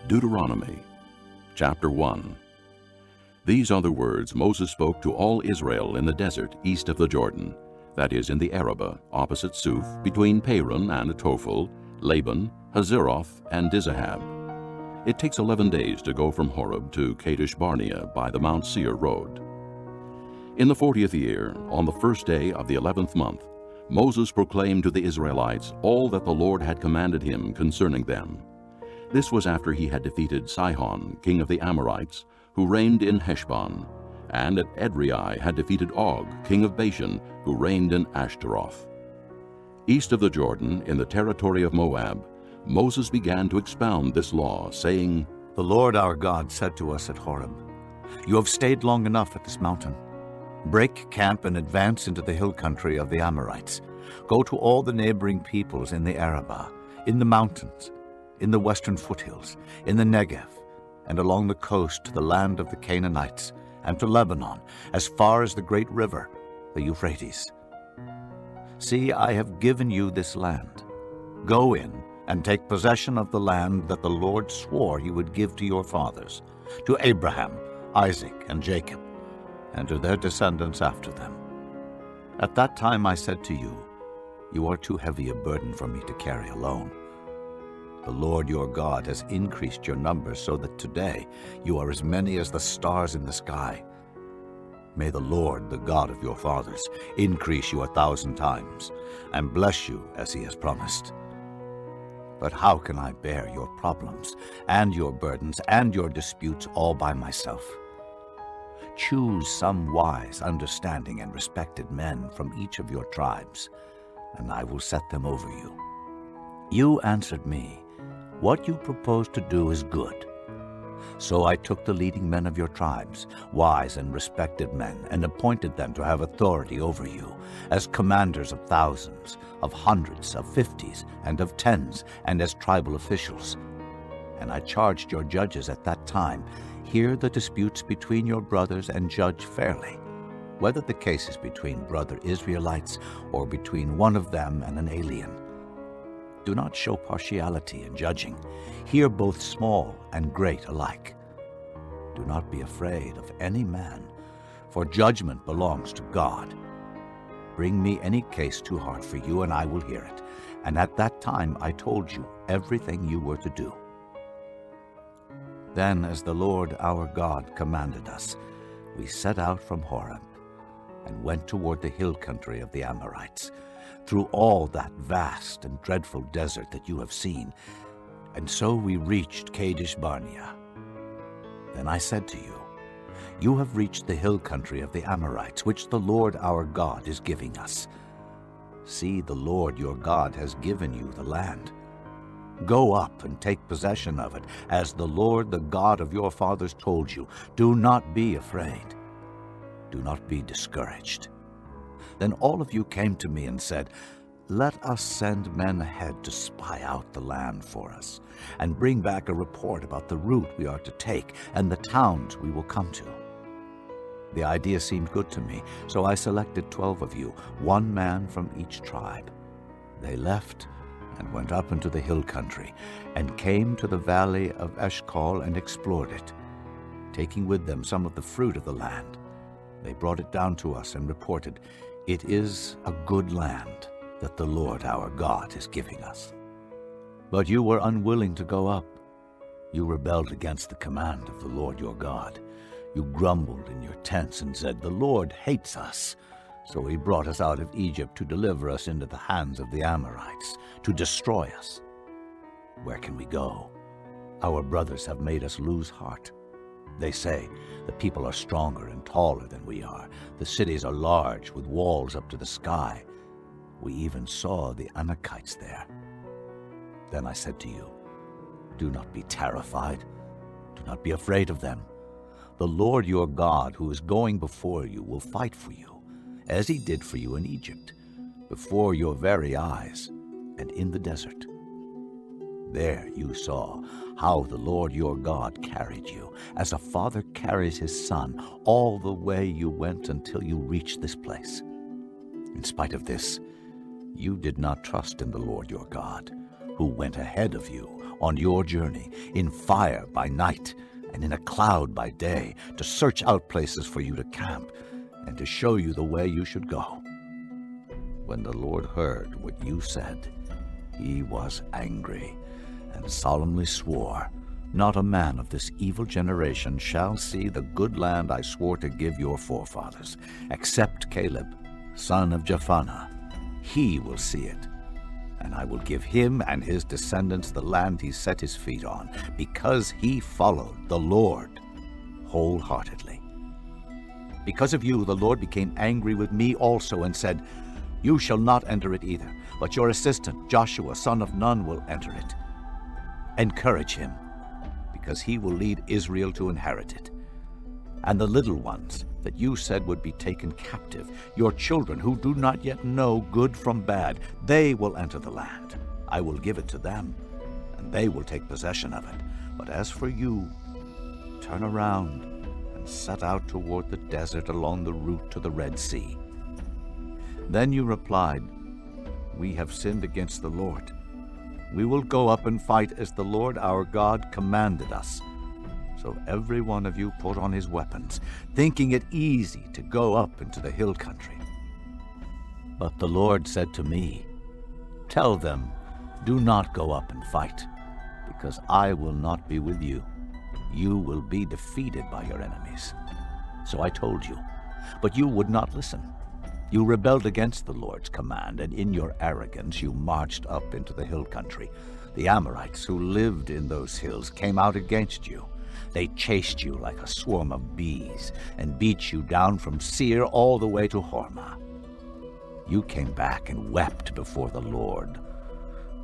Deuteronomy, chapter 1. These are the words Moses spoke to all Israel in the desert east of the Jordan, that is, in the Arabah, opposite Suph, between Paran and Tophel, Laban, Hazeroth, and Dizahab. It takes 11 days to go from Horeb to Kadesh Barnea by the Mount Seir road. In the 40th year, on the first day of the 11th month, Moses proclaimed to the Israelites all that the Lord had commanded him concerning them. This was after he had defeated Sihon, king of the Amorites, who reigned in Heshbon, and at Edrei had defeated Og, king of Bashan, who reigned in Ashtaroth. East of the Jordan, in the territory of Moab, Moses began to expound this law, saying, The Lord our God said to us at Horeb, You have stayed long enough at this mountain. Break camp and advance into the hill country of the Amorites. Go to all the neighboring peoples in the Arabah, in the mountains, in the western foothills, in the Negev, and along the coast to the land of the Canaanites, and to Lebanon, as far as the great river, the Euphrates. See, I have given you this land. Go in and take possession of the land that the Lord swore he would give to your fathers, to Abraham, Isaac, and Jacob, and to their descendants after them. At that time I said to you, You are too heavy a burden for me to carry alone. The Lord your God has increased your numbers so that today you are as many as the stars in the sky. May the Lord, the God of your fathers, increase you 1,000 times and bless you as he has promised. But how can I bear your problems and your burdens and your disputes all by myself? Choose some wise, understanding, and respected men from each of your tribes, and I will set them over you. You answered me, What you propose to do is good. So I took the leading men of your tribes, wise and respected men, and appointed them to have authority over you, as commanders of thousands, of hundreds, of fifties, and of tens, and as tribal officials. And I charged your judges at that time, Hear the disputes between your brothers and judge fairly, whether the case is between brother Israelites or between one of them and an alien. Do not show partiality in judging. Hear both small and great alike. Do not be afraid of any man, for judgment belongs to God. Bring me any case too hard for you, and I will hear it. And at that time I told you everything you were to do. Then, as the Lord our God commanded us, we set out from Horeb and went toward the hill country of the Amorites, through all that vast and dreadful desert that you have seen, and so we reached Kadesh Barnea. Then I said to you, You have reached the hill country of the Amorites, which the Lord our God is giving us. See, the Lord your God has given you the land. Go up and take possession of it, as the Lord the God of your fathers told you. Do not be afraid. Do not be discouraged. Then all of you came to me and said, Let us send men ahead to spy out the land for us, and bring back a report about the route we are to take and the towns we will come to. The idea seemed good to me, so I selected 12 of you, one man from each tribe. They left and went up into the hill country, and came to the valley of Eshcol and explored it, taking with them some of the fruit of the land. They brought it down to us and reported, It is a good land that the Lord our God is giving us. But you were unwilling to go up. You rebelled against the command of the Lord your God. You grumbled in your tents and said, The Lord hates us. So he brought us out of Egypt to deliver us into the hands of the Amorites, to destroy us. Where can we go? Our brothers have made us lose heart. They say, The people are stronger and taller than we are. The cities are large, with walls up to the sky. We even saw the Anakites there. Then I said to you, Do not be terrified. Do not be afraid of them. The Lord your God, who is going before you, will fight for you, as he did for you in Egypt, before your very eyes, and in the desert. There you saw how the Lord your God carried you, as a father carries his son, all the way you went until you reached this place. In spite of this, you did not trust in the Lord your God, who went ahead of you, on your journey, in fire by night and in a cloud by day, to search out places for you to camp and to show you the way you should go. When the Lord heard what you said, he was angry and solemnly swore, "Not a man of this evil generation shall see the good land I swore to give your forefathers, except Caleb, son of Jephunneh. He will see it, and I will give him and his descendants the land he set his feet on, because he followed the Lord wholeheartedly. Because of you, the Lord became angry with me also and said, 'You shall not enter it either, but your assistant, Joshua, son of Nun, will enter it.' Encourage him, because he will lead Israel to inherit it. And the little ones that you said would be taken captive, your children who do not yet know good from bad, they will enter the land. I will give it to them, and they will take possession of it. But as for you, turn around and set out toward the desert along the route to the Red Sea." Then you replied, "We have sinned against the Lord. We will go up and fight as the Lord our God commanded us." So every one of you put on his weapons, thinking it easy to go up into the hill country. But the Lord said to me, "Tell them, do not go up and fight, because I will not be with you. You will be defeated by your enemies." So I told you, but you would not listen. You rebelled against the Lord's command, and in your arrogance you marched up into the hill country. The Amorites who lived in those hills came out against you. They chased you like a swarm of bees and beat you down from Seir all the way to Hormah. You came back and wept before the Lord,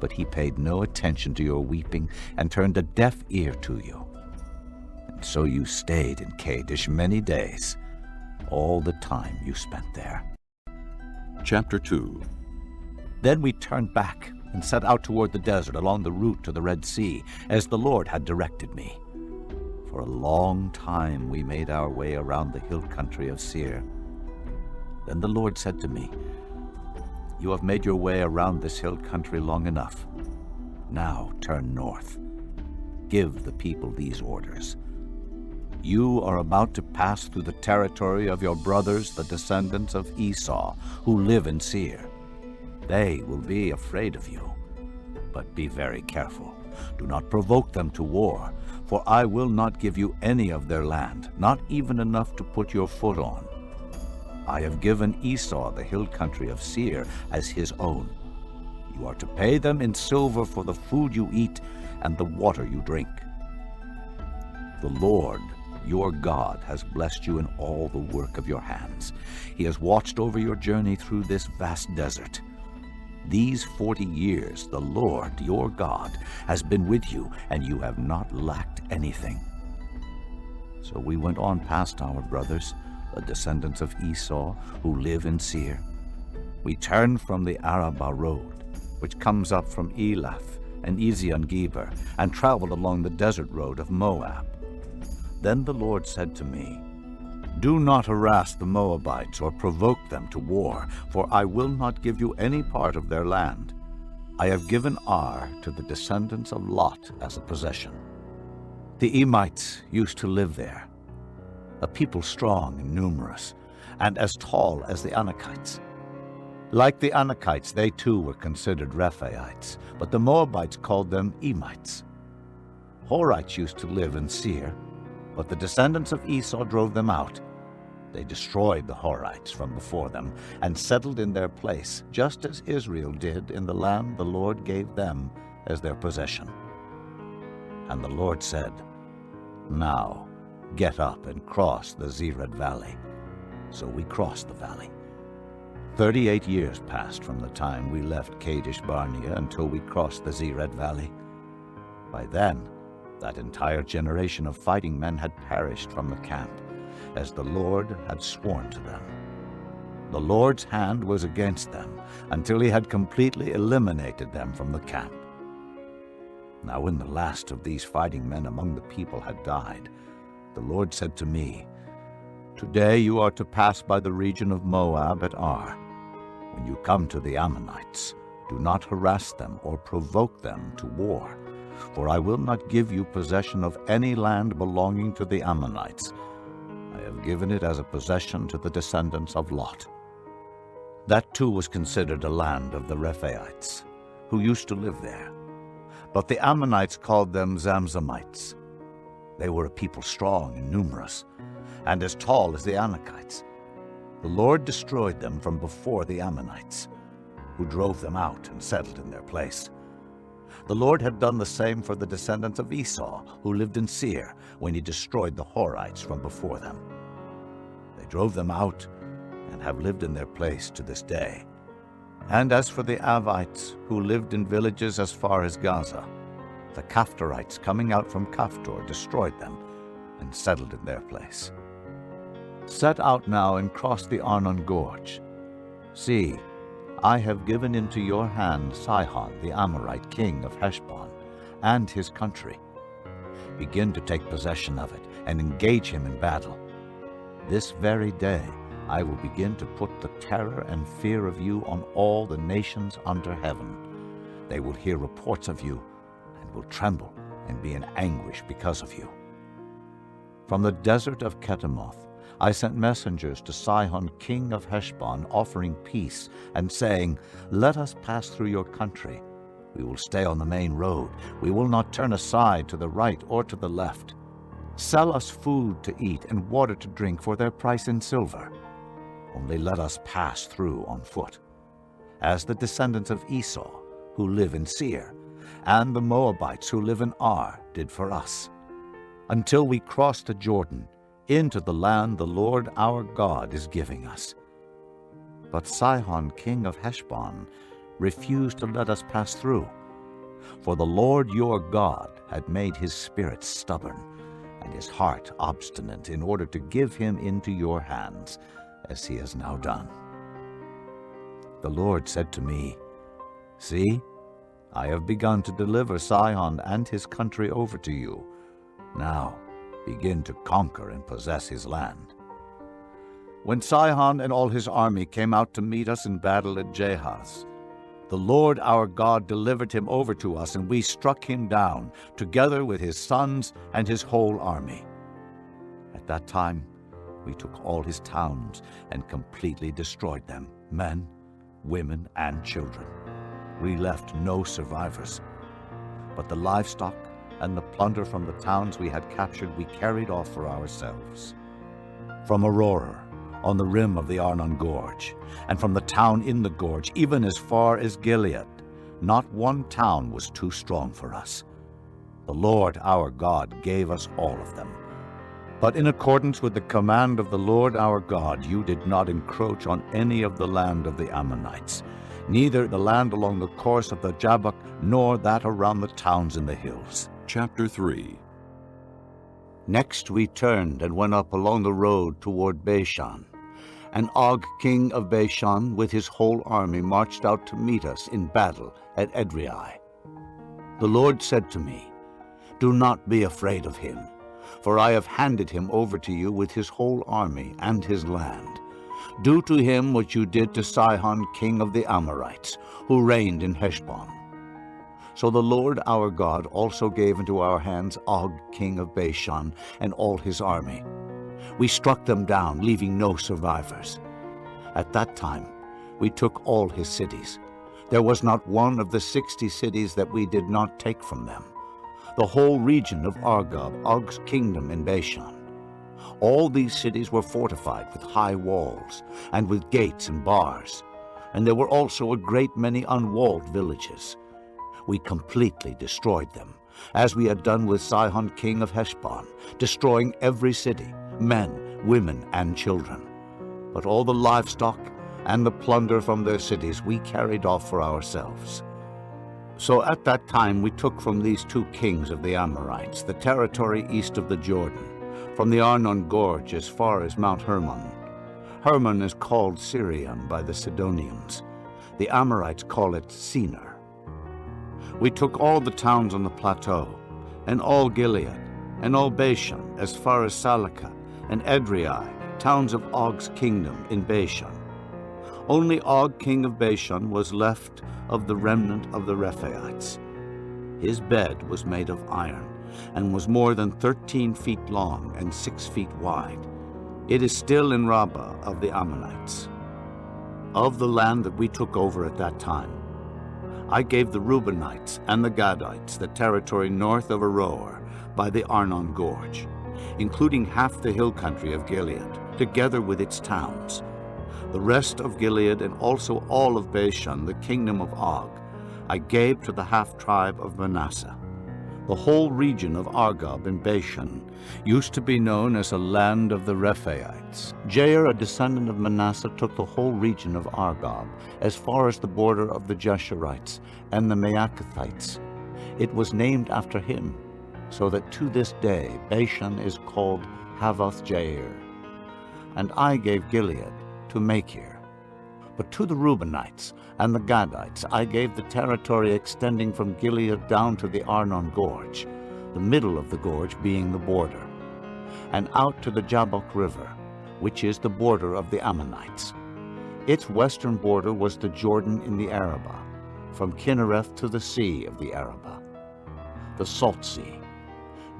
but he paid no attention to your weeping and turned a deaf ear to you. And so you stayed in Kadesh many days, all the time you spent there. Chapter 2. Then we turned back and set out toward the desert along the route to the Red Sea, as the Lord had directed me. For a long time we made our way around the hill country of Seir. Then the Lord said to me, "You have made your way around this hill country long enough. Now turn north. Give the people these orders. You are about to pass through the territory of your brothers, the descendants of Esau, who live in Seir. They will be afraid of you, but be very careful. Do not provoke them to war, for I will not give you any of their land, not even enough to put your foot on. I have given Esau the hill country of Seir as his own. You are to pay them in silver for the food you eat and the water you drink. The Lord, your God, has blessed you in all the work of your hands. He has watched over your journey through this vast desert. These 40 years the Lord, your God, has been with you, and you have not lacked anything." So we went on past our brothers, the descendants of Esau, who live in Seir. We turned from the Arabah road, which comes up from Elath and Ezion-Geber, and traveled along the desert road of Moab. Then the Lord said to me, "Do not harass the Moabites or provoke them to war, for I will not give you any part of their land. I have given Ar to the descendants of Lot as a possession." The Emites used to live there, a people strong and numerous, and as tall as the Anakites. Like the Anakites, they too were considered Rephaites, but the Moabites called them Emites. Horites used to live in Seir, but the descendants of Esau drove them out. They destroyed the Horites from before them and settled in their place, just as Israel did in the land the Lord gave them as their possession. And the Lord said, "Now get up and cross the Zered Valley." So we crossed the valley. 38 years passed from the time we left Kadesh Barnea until we crossed the Zered Valley. By then, that entire generation of fighting men had perished from the camp, as the Lord had sworn to them. The Lord's hand was against them until he had completely eliminated them from the camp. Now when the last of these fighting men among the people had died, the Lord said to me, "Today you are to pass by the region of Moab at Ar. When you come to the Ammonites, do not harass them or provoke them to war, for I will not give you possession of any land belonging to the Ammonites. I have given it as a possession to the descendants of Lot. That too was considered a land of the Rephaites, who used to live there. But the Ammonites called them Zamzamites. They were a people strong and numerous, and as tall as the Anakites. The Lord destroyed them from before the Ammonites, who drove them out and settled in their place. The Lord had done the same for the descendants of Esau, who lived in Seir, when he destroyed the Horites from before them. They drove them out and have lived in their place to this day. And as for the Avites, who lived in villages as far as Gaza, the Caphtorites coming out from Caphtor destroyed them and settled in their place. Set out now and cross the Arnon Gorge. See, I have given into your hand Sihon the Amorite king of Heshbon and his country. Begin to take possession of it and engage him in battle. This very day I will begin to put the terror and fear of you on all the nations under heaven. They will hear reports of you and will tremble and be in anguish because of you. From the desert of Kedemoth I sent messengers to Sihon king of Heshbon, offering peace and saying, Let us pass through your country. We will stay on the main road. We will not turn aside to the right or to the left. Sell us food to eat and water to drink for their price in silver. Only let us pass through on foot, as the descendants of Esau, who live in Seir, and the Moabites who live in Ar did for us, until we cross the Jordan into the land the Lord our God is giving us. But Sihon king of Heshbon refused to let us pass through, for the Lord your God had made his spirit stubborn and his heart obstinate in order to give him into your hands, as he has now done. The Lord said to me, See, I have begun to deliver Sihon and his country over to you. Now begin to conquer and possess his land. When Sihon and all his army came out to meet us in battle at Jahaz, the Lord our God delivered him over to us, and we struck him down, together with his sons and his whole army. At that time we took all his towns and completely destroyed them, men, women, and children. We left no survivors. But the livestock and the plunder from the towns we had captured we carried off for ourselves. From Aurora, on the rim of the Arnon Gorge, and from the town in the gorge, even as far as Gilead, not one town was too strong for us. The Lord our God gave us all of them. But in accordance with the command of the Lord our God, you did not encroach on any of the land of the Ammonites, neither the land along the course of the Jabbok, nor that around the towns in the hills. Chapter 3. Next we turned and went up along the road toward Bashan. And Og king of Bashan with his whole army marched out to meet us in battle at Edrei. The Lord said to me, Do not be afraid of him, for I have handed him over to you with his whole army and his land. Do to him what you did to Sihon king of the Amorites, who reigned in Heshbon. So the Lord our God also gave into our hands Og king of Bashan and all his army. We struck them down, leaving no survivors. At that time we took all his cities. There was not one of the 60 cities that we did not take from them. The whole region of Argob, Og's kingdom in Bashan. All these cities were fortified with high walls and with gates and bars, and there were also a great many unwalled villages. We completely destroyed them, as we had done with Sihon king of Heshbon, destroying every city, men, women, and children. But all the livestock and the plunder from their cities we carried off for ourselves. So at that time we took from these 2 kings of the Amorites the territory east of the Jordan, from the Arnon Gorge as far as Mount Hermon. Hermon is called Sirion by the Sidonians. The Amorites call it Senir. We took all the towns on the plateau, and all Gilead, and all Bashan as far as Salakah, and Edrei, towns of Og's kingdom in Bashan. Only Og king of Bashan was left of the remnant of the Rephaites. His bed was made of iron, and was more than 13 feet long and 6 feet wide. It is still in Rabbah of the Ammonites. Of the land that we took over at that time, I gave the Reubenites and the Gadites the territory north of Aroer by the Arnon Gorge, including half the hill country of Gilead, together with its towns. The rest of Gilead and also all of Bashan, the kingdom of Og, I gave to the half-tribe of Manasseh. The whole region of Argob and Bashan used to be known as a land of the Rephaites. Jair, a descendant of Manasseh, took the whole region of Argob as far as the border of the Jeshurites and the Maacathites. It was named after him, so that to this day Bashan is called Havoth Jair. And I gave Gilead to Machir. But to the Reubenites and the Gadites I gave the territory extending from Gilead down to the Arnon Gorge, the middle of the gorge being the border, and out to the Jabbok River, which is the border of the Ammonites. Its western border was the Jordan in the Arabah, from Kinnereth to the sea of the Arabah, the Salt Sea,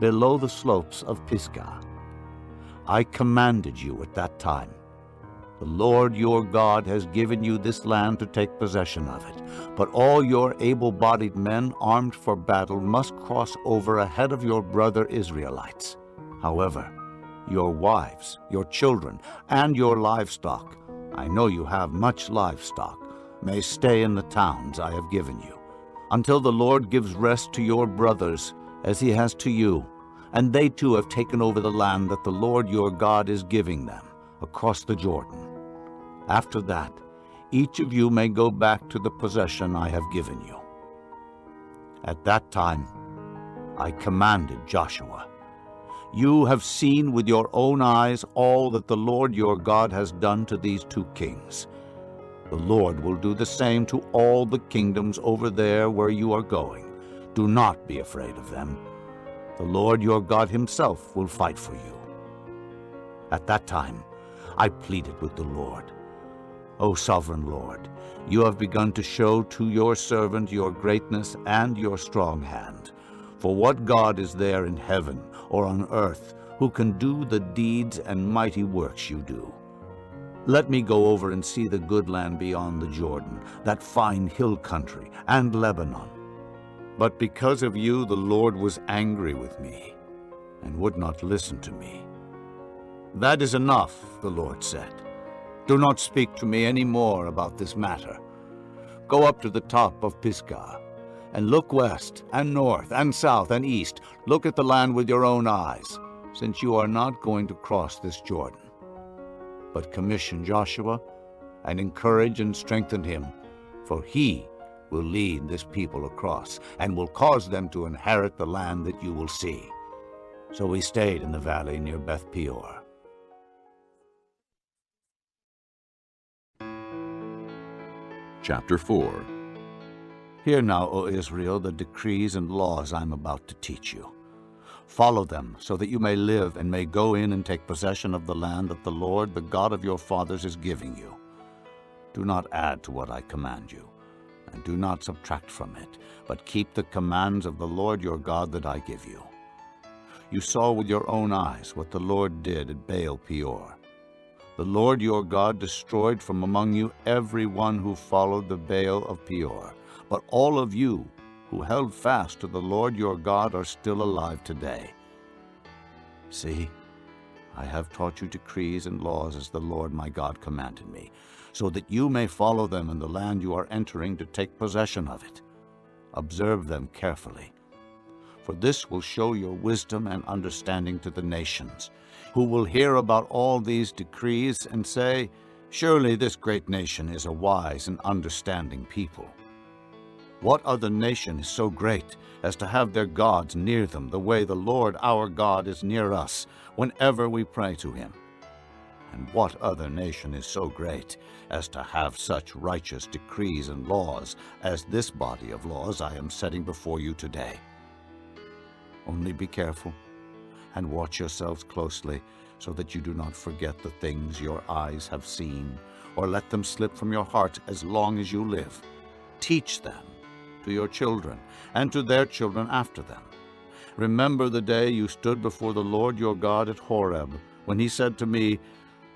below the slopes of Pisgah. I commanded you at that time. The Lord your God has given you this land to take possession of it, but all your able-bodied men armed for battle must cross over ahead of your brother Israelites. However, your wives, your children, and your livestock, I know you have much livestock, may stay in the towns I have given you, until the Lord gives rest to your brothers as he has to you, and they too have taken over the land that the Lord your God is giving them across the Jordan. After that, each of you may go back to the possession I have given you. At that time, I commanded Joshua, you have seen with your own eyes all that the Lord your God has done to these two kings. The Lord will do the same to all the kingdoms over there where you are going. Do not be afraid of them. The Lord your God himself will fight for you. At that time, I pleaded with the Lord, O sovereign Lord, you have begun to show to your servant your greatness and your strong hand. For what God is there in heaven or on earth who can do the deeds and mighty works you do? Let me go over and see the good land beyond the Jordan, that fine hill country, and Lebanon. But because of you the Lord was angry with me and would not listen to me. That is enough, the Lord said. Do not speak to me any more about this matter. Go up to the top of Pisgah, and look west and north and south and east. Look at the land with your own eyes, since you are not going to cross this Jordan. But commission Joshua and encourage and strengthen him, for he will lead this people across and will cause them to inherit the land that you will see. So we stayed in the valley near Beth Peor. Chapter 4. Hear now, O Israel, the decrees and laws I am about to teach you. Follow them, so that you may live and may go in and take possession of the land that the Lord, the God of your fathers, is giving you. Do not add to what I command you, and do not subtract from it, but keep the commands of the Lord your God that I give you. You saw with your own eyes what the Lord did at Baal Peor. The Lord your God destroyed from among you every one who followed the Baal of Peor. But all of you who held fast to the Lord your God are still alive today. See, I have taught you decrees and laws as the Lord my God commanded me, so that you may follow them in the land you are entering to take possession of it. Observe them carefully, for this will show your wisdom and understanding to the nations, who will hear about all these decrees and say, surely this great nation is a wise and understanding people. What other nation is so great as to have their gods near them the way the Lord our God is near us whenever we pray to him? And what other nation is so great as to have such righteous decrees and laws as this body of laws I am setting before you today? Only be careful and watch yourselves closely, so that you do not forget the things your eyes have seen, or let them slip from your heart as long as you live. Teach them to your children, and to their children after them. Remember the day you stood before the Lord your God at Horeb, when he said to me,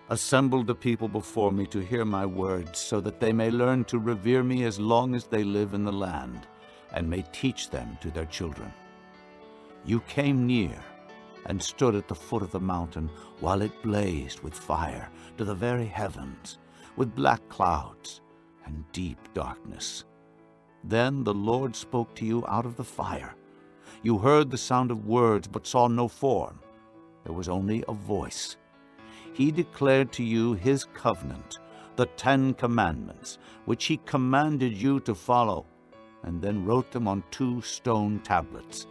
Assemble the people before me to hear my words, so that they may learn to revere me as long as they live in the land, and may teach them to their children. You came near and stood at the foot of the mountain while it blazed with fire to the very heavens, with black clouds and deep darkness. Then the Lord spoke to you out of the fire. You heard the sound of words, but saw no form. There was only a voice. He declared to you his covenant, the 10 Commandments, which he commanded you to follow, and then wrote them on 2 stone tablets.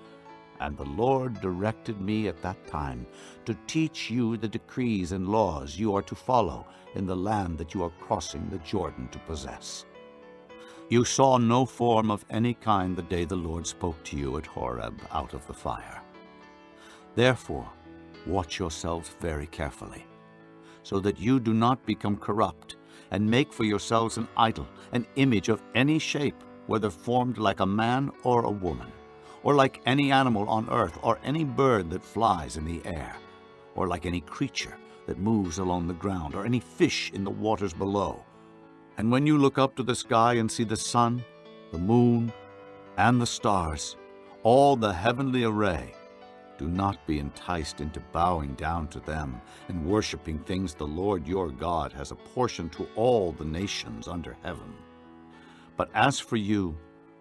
And the Lord directed me at that time to teach you the decrees and laws you are to follow in the land that you are crossing the Jordan to possess. You saw no form of any kind the day the Lord spoke to you at Horeb out of the fire. Therefore, watch yourselves very carefully, so that you do not become corrupt and make for yourselves an idol, an image of any shape, whether formed like a man or a woman, or like any animal on earth, or any bird that flies in the air, or like any creature that moves along the ground, or any fish in the waters below. And when you look up to the sky and see the sun, the moon, and the stars, all the heavenly array, do not be enticed into bowing down to them and worshiping things the Lord your God has apportioned to all the nations under heaven. But as for you,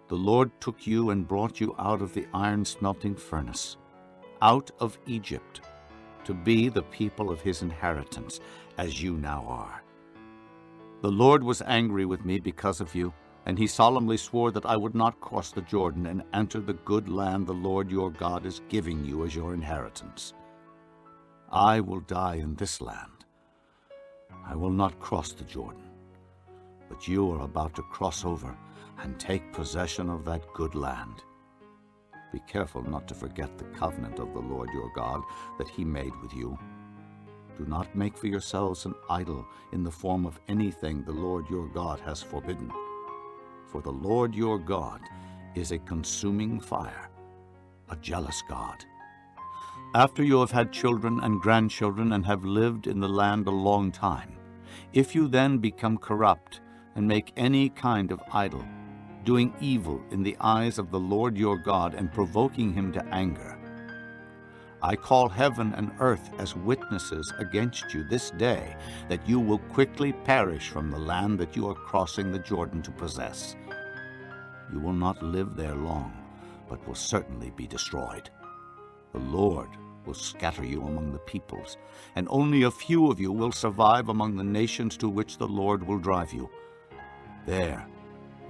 the Lord took you and brought you out of the iron-smelting furnace, out of Egypt, to be the people of his inheritance, as you now are. The Lord was angry with me because of you, and he solemnly swore that I would not cross the Jordan and enter the good land the Lord your God is giving you as your inheritance. I will die in this land. I will not cross the Jordan, but you are about to cross over and take possession of that good land. Be careful not to forget the covenant of the Lord your God that he made with you. Do not make for yourselves an idol in the form of anything the Lord your God has forbidden. For the Lord your God is a consuming fire, a jealous God. After you have had children and grandchildren and have lived in the land a long time, if you then become corrupt and make any kind of idol, doing evil in the eyes of the Lord your God and provoking him to anger, I call heaven and earth as witnesses against you this day that you will quickly perish from the land that you are crossing the Jordan to possess. You will not live there long, but will certainly be destroyed. The Lord will scatter you among the peoples, and only a few of you will survive among the nations to which the Lord will drive you. There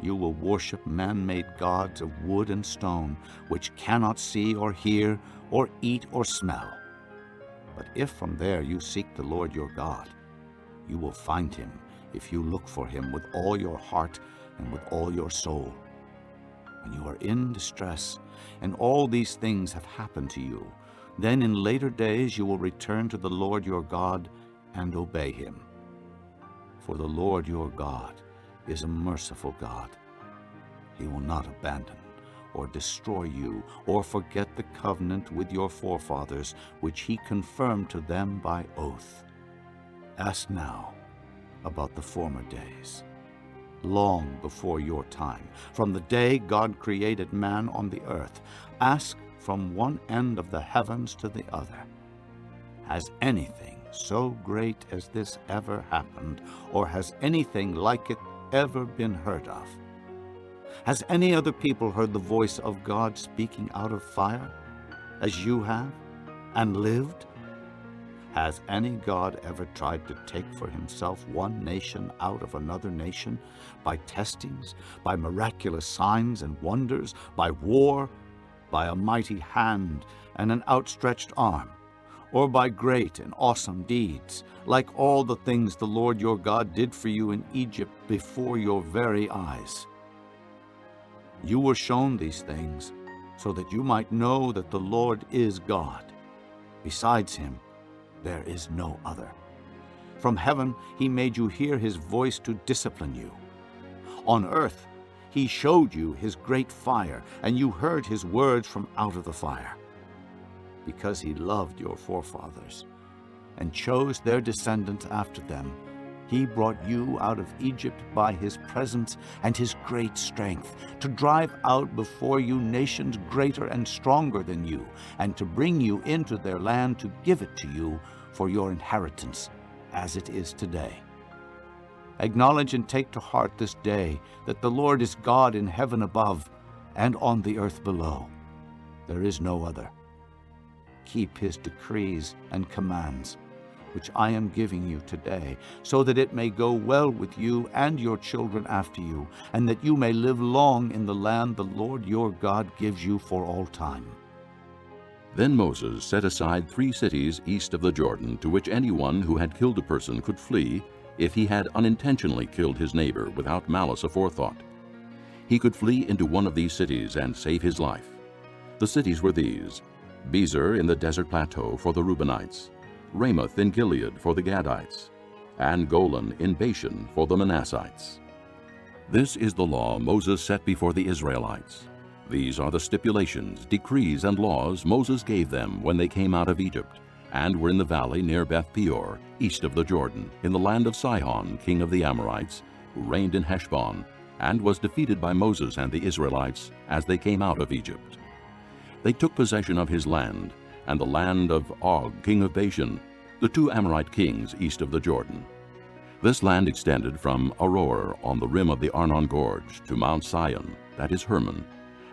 you will worship man-made gods of wood and stone, which cannot see or hear or eat or smell. But if from there you seek the Lord your God, you will find him if you look for him with all your heart and with all your soul. When you are in distress, and all these things have happened to you, then in later days you will return to the Lord your God and obey him. For the Lord your God is a merciful God. He will not abandon or destroy you or forget the covenant with your forefathers, which he confirmed to them by oath. Ask now about the former days, long before your time, from the day God created man on the earth. Ask from one end of the heavens to the other. Has anything so great as this ever happened, or has anything like it ever been heard of? Has any other people heard the voice of God speaking out of fire, as you have, and lived? Has any God ever tried to take for himself one nation out of another nation, by testings, by miraculous signs and wonders, by war, by a mighty hand and an outstretched arm, or by great and awesome deeds, like all the things the Lord your God did for you in Egypt before your very eyes? You were shown these things so that you might know that the Lord is God. Besides him, there is no other. From heaven he made you hear his voice to discipline you. On earth He showed you his great fire, and you heard his words from out of the fire. Because he loved your forefathers and chose their descendants after them, he brought you out of Egypt by his presence and his great strength, to drive out before you nations greater and stronger than you, and to bring you into their land, to give it to you for your inheritance, as it is today. Acknowledge and take to heart this day that the Lord is God in heaven above and on the earth below. There is no other. Keep his decrees and commands, which I am giving you today, so that it may go well with you and your children after you, and that you may live long in the land the Lord your God gives you for all time. Then Moses set aside 3 cities east of the Jordan, to which anyone who had killed a person could flee if he had unintentionally killed his neighbor without malice aforethought. He could flee into one of these cities and save his life. The cities were these: Bezer in the desert plateau for the Reubenites, Ramoth in Gilead for the Gadites, and Golan in Bashan for the Manassites. This is the law Moses set before the Israelites. These are the stipulations, decrees, and laws Moses gave them when they came out of Egypt, and were in the valley near Beth Peor, east of the Jordan, in the land of Sihon, king of the Amorites, who reigned in Heshbon, and was defeated by Moses and the Israelites as they came out of Egypt. They took possession of his land, and the land of Og, king of Bashan, the 2 Amorite kings east of the Jordan. This land extended from Aroer on the rim of the Arnon Gorge to Mount Sion, that is Hermon,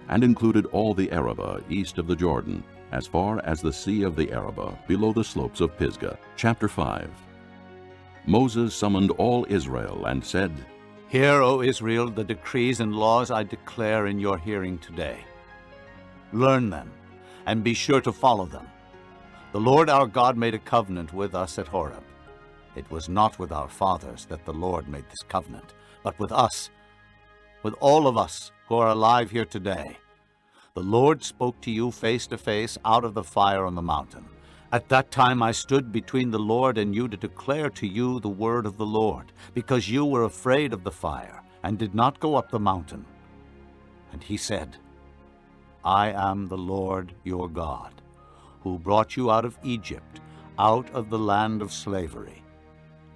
and included all the Arabah east of the Jordan, as far as the sea of the Arabah, below the slopes of Pisgah. Chapter 5. Moses summoned all Israel and said, Hear, O Israel, the decrees and laws I declare in your hearing today. Learn them, and be sure to follow them. The Lord our God made a covenant with us at Horeb. It was not with our fathers that the Lord made this covenant, but with us, with all of us who are alive here today. The Lord spoke to you face to face out of the fire on the mountain. At that time I stood between the Lord and you to declare to you the word of the Lord, because you were afraid of the fire and did not go up the mountain. And he said, I am the Lord your God, who brought you out of Egypt, out of the land of slavery.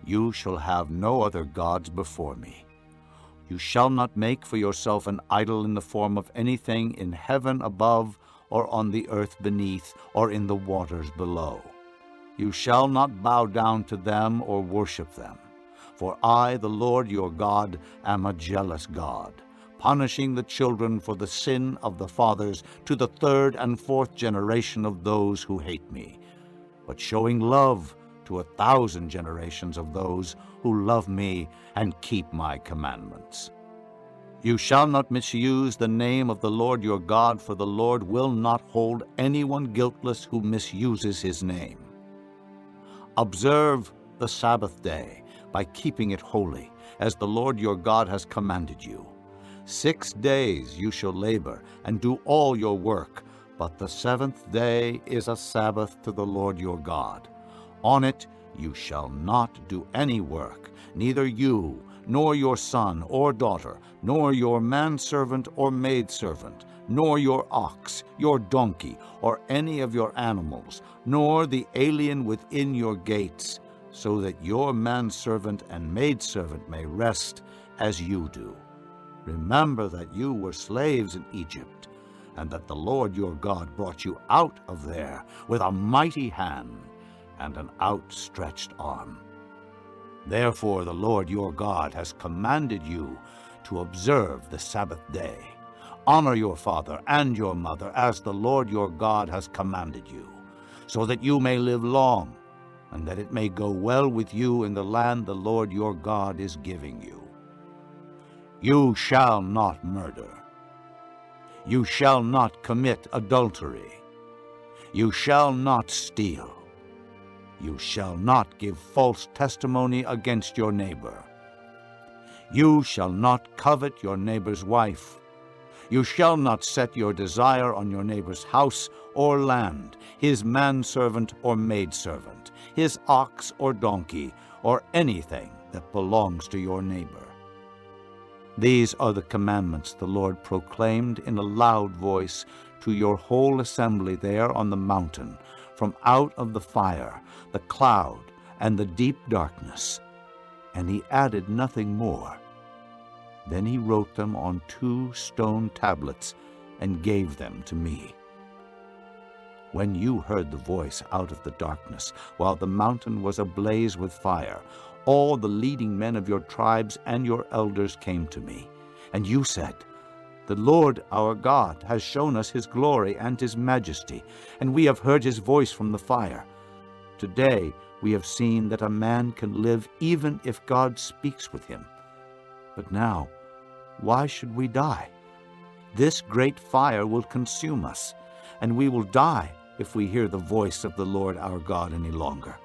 You shall have no other gods before me. You shall not make for yourself an idol in the form of anything in heaven above, or on the earth beneath, or in the waters below. You shall not bow down to them or worship them. For I, the Lord your God, am a jealous God, punishing the children for the sin of the fathers to the 3rd and 4th generation of those who hate me, but showing love to 1,000 generations of those who love me and keep my commandments. You shall not misuse the name of the Lord your God, for the Lord will not hold anyone guiltless who misuses his name. Observe the Sabbath day by keeping it holy, as the Lord your God has commanded you. 6 days you shall labor and do all your work, but the 7th day is a Sabbath to the Lord your God. On it you shall not do any work, neither you, nor your son or daughter, nor your manservant or maidservant, nor your ox, your donkey, or any of your animals, nor the alien within your gates, so that your manservant and maidservant may rest as you do. Remember that you were slaves in Egypt, and that the Lord your God brought you out of there with a mighty hand and an outstretched arm. Therefore the Lord your God has commanded you to observe the Sabbath day. Honor your father and your mother as the Lord your God has commanded you, so that you may live long, and that it may go well with you in the land the Lord your God is giving you. You shall not murder. You shall not commit adultery. You shall not steal. You shall not give false testimony against your neighbor. You shall not covet your neighbor's wife. You shall not set your desire on your neighbor's house or land, his manservant or maidservant, his ox or donkey, or anything that belongs to your neighbor. These are the commandments the Lord proclaimed in a loud voice to your whole assembly there on the mountain, from out of the fire, the cloud, and the deep darkness. And he added nothing more. Then he wrote them on 2 stone tablets and gave them to me. When you heard the voice out of the darkness, while the mountain was ablaze with fire, all the leading men of your tribes and your elders came to me. And you said, "The Lord our God has shown us his glory and his majesty, and we have heard his voice from the fire. Today we have seen that a man can live even if God speaks with him. But now, why should we die? This great fire will consume us, and we will die if we hear the voice of the Lord our God any longer.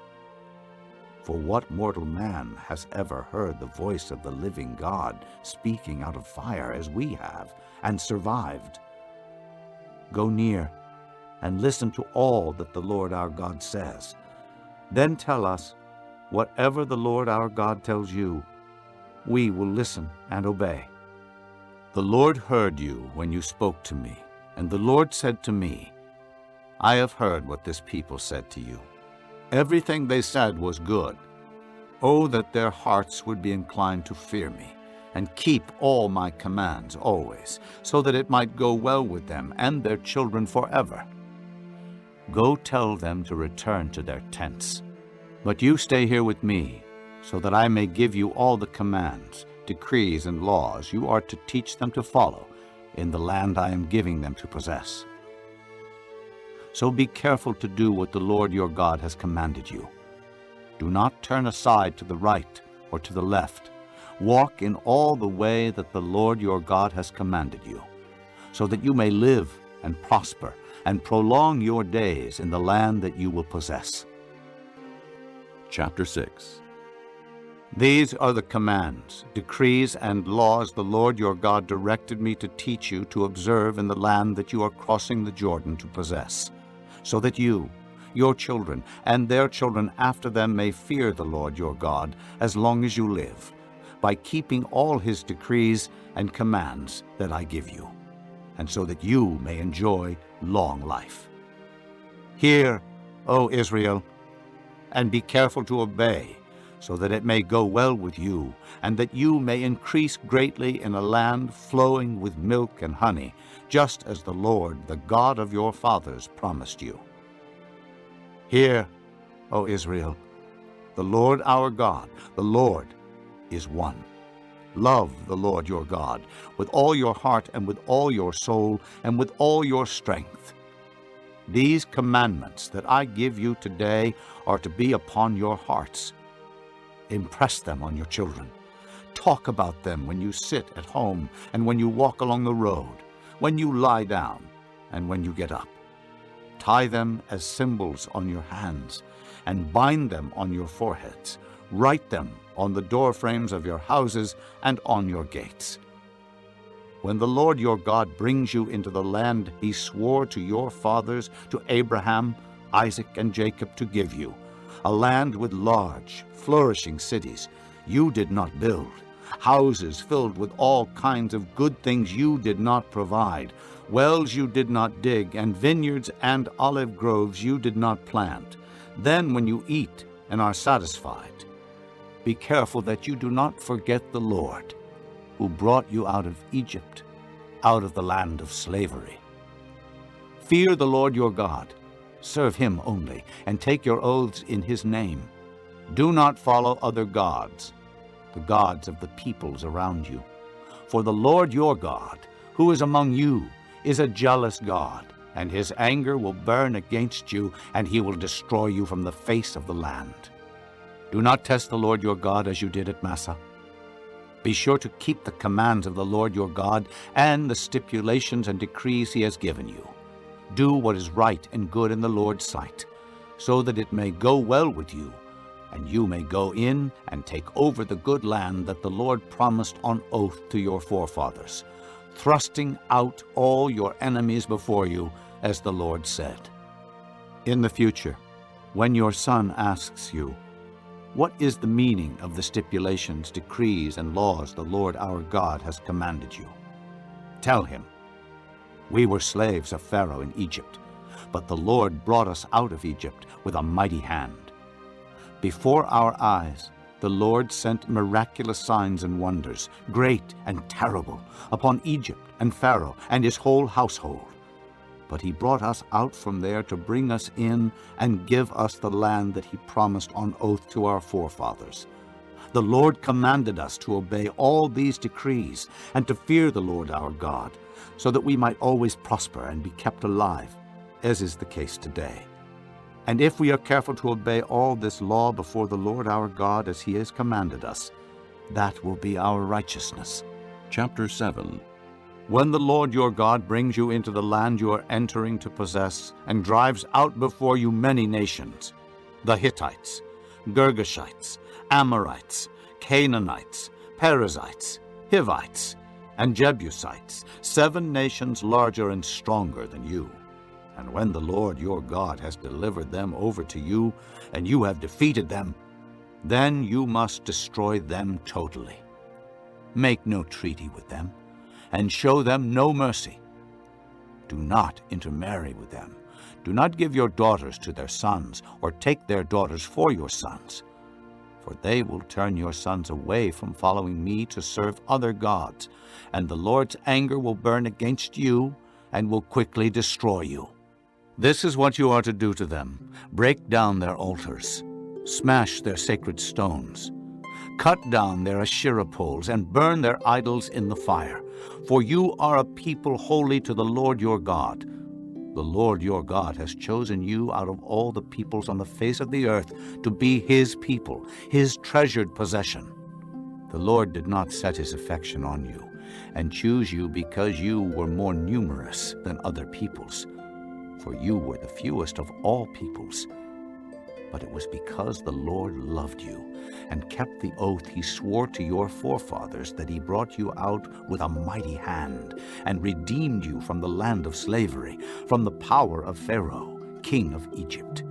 For what mortal man has ever heard the voice of the living God speaking out of fire as we have, and survived? Go near and listen to all that the Lord our God says. Then tell us whatever the Lord our God tells you. We will listen and obey." The Lord heard you when you spoke to me, and the Lord said to me, "I have heard what this people said to you. Everything they said was good. Oh, that their hearts would be inclined to fear me, and keep all my commands always, so that it might go well with them and their children forever. Go tell them to return to their tents. But you stay here with me, so that I may give you all the commands, decrees, and laws you are to teach them to follow in the land I am giving them to possess. So be careful to do what the Lord your God has commanded you. Do not turn aside to the right or to the left. Walk in all the way that the Lord your God has commanded you, so that you may live and prosper and prolong your days in the land that you will possess." Chapter 6. These are the commands, decrees, and laws the Lord your God directed me to teach you to observe in the land that you are crossing the Jordan to possess, so that you, your children, and their children after them may fear the Lord your God as long as you live, by keeping all his decrees and commands that I give you, and so that you may enjoy long life. Hear, O Israel, and be careful to obey, so that it may go well with you, and that you may increase greatly in a land flowing with milk and honey, just as the Lord, the God of your fathers, promised you. Hear, O Israel, the Lord our God, the Lord is one. Love the Lord your God with all your heart and with all your soul and with all your strength. These commandments that I give you today are to be upon your hearts. Impress them on your children. Talk about them when you sit at home and when you walk along the road, when you lie down and when you get up. Tie them as symbols on your hands and bind them on your foreheads. Write them on the doorframes of your houses and on your gates. When the Lord your God brings you into the land he swore to your fathers, to Abraham, Isaac, and Jacob to give you, a land with large, flourishing cities you did not build, houses filled with all kinds of good things you did not provide, wells you did not dig, and vineyards and olive groves you did not plant. Then when you eat and are satisfied, be careful that you do not forget the Lord, who brought you out of Egypt, out of the land of slavery. Fear the Lord your God, serve him only, and take your oaths in his name. Do not follow other gods, the gods of the peoples around you. For the Lord your God, who is among you, is a jealous God, and his anger will burn against you, and he will destroy you from the face of the land. Do not test the Lord your God as you did at Massah. Be sure to keep the commands of the Lord your God and the stipulations and decrees he has given you. Do what is right and good in the Lord's sight, so that it may go well with you, and you may go in and take over the good land that the Lord promised on oath to your forefathers, thrusting out all your enemies before you, as the Lord said. In the future, when your son asks you, What is the meaning of the stipulations, decrees, and laws the Lord our God has commanded you? Tell him, we were slaves of Pharaoh in Egypt, but the Lord brought us out of Egypt with a mighty hand. Before our eyes, the Lord sent miraculous signs and wonders, great and terrible, upon Egypt and Pharaoh and his whole household. But he brought us out from there to bring us in and give us the land that he promised on oath to our forefathers. The Lord commanded us to obey all these decrees and to fear the Lord our God, so that we might always prosper and be kept alive, as is the case today. And if we are careful to obey all this law before the Lord our God as he has commanded us, that will be our righteousness. Chapter 7. When the Lord your God brings you into the land you are entering to possess, and drives out before you many nations, the Hittites, Girgashites, Amorites, Canaanites, Perizzites, Hivites, and Jebusites, 7 nations larger and stronger than you. And when the Lord your God has delivered them over to you, and you have defeated them, then you must destroy them totally. Make no treaty with them, and show them no mercy. Do not intermarry with them. Do not give your daughters to their sons, or take their daughters for your sons. For they will turn your sons away from following me to serve other gods, and the Lord's anger will burn against you, and will quickly destroy you. This is what you are to do to them. Break down their altars, smash their sacred stones, cut down their Asherah poles, and burn their idols in the fire. For you are a people holy to the Lord your God. The Lord your God has chosen you out of all the peoples on the face of the earth to be his people, his treasured possession. The Lord did not set his affection on you and choose you because you were more numerous than other peoples, for you were the fewest of all peoples. But it was because the Lord loved you and kept the oath he swore to your forefathers that he brought you out with a mighty hand and redeemed you from the land of slavery, from the power of Pharaoh, king of Egypt.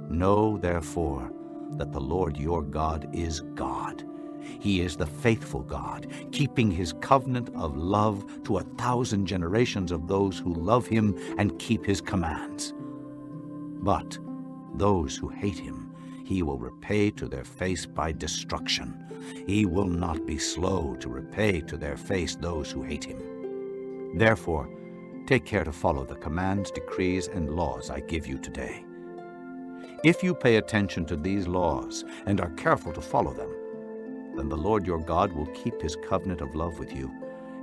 Know, therefore, that the Lord your God is God. He is the faithful God, keeping his covenant of love to 1,000 generations of those who love him and keep his commands. But those who hate him he will repay to their face by destruction. He will not be slow to repay to their face those who hate him. Therefore, take care to follow the commands, decrees, and laws I give you today. If you pay attention to these laws and are careful to follow them, then the Lord your God will keep his covenant of love with you,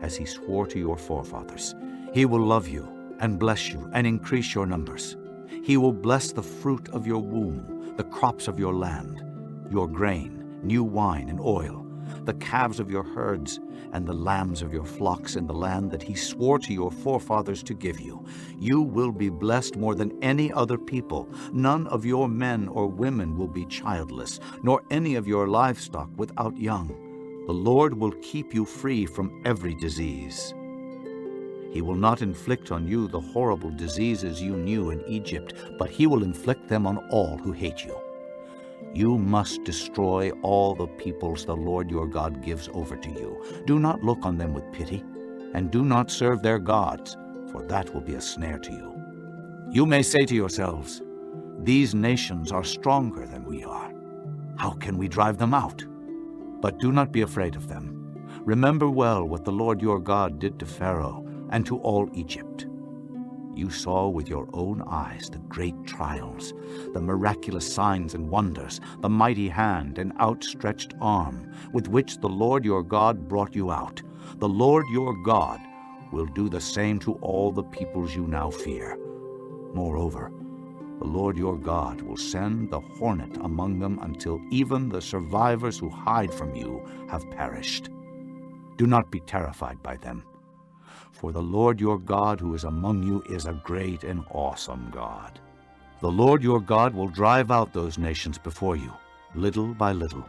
as he swore to your forefathers. He will love you and bless you and increase your numbers. He will bless the fruit of your womb, the crops of your land, your grain, new wine and oil, the calves of your herds, and the lambs of your flocks in the land that he swore to your forefathers to give you. You will be blessed more than any other people. None of your men or women will be childless, nor any of your livestock without young. The Lord will keep you free from every disease. He will not inflict on you the horrible diseases you knew in Egypt, but he will inflict them on all who hate you. You must destroy all the peoples the Lord your God gives over to you. Do not look on them with pity, and do not serve their gods, for that will be a snare to you. You may say to yourselves, these nations are stronger than we are. How can we drive them out? But do not be afraid of them. Remember well what the Lord your God did to Pharaoh and to all Egypt. You saw with your own eyes the great trials, the miraculous signs and wonders, the mighty hand and outstretched arm with which the Lord your God brought you out. The Lord your God will do the same to all the peoples you now fear. Moreover, the Lord your God will send the hornet among them until even the survivors who hide from you have perished. Do not be terrified by them, for the Lord your God who is among you is a great and awesome God. The Lord your God will drive out those nations before you, little by little.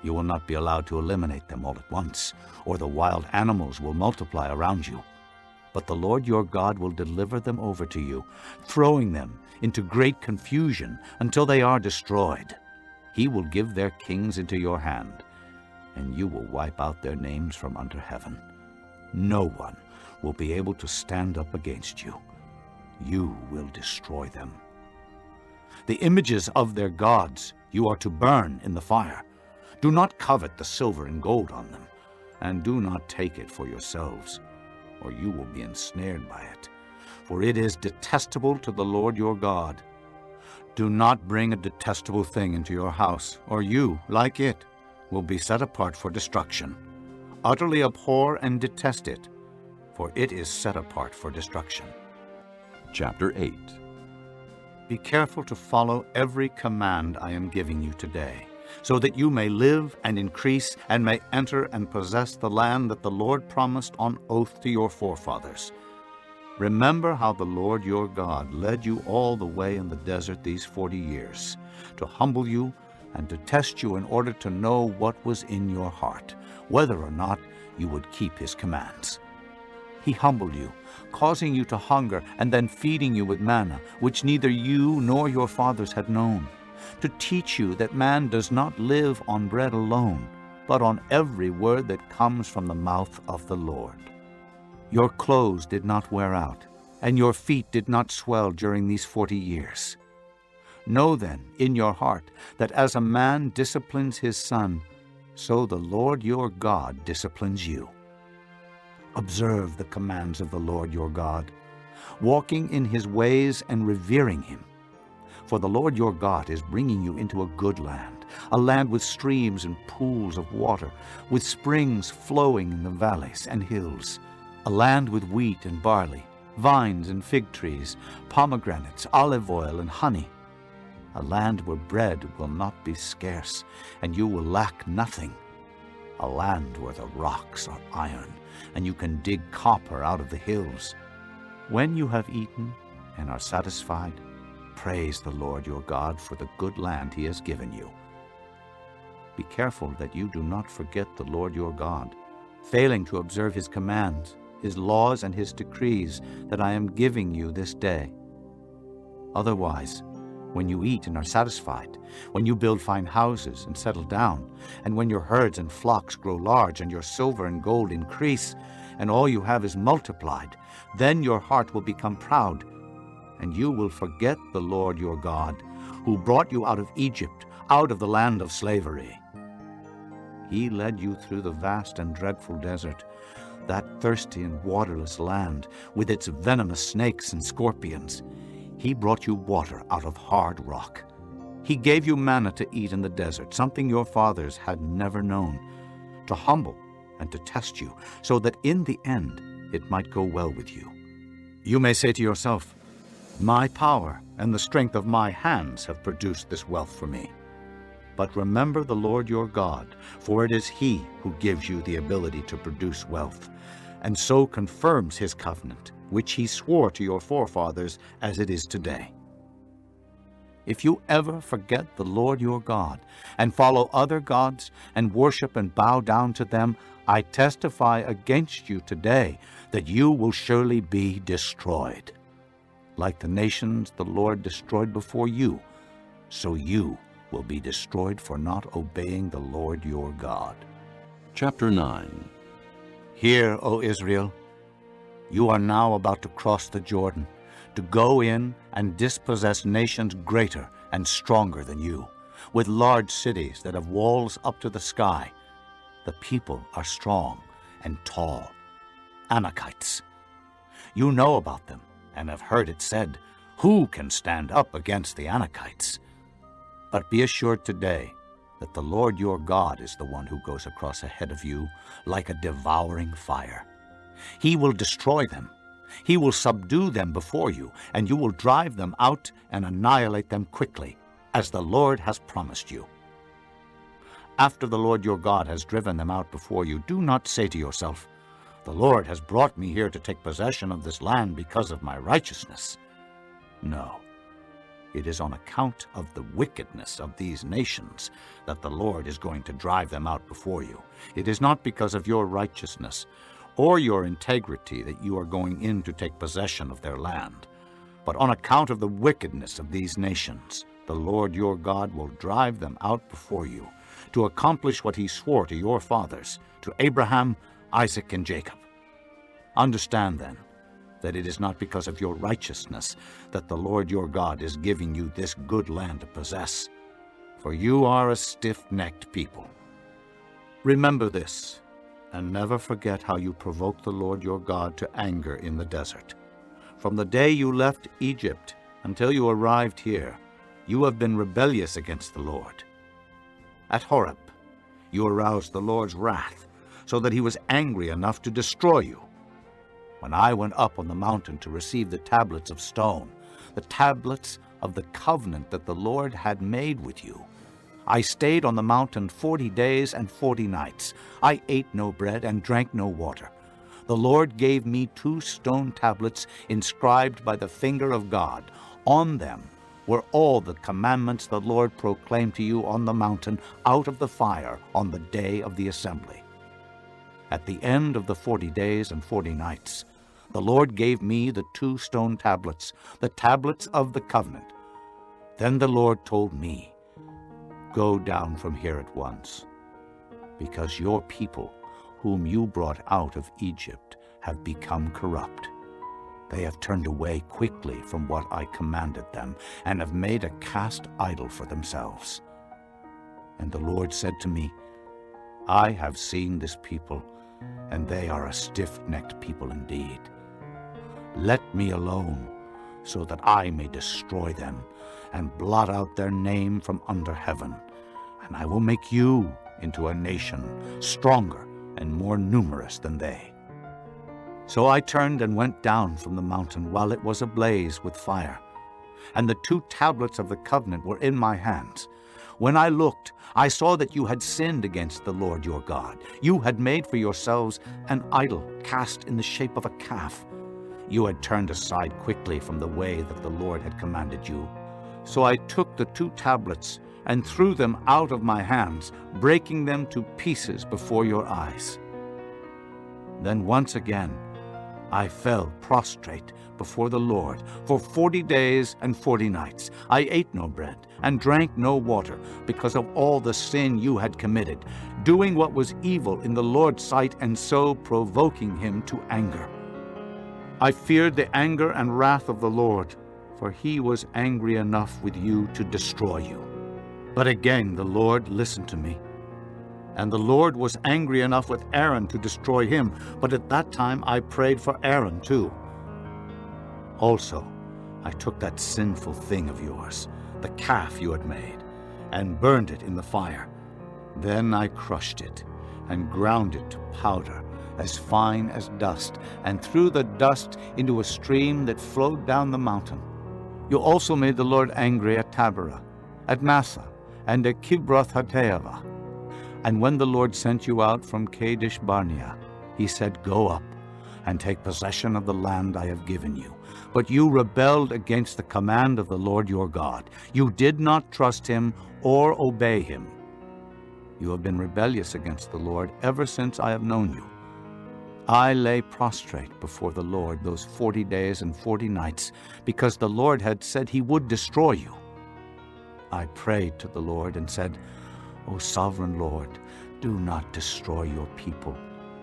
You will not be allowed to eliminate them all at once, or the wild animals will multiply around you. But the Lord your God will deliver them over to you, throwing them into great confusion until they are destroyed. He will give their kings into your hand, and you will wipe out their names from under heaven. No one will be able to stand up against you. You will destroy them. The images of their gods you are to burn in the fire. Do not covet the silver and gold on them, and do not take it for yourselves, or you will be ensnared by it, for it is detestable to the Lord your God. Do not bring a detestable thing into your house, or you, like it, will be set apart for destruction. Utterly abhor and detest it, for it is set apart for destruction. Chapter 8. Be careful to follow every command I am giving you today, so that you may live and increase and may enter and possess the land that the Lord promised on oath to your forefathers. Remember how the Lord your God led you all the way in the desert these 40 years, to humble you and to test you in order to know what was in your heart, whether or not you would keep his commands. He humbled you, causing you to hunger and then feeding you with manna, which neither you nor your fathers had known, to teach you that man does not live on bread alone, but on every word that comes from the mouth of the Lord. Your clothes did not wear out, and your feet did not swell during these 40 years. Know then in your heart that as a man disciplines his son, so the Lord your God disciplines you. Observe the commands of the Lord your God, walking in his ways and revering him. For the Lord your God is bringing you into a good land, a land with streams and pools of water, with springs flowing in the valleys and hills, a land with wheat and barley, vines and fig trees, pomegranates, olive oil and honey, a land where bread will not be scarce, and you will lack nothing, a land where the rocks are iron, and you can dig copper out of the hills. When you have eaten and are satisfied, praise the Lord your God for the good land he has given you. Be careful that you do not forget the Lord your God, failing to observe his commands, his laws, and his decrees that I am giving you this day. Otherwise, when you eat and are satisfied, when you build fine houses and settle down, and when your herds and flocks grow large, and your silver and gold increase, and all you have is multiplied, then your heart will become proud, and you will forget the Lord your God, who brought you out of Egypt, out of the land of slavery. He led you through the vast and dreadful desert, that thirsty and waterless land, with its venomous snakes and scorpions. He brought you water out of hard rock. He gave you manna to eat in the desert, something your fathers had never known, to humble and to test you, so that in the end it might go well with you. You may say to yourself, my power and the strength of my hands have produced this wealth for me. But remember the Lord your God, for it is he who gives you the ability to produce wealth, and so confirms his covenant, which he swore to your forefathers as it is today. If you ever forget the Lord your God and follow other gods and worship and bow down to them, I testify against you today that you will surely be destroyed. Like the nations the Lord destroyed before you, so you will be destroyed for not obeying the Lord your God. Chapter 9. Hear, O Israel, you are now about to cross the Jordan, to go in and dispossess nations greater and stronger than you, with large cities that have walls up to the sky. The people are strong and tall, Anakites. You know about them and have heard it said, who can stand up against the Anakites? But be assured today that the Lord your God is the one who goes across ahead of you like a devouring fire. He will destroy them. He will subdue them before you, and you will drive them out and annihilate them quickly, as the Lord has promised you. After the Lord your God has driven them out before you, do not say to yourself, the Lord has brought me here to take possession of this land because of my righteousness. No, it is on account of the wickedness of these nations that the Lord is going to drive them out before you. It is not because of your righteousness or your integrity that you are going in to take possession of their land, but on account of the wickedness of these nations, the Lord your God will drive them out before you, to accomplish what he swore to your fathers, to Abraham, Isaac, and Jacob. Understand then that it is not because of your righteousness that the Lord your God is giving you this good land to possess, for you are a stiff-necked people. Remember this, and never forget how you provoked the Lord your God to anger in the desert. From the day you left Egypt until you arrived here, you have been rebellious against the Lord. At Horeb, you aroused the Lord's wrath, so that he was angry enough to destroy you. When I went up on the mountain to receive the tablets of stone, the tablets of the covenant that the Lord had made with you, I stayed on the mountain 40 days and 40 nights. I ate no bread and drank no water. The Lord gave me 2 stone tablets inscribed by the finger of God. On them were all the commandments the Lord proclaimed to you on the mountain out of the fire on the day of the assembly. At the end of the 40 days and 40 nights, the Lord gave me the 2 stone tablets, the tablets of the covenant. Then the Lord told me, "Go down from here at once, because your people, whom you brought out of Egypt, have become corrupt. They have turned away quickly from what I commanded them, and have made a cast idol for themselves." And the Lord said to me, "I have seen this people, and they are a stiff-necked people indeed. Let me alone, so that I may destroy them, and blot out their name from under heaven, and I will make you into a nation stronger and more numerous than they." So I turned and went down from the mountain while it was ablaze with fire, and the 2 tablets of the covenant were in my hands. When I looked, I saw that you had sinned against the Lord your God. You had made for yourselves an idol cast in the shape of a calf. You had turned aside quickly from the way that the Lord had commanded you. So I took the 2 tablets and threw them out of my hands, breaking them to pieces before your eyes. Then once again I fell prostrate before the Lord for 40 days and 40 nights. I ate no bread and drank no water because of all the sin you had committed, doing what was evil in the Lord's sight and so provoking him to anger. I feared the anger and wrath of the Lord, for he was angry enough with you to destroy you. But again the Lord listened to me. And the Lord was angry enough with Aaron to destroy him, but at that time I prayed for Aaron too. Also, I took that sinful thing of yours, the calf you had made, and burned it in the fire. Then I crushed it and ground it to powder, as fine as dust, and threw the dust into a stream that flowed down the mountain. You also made the Lord angry at Taberah, at Massa, and at Kibroth-Hattaavah. And when the Lord sent you out from Kadesh Barnea, he said, "Go up and take possession of the land I have given you." But you rebelled against the command of the Lord your God. You did not trust him or obey him. You have been rebellious against the Lord ever since I have known you. I lay prostrate before the Lord those 40 days and 40 nights, because the Lord had said he would destroy you. I prayed to the Lord and said, "O sovereign Lord, do not destroy your people,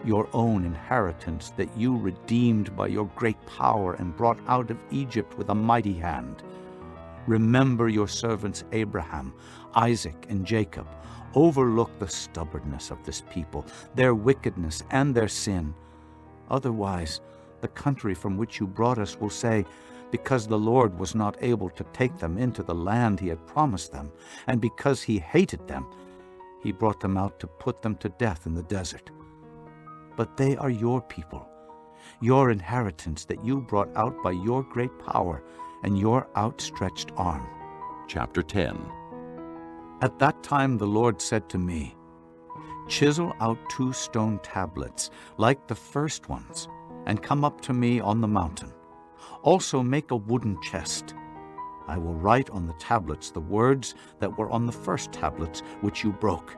your own inheritance that you redeemed by your great power and brought out of Egypt with a mighty hand. Remember your servants Abraham, Isaac, and Jacob. Overlook the stubbornness of this people, their wickedness and their sin. Otherwise, the country from which you brought us will say, because the Lord was not able to take them into the land he had promised them, and because he hated them, he brought them out to put them to death in the desert. But they are your people, your inheritance that you brought out by your great power and your outstretched arm." Chapter 10. At that time the Lord said to me, "Chisel out 2 stone tablets like the first ones, and come up to me on the mountain. Also make a wooden chest. I will write on the tablets the words that were on the first tablets which you broke.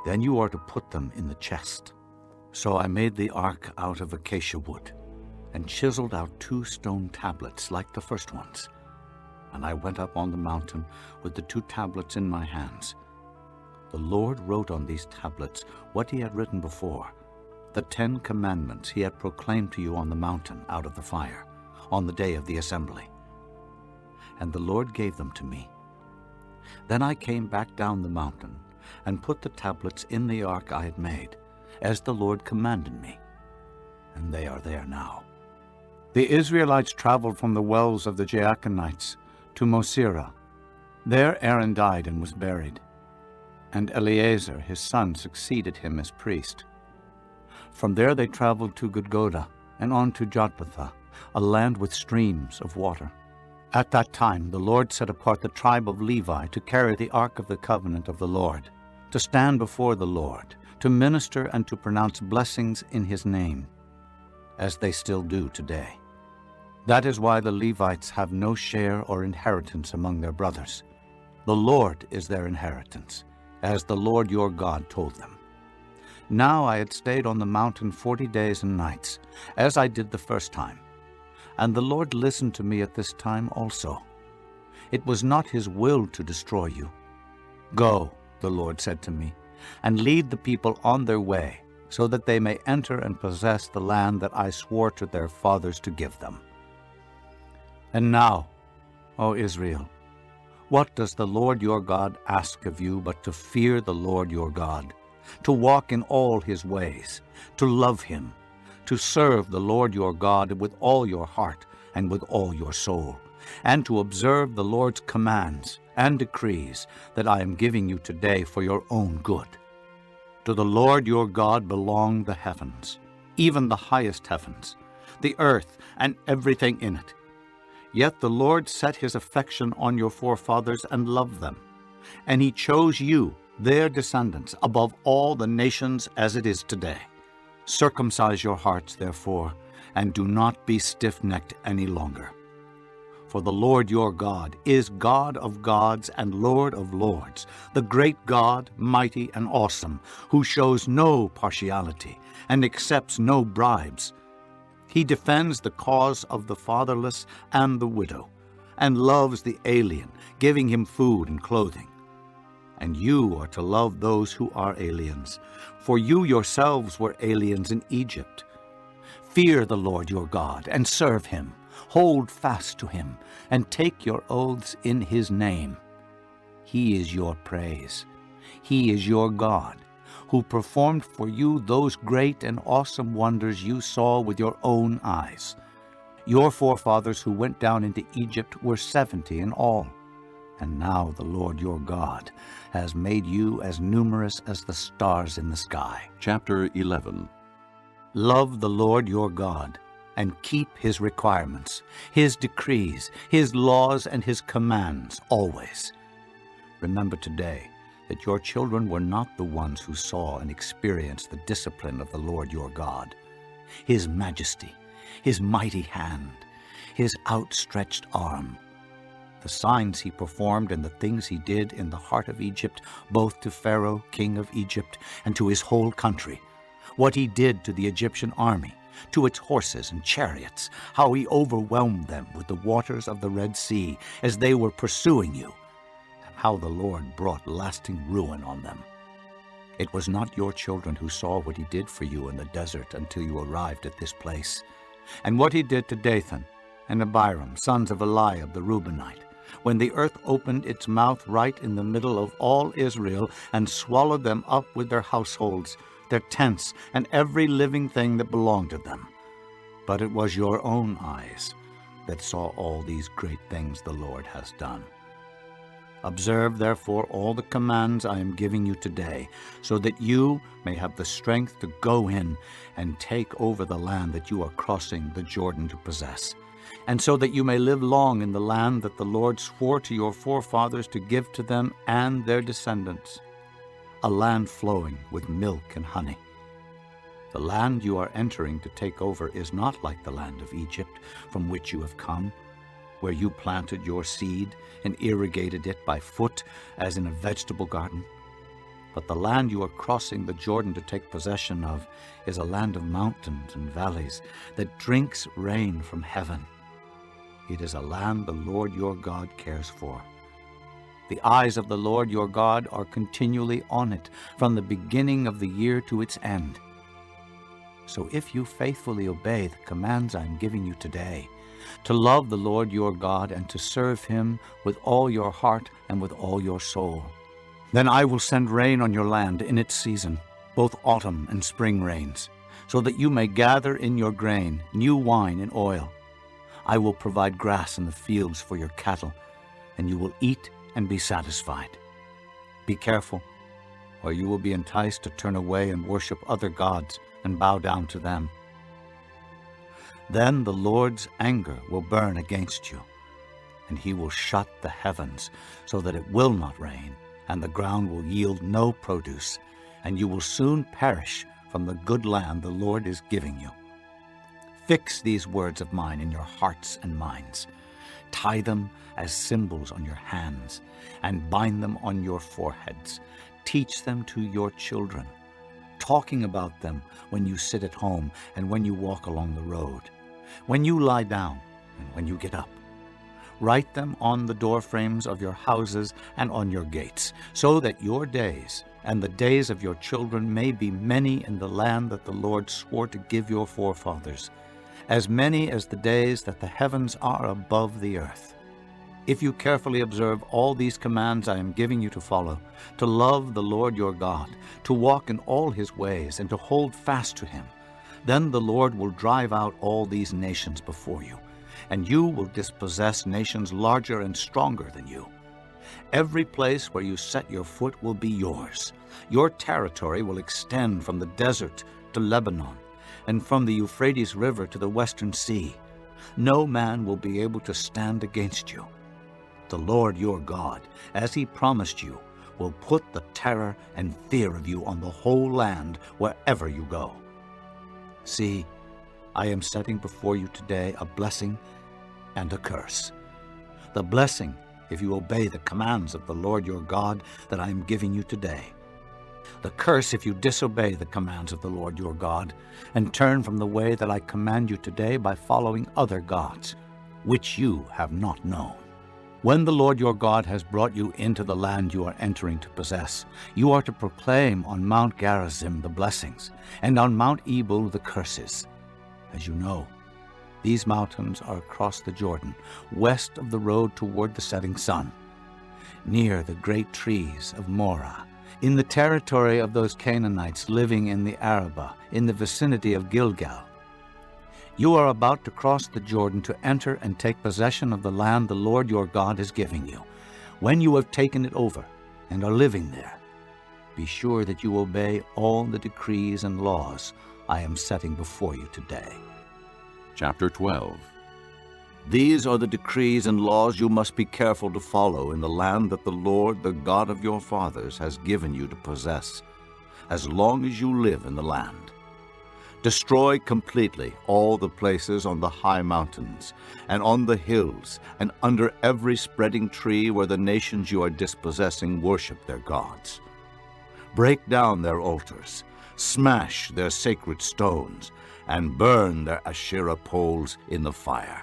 Then you are to put them in the chest." So I made the ark out of acacia wood, and chiseled out 2 stone tablets like the first ones. And I went up on the mountain with the 2 tablets in my hands. The Lord wrote on these tablets what he had written before, the 10 commandments he had proclaimed to you on the mountain out of the fire, on the day of the assembly. And the Lord gave them to me. Then I came back down the mountain and put the tablets in the ark I had made, as the Lord commanded me. And they are there now. The Israelites traveled from the wells of the Jaakanites to Mosera. There Aaron died and was buried, and Eleazar his son succeeded him as priest. From there they traveled to Gudgoda and on to Jotbathah, a land with streams of water. At that time the Lord set apart the tribe of Levi to carry the ark of the covenant of the Lord, to stand before the Lord, to minister and to pronounce blessings in his name, as they still do today. That is why the Levites have no share or inheritance among their brothers. The Lord is their inheritance, as the Lord your God told them. Now I had stayed on the mountain 40 days and nights, as I did the first time. And the Lord listened to me at this time also. It was not his will to destroy you. Go, the Lord said to me, and lead the people on their way, so that they may enter and possess the land that I swore to their fathers to give them. And now, O Israel, what does the Lord your God ask of you but to fear the Lord your God, to walk in all his ways, to love him, to serve the Lord your God with all your heart and with all your soul, and to observe the Lord's commands and decrees that I am giving you today for your own good? To the Lord your God belong the heavens, even the highest heavens, the earth and everything in it. Yet the Lord set his affection on your forefathers and loved them, and he chose you, their descendants, above all the nations as it is today. Circumcise your hearts, therefore, and do not be stiff-necked any longer. For the Lord your God is God of gods and Lord of lords, the great God, mighty and awesome, who shows no partiality and accepts no bribes. He defends the cause of the fatherless and the widow, and loves the alien, giving him food and clothing. And you are to love those who are aliens, for you yourselves were aliens in Egypt. Fear the Lord your God and serve him. Hold fast to him and take your oaths in his name. He is your praise. He is your God, who performed for you those great and awesome wonders you saw with your own eyes. Your forefathers who went down into Egypt were 70 in all. And now the Lord your God has made you as numerous as the stars in the sky. Chapter 11. Love the Lord your God, and keep his requirements, his decrees, his laws, and his commands always. Remember today that your children were not the ones who saw and experienced the discipline of the Lord your God, his majesty, his mighty hand, his outstretched arm, the signs he performed and the things he did in the heart of Egypt, both to Pharaoh, king of Egypt, and to his whole country, what he did to the Egyptian army, to its horses and chariots, how he overwhelmed them with the waters of the Red Sea as they were pursuing you, and how the Lord brought lasting ruin on them. It was not your children who saw what he did for you in the desert until you arrived at this place, and what he did to Dathan and Abiram, sons of Eliab the Reubenite, when the earth opened its mouth right in the middle of all Israel and swallowed them up with their households, their tents, and every living thing that belonged to them. But it was your own eyes that saw all these great things the Lord has done. Observe, therefore, all the commands I am giving you today, so that you may have the strength to go in and take over the land that you are crossing the Jordan to possess, and so that you may live long in the land that the Lord swore to your forefathers to give to them and their descendants, a land flowing with milk and honey. The land you are entering to take over is not like the land of Egypt, from which you have come, where you planted your seed and irrigated it by foot as in a vegetable garden. But the land you are crossing the Jordan to take possession of is a land of mountains and valleys that drinks rain from heaven. It is a land the Lord your God cares for. The eyes of the Lord your God are continually on it, from the beginning of the year to its end. So if you faithfully obey the commands I am giving you today, to love the Lord your God and to serve him with all your heart and with all your soul, then I will send rain on your land in its season, both autumn and spring rains, so that you may gather in your grain, new wine and oil. I will provide grass in the fields for your cattle, and you will eat and be satisfied. Be careful, or you will be enticed to turn away and worship other gods and bow down to them. Then the Lord's anger will burn against you, and he will shut the heavens so that it will not rain, and the ground will yield no produce, and you will soon perish from the good land the Lord is giving you. Fix these words of mine in your hearts and minds. Tie them as symbols on your hands, and bind them on your foreheads. Teach them to your children, talking about them when you sit at home and when you walk along the road, when you lie down and when you get up. Write them on the doorframes of your houses and on your gates, so that your days and the days of your children may be many in the land that the Lord swore to give your forefathers, as many as the days that the heavens are above the earth. If you carefully observe all these commands I am giving you to follow, to love the Lord your God, to walk in all his ways, and to hold fast to him, then the Lord will drive out all these nations before you, and you will dispossess nations larger and stronger than you. Every place where you set your foot will be yours. Your territory will extend from the desert to Lebanon, and from the Euphrates River to the western sea. No man will be able to stand against you. The Lord your God, as he promised you, will put the terror and fear of you on the whole land wherever you go. See, I am setting before you today a blessing and a curse. The blessing, if you obey the commands of the Lord your God that I am giving you today. The curse, if you disobey the commands of the Lord your God and turn from the way that I command you today by following other gods, which you have not known. When the Lord your God has brought you into the land you are entering to possess, you are to proclaim on Mount Gerizim the blessings, and on Mount Ebal the curses. As you know, these mountains are across the Jordan, west of the road toward the setting sun, near the great trees of Morah, in the territory of those Canaanites living in the Arabah, in the vicinity of Gilgal. You are about to cross the Jordan to enter and take possession of the land the Lord your God is giving you. When you have taken it over and are living there, be sure that you obey all the decrees and laws I am setting before you today. Chapter 12. These are the decrees and laws you must be careful to follow in the land that the Lord, the God of your fathers, has given you to possess, as long as you live in the land. Destroy completely all the places on the high mountains, and on the hills, and under every spreading tree where the nations you are dispossessing worship their gods. Break down their altars, smash their sacred stones, and burn their Asherah poles in the fire.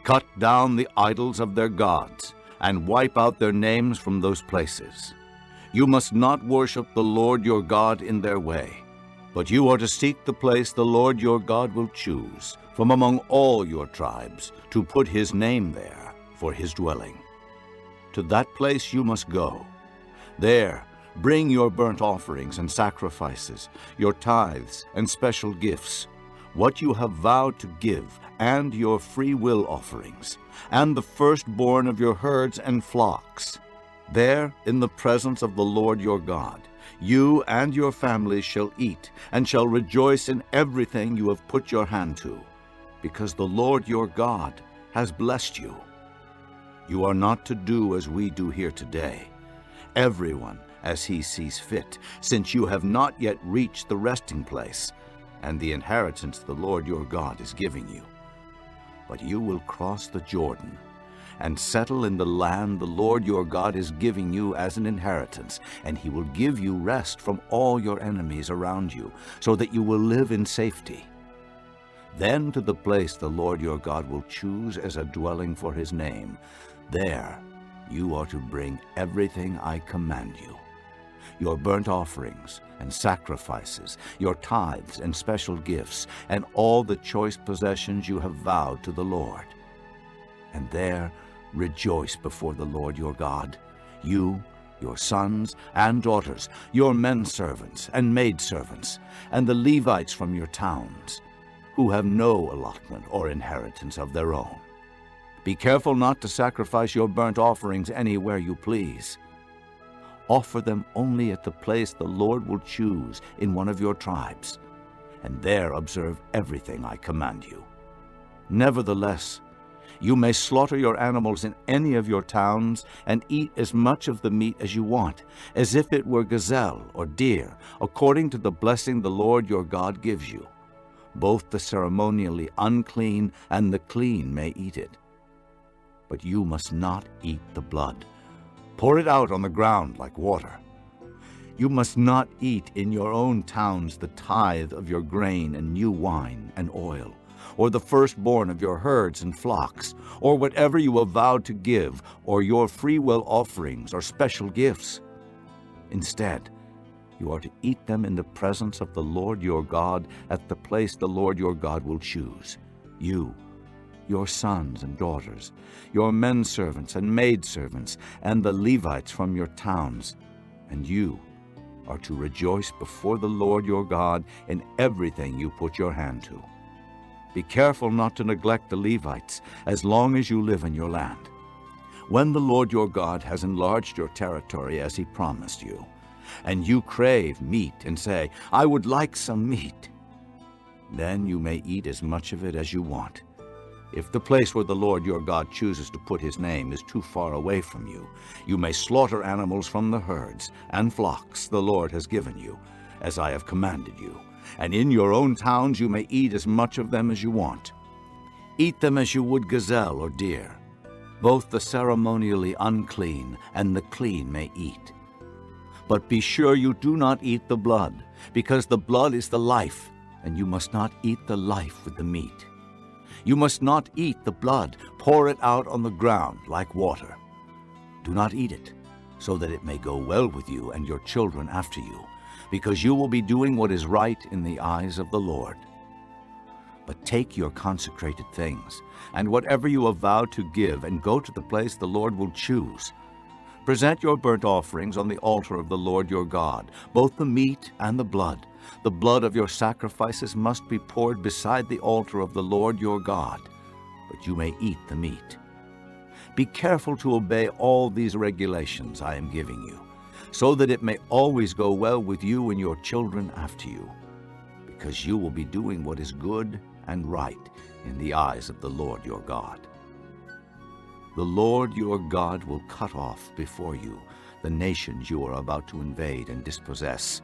Cut down the idols of their gods, and wipe out their names from those places. You must not worship the Lord your God in their way, but you are to seek the place the Lord your God will choose from among all your tribes to put his name there for his dwelling. To that place you must go. There bring your burnt offerings and sacrifices, your tithes and special gifts, what you have vowed to give, and your free will offerings, and the firstborn of your herds and flocks. There, in the presence of the Lord your God, you and your families shall eat, and shall rejoice in everything you have put your hand to, because the Lord your God has blessed you. You are not to do as we do here today, everyone as he sees fit, since you have not yet reached the resting place, and the inheritance the Lord your God is giving you. But you will cross the Jordan, and settle in the land the Lord your God is giving you as an inheritance, and he will give you rest from all your enemies around you, so that you will live in safety. Then to the place the Lord your God will choose as a dwelling for his name, there you are to bring everything I command you: your burnt offerings and sacrifices, your tithes and special gifts, and all the choice possessions you have vowed to the Lord. And there rejoice before the Lord your God, you, your sons and daughters, your men servants and maidservants, and the Levites from your towns, who have no allotment or inheritance of their own. Be careful not to sacrifice your burnt offerings anywhere you please. Offer them only at the place the Lord will choose in one of your tribes, and there observe everything I command you. Nevertheless, you may slaughter your animals in any of your towns and eat as much of the meat as you want, as if it were gazelle or deer, according to the blessing the Lord your God gives you. Both the ceremonially unclean and the clean may eat it. But you must not eat the blood. Pour it out on the ground like water. You must not eat in your own towns the tithe of your grain and new wine and oil, or the firstborn of your herds and flocks, or whatever you have vowed to give, or your freewill offerings or special gifts. Instead, you are to eat them in the presence of the Lord your God at the place the Lord your God will choose. You, your sons and daughters, your men servants and maidservants, and the Levites from your towns, and you are to rejoice before the Lord your God in everything you put your hand to. Be careful not to neglect the Levites as long as you live in your land. When the Lord your God has enlarged your territory as he promised you, and you crave meat and say, I would like some meat, then you may eat as much of it as you want. If the place where the Lord your God chooses to put his name is too far away from you, you may slaughter animals from the herds and flocks the Lord has given you, as I have commanded you. And in your own towns you may eat as much of them as you want. Eat them as you would gazelle or deer. Both the ceremonially unclean and the clean may eat. But be sure you do not eat the blood, because the blood is the life, and you must not eat the life with the meat. You must not eat the blood. Pour it out on the ground like water. Do not eat it, so that it may go well with you and your children after you, because you will be doing what is right in the eyes of the Lord. But take your consecrated things, and whatever you have vowed to give, and go to the place the Lord will choose. Present your burnt offerings on the altar of the Lord your God, both the meat and the blood. The blood of your sacrifices must be poured beside the altar of the Lord your God, but you may eat the meat. Be careful to obey all these regulations I am giving you, so that it may always go well with you and your children after you, because you will be doing what is good and right in the eyes of the Lord your God. The Lord your God will cut off before you the nations you are about to invade and dispossess.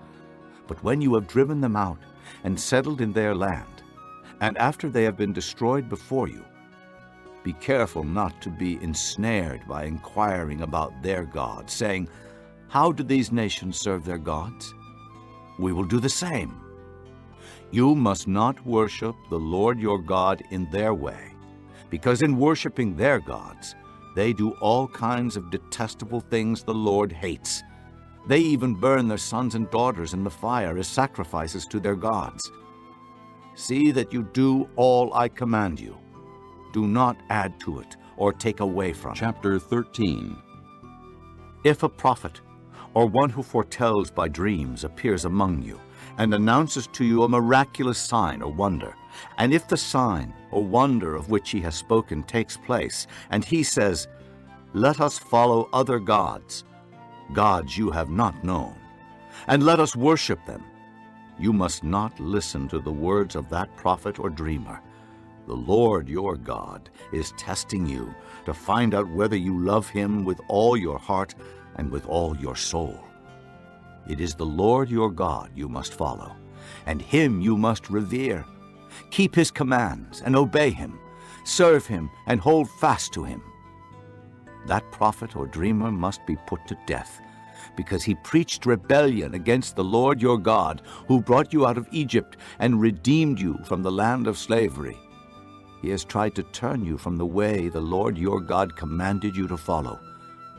But when you have driven them out and settled in their land, and after they have been destroyed before you, be careful not to be ensnared by inquiring about their gods, saying, How do these nations serve their gods? We will do the same. You must not worship the Lord your God in their way, because in worshiping their gods, they do all kinds of detestable things the Lord hates. They even burn their sons and daughters in the fire as sacrifices to their gods. See that you do all I command you. Do not add to it or take away from it. Chapter 13. If a prophet or one who foretells by dreams appears among you and announces to you a miraculous sign or wonder, and if the sign or wonder of which he has spoken takes place, and he says, Let us follow other gods, gods you have not known, and let us worship them, you must not listen to the words of that prophet or dreamer. The Lord your God is testing you to find out whether you love him with all your heart and with all your soul. It is the Lord your God you must follow, and him you must revere. Keep his commands and obey him. Serve him and hold fast to him. That prophet or dreamer must be put to death, because he preached rebellion against the Lord your God, who brought you out of Egypt and redeemed you from the land of slavery. He has tried to turn you from the way the Lord your God commanded you to follow.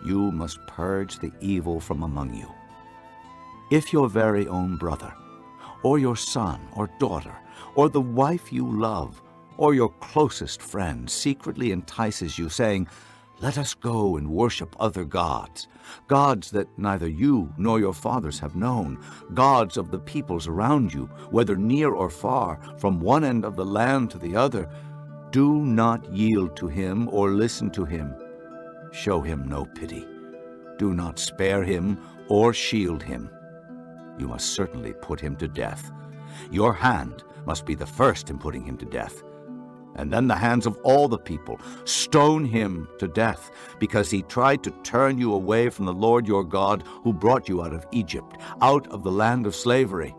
You must purge the evil from among you. If your very own brother, or your son or daughter, or the wife you love, or your closest friend secretly entices you, saying, "Let us go and worship other gods," gods that neither you nor your fathers have known, gods of the peoples around you, whether near or far, from one end of the land to the other, do not yield to him or listen to him. Show him no pity. Do not spare him or shield him. You must certainly put him to death. Your hand must be the first in putting him to death, and then the hands of all the people. Stone him to death, because he tried to turn you away from the Lord your God, who brought you out of Egypt, out of the land of slavery.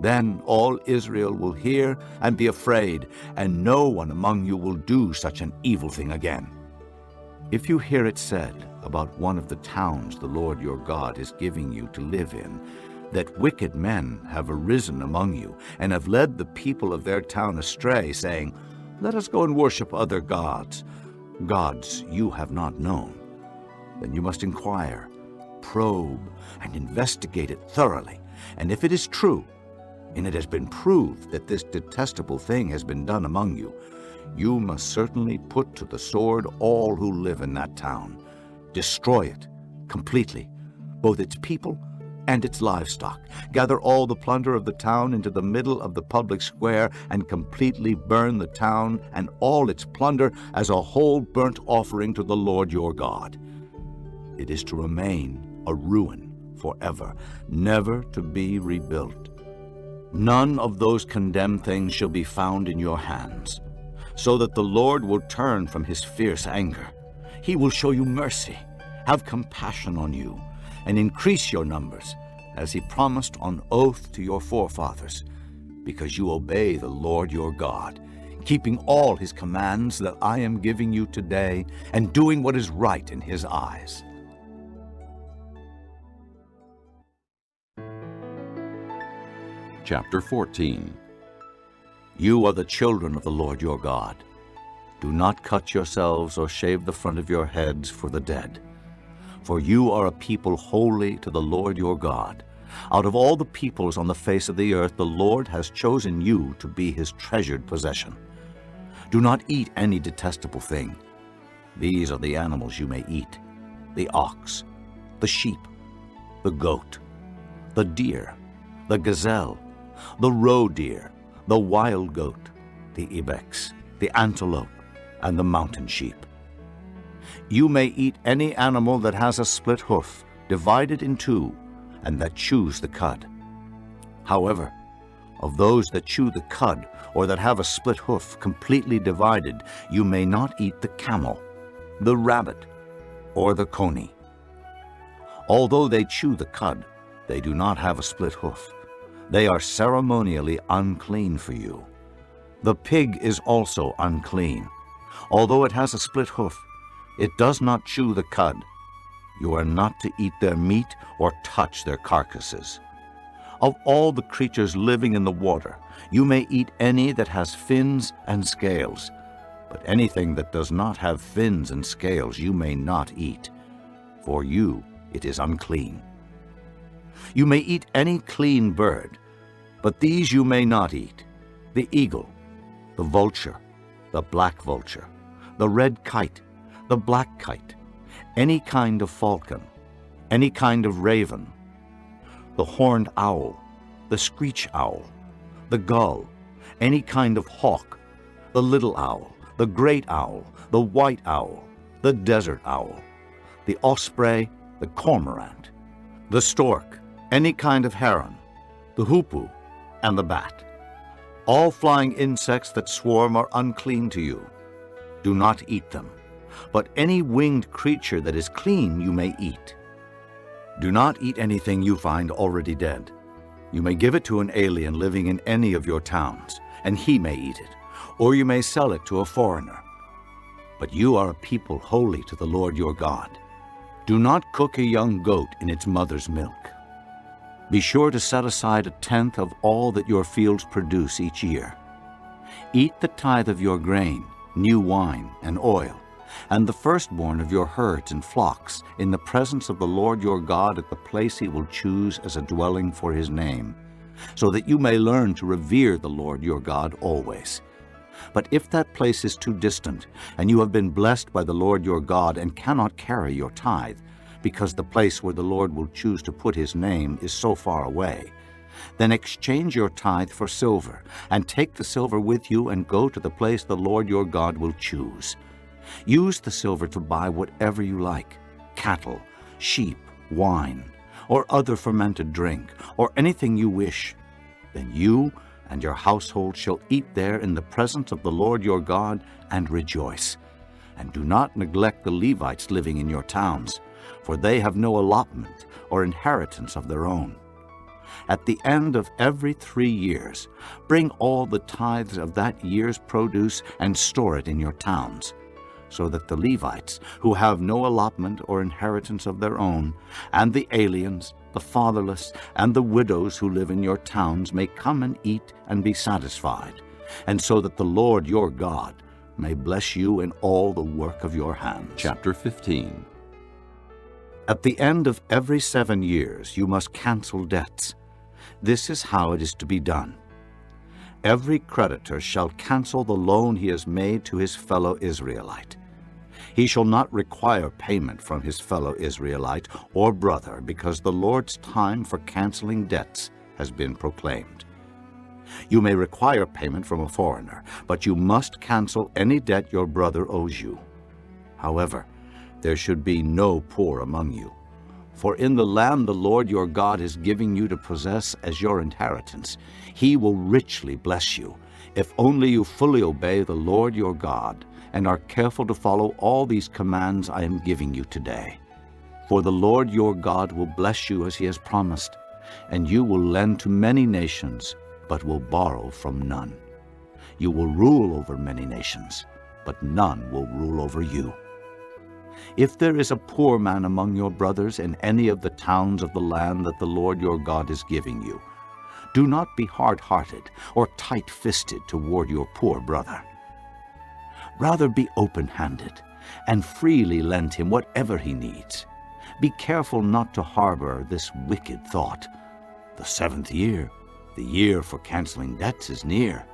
Then all Israel will hear and be afraid, and no one among you will do such an evil thing again. If you hear it said about one of the towns the Lord your God is giving you to live in, that wicked men have arisen among you and have led the people of their town astray, saying, "Let us go and worship other gods," gods you have not known, then you must inquire, probe, and investigate it thoroughly. And if it is true, and it has been proved that this detestable thing has been done among you, you must certainly put to the sword all who live in that town. Destroy it completely, both its people and its livestock. Gather all the plunder of the town into the middle of the public square and completely burn the town and all its plunder as a whole burnt offering to the Lord your God. It is to remain a ruin forever, never to be rebuilt. None of those condemned things shall be found in your hands, so that the Lord will turn from his fierce anger. He will show you mercy, have compassion on you, and increase your numbers, as he promised on oath to your forefathers, because you obey the Lord your God, keeping all his commands that I am giving you today, and doing what is right in his eyes. Chapter 14. You are the children of the Lord your God. Do not cut yourselves or shave the front of your heads for the dead. For you are a people holy to the Lord your God. Out of all the peoples on the face of the earth, the Lord has chosen you to be his treasured possession. Do not eat any detestable thing. These are the animals you may eat: the ox, the sheep, the goat, the deer, the gazelle, the roe deer, the wild goat, the ibex, the antelope, and the mountain sheep. You may eat any animal that has a split hoof, divided in two, and that chews the cud. However, of those that chew the cud, or that have a split hoof completely divided, you may not eat the camel, the rabbit, or the coney. Although they chew the cud, they do not have a split hoof. They are ceremonially unclean for you. The pig is also unclean. Although it has a split hoof, it does not chew the cud. You are not to eat their meat or touch their carcasses. Of all the creatures living in the water, you may eat any that has fins and scales, but anything that does not have fins and scales you may not eat. For you it is unclean. You may eat any clean bird, but these you may not eat: the eagle, the vulture, the black vulture, the red kite, the black kite, any kind of falcon, any kind of raven, the horned owl, the screech owl, the gull, any kind of hawk, the little owl, the great owl, the white owl, the desert owl, the osprey, the cormorant, the stork, any kind of heron, the hoopoe, and the bat. All flying insects that swarm are unclean to you. Do not eat them. But any winged creature that is clean you may eat. Do not eat anything you find already dead. You may give it to an alien living in any of your towns, and he may eat it, or you may sell it to a foreigner. But you are a people holy to the Lord your God. Do not cook a young goat in its mother's milk. Be sure to set aside 1/10 of all that your fields produce each year. Eat the tithe of your grain, new wine, and oil, and the firstborn of your herds and flocks, in the presence of the Lord your God at the place he will choose as a dwelling for his name, so that you may learn to revere the Lord your God always. But if that place is too distant, and you have been blessed by the Lord your God and cannot carry your tithe, because the place where the Lord will choose to put his name is so far away, then exchange your tithe for silver, and take the silver with you and go to the place the Lord your God will choose. Use the silver to buy whatever you like, cattle, sheep, wine, or other fermented drink, or anything you wish. Then you and your household shall eat there in the presence of the Lord your God and rejoice. And do not neglect the Levites living in your towns, for they have no allotment or inheritance of their own. At the end of every 3 years, bring all the tithes of that year's produce and store it in your towns, so that the Levites, who have no allotment or inheritance of their own, and the aliens, the fatherless, and the widows who live in your towns may come and eat and be satisfied, and so that the Lord your God may bless you in all the work of your hands. Chapter 15. At the end of every 7 years you must cancel debts. This is how it is to be done. Every creditor shall cancel the loan he has made to his fellow Israelite. He shall not require payment from his fellow Israelite or brother, because the Lord's time for canceling debts has been proclaimed. You may require payment from a foreigner, but you must cancel any debt your brother owes you. However, there should be no poor among you. For in the land the Lord your God is giving you to possess as your inheritance, he will richly bless you, if only you fully obey the Lord your God and are careful to follow all these commands I am giving you today. For the Lord your God will bless you as he has promised, and you will lend to many nations, but will borrow from none. You will rule over many nations, but none will rule over you. If there is a poor man among your brothers in any of the towns of the land that the Lord your God is giving you, do not be hard-hearted or tight-fisted toward your poor brother. Rather be open-handed and freely lend him whatever he needs. Be careful not to harbor this wicked thought: the 7th year, the year for canceling debts, is near,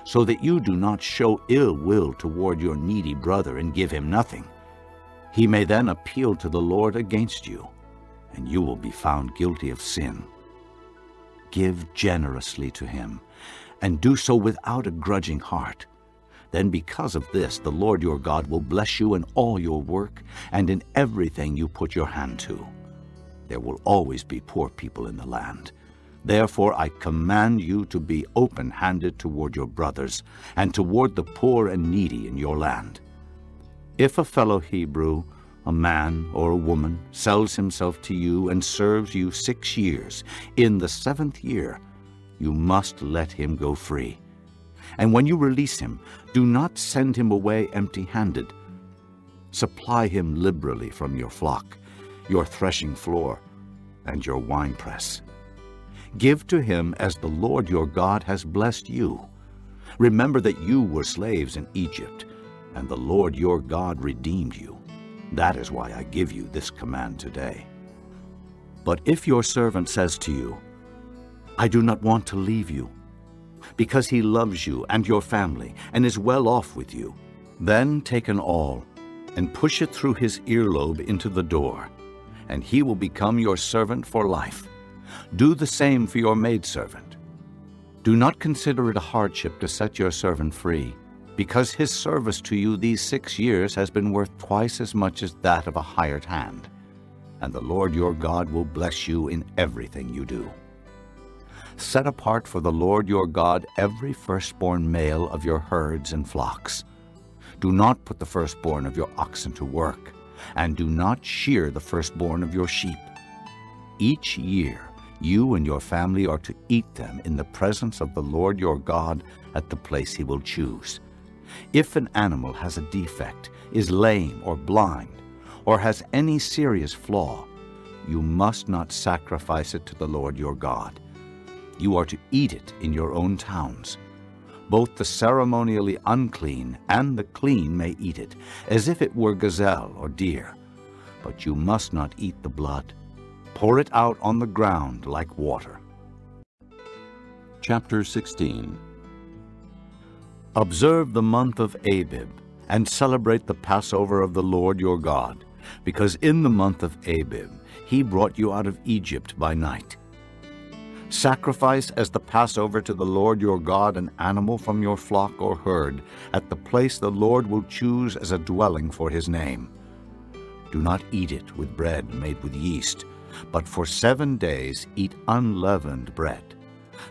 so that you do not show ill will toward your needy brother and give him nothing. He may then appeal to the Lord against you, and you will be found guilty of sin. Give generously to him, and do so without a grudging heart. Then because of this, the Lord your God will bless you in all your work and in everything you put your hand to. There will always be poor people in the land. Therefore I command you to be open-handed toward your brothers and toward the poor and needy in your land. If a fellow Hebrew, a man or a woman, sells himself to you and serves you 6 years, in the 7th year you must let him go free. And when you release him, do not send him away empty-handed. Supply him liberally from your flock, your threshing floor, and your winepress. Give to him as the Lord your God has blessed you. Remember that you were slaves in Egypt, and the Lord your God redeemed you. That is why I give you this command today. But if your servant says to you, I do not want to leave you, because he loves you and your family and is well off with you, then take an awl and push it through his earlobe into the door, and he will become your servant for life. Do the same for your maidservant. Do not consider it a hardship to set your servant free, because his service to you these 6 years has been worth twice as much as that of a hired hand, and the Lord your God will bless you in everything you do. Set apart for the Lord your God every firstborn male of your herds and flocks. Do not put the firstborn of your oxen to work, and do not shear the firstborn of your sheep. Each year you and your family are to eat them in the presence of the Lord your God at the place he will choose. If an animal has a defect, is lame or blind, or has any serious flaw, you must not sacrifice it to the Lord your God. You are to eat it in your own towns. Both the ceremonially unclean and the clean may eat it, as if it were gazelle or deer. But you must not eat the blood. Pour it out on the ground like water. Chapter 16. Observe the month of Abib, and celebrate the Passover of the Lord your God, because in the month of Abib he brought you out of Egypt by night. Sacrifice as the Passover to the Lord your God an animal from your flock or herd at the place the Lord will choose as a dwelling for his name. Do not eat it with bread made with yeast, but for 7 days eat unleavened bread,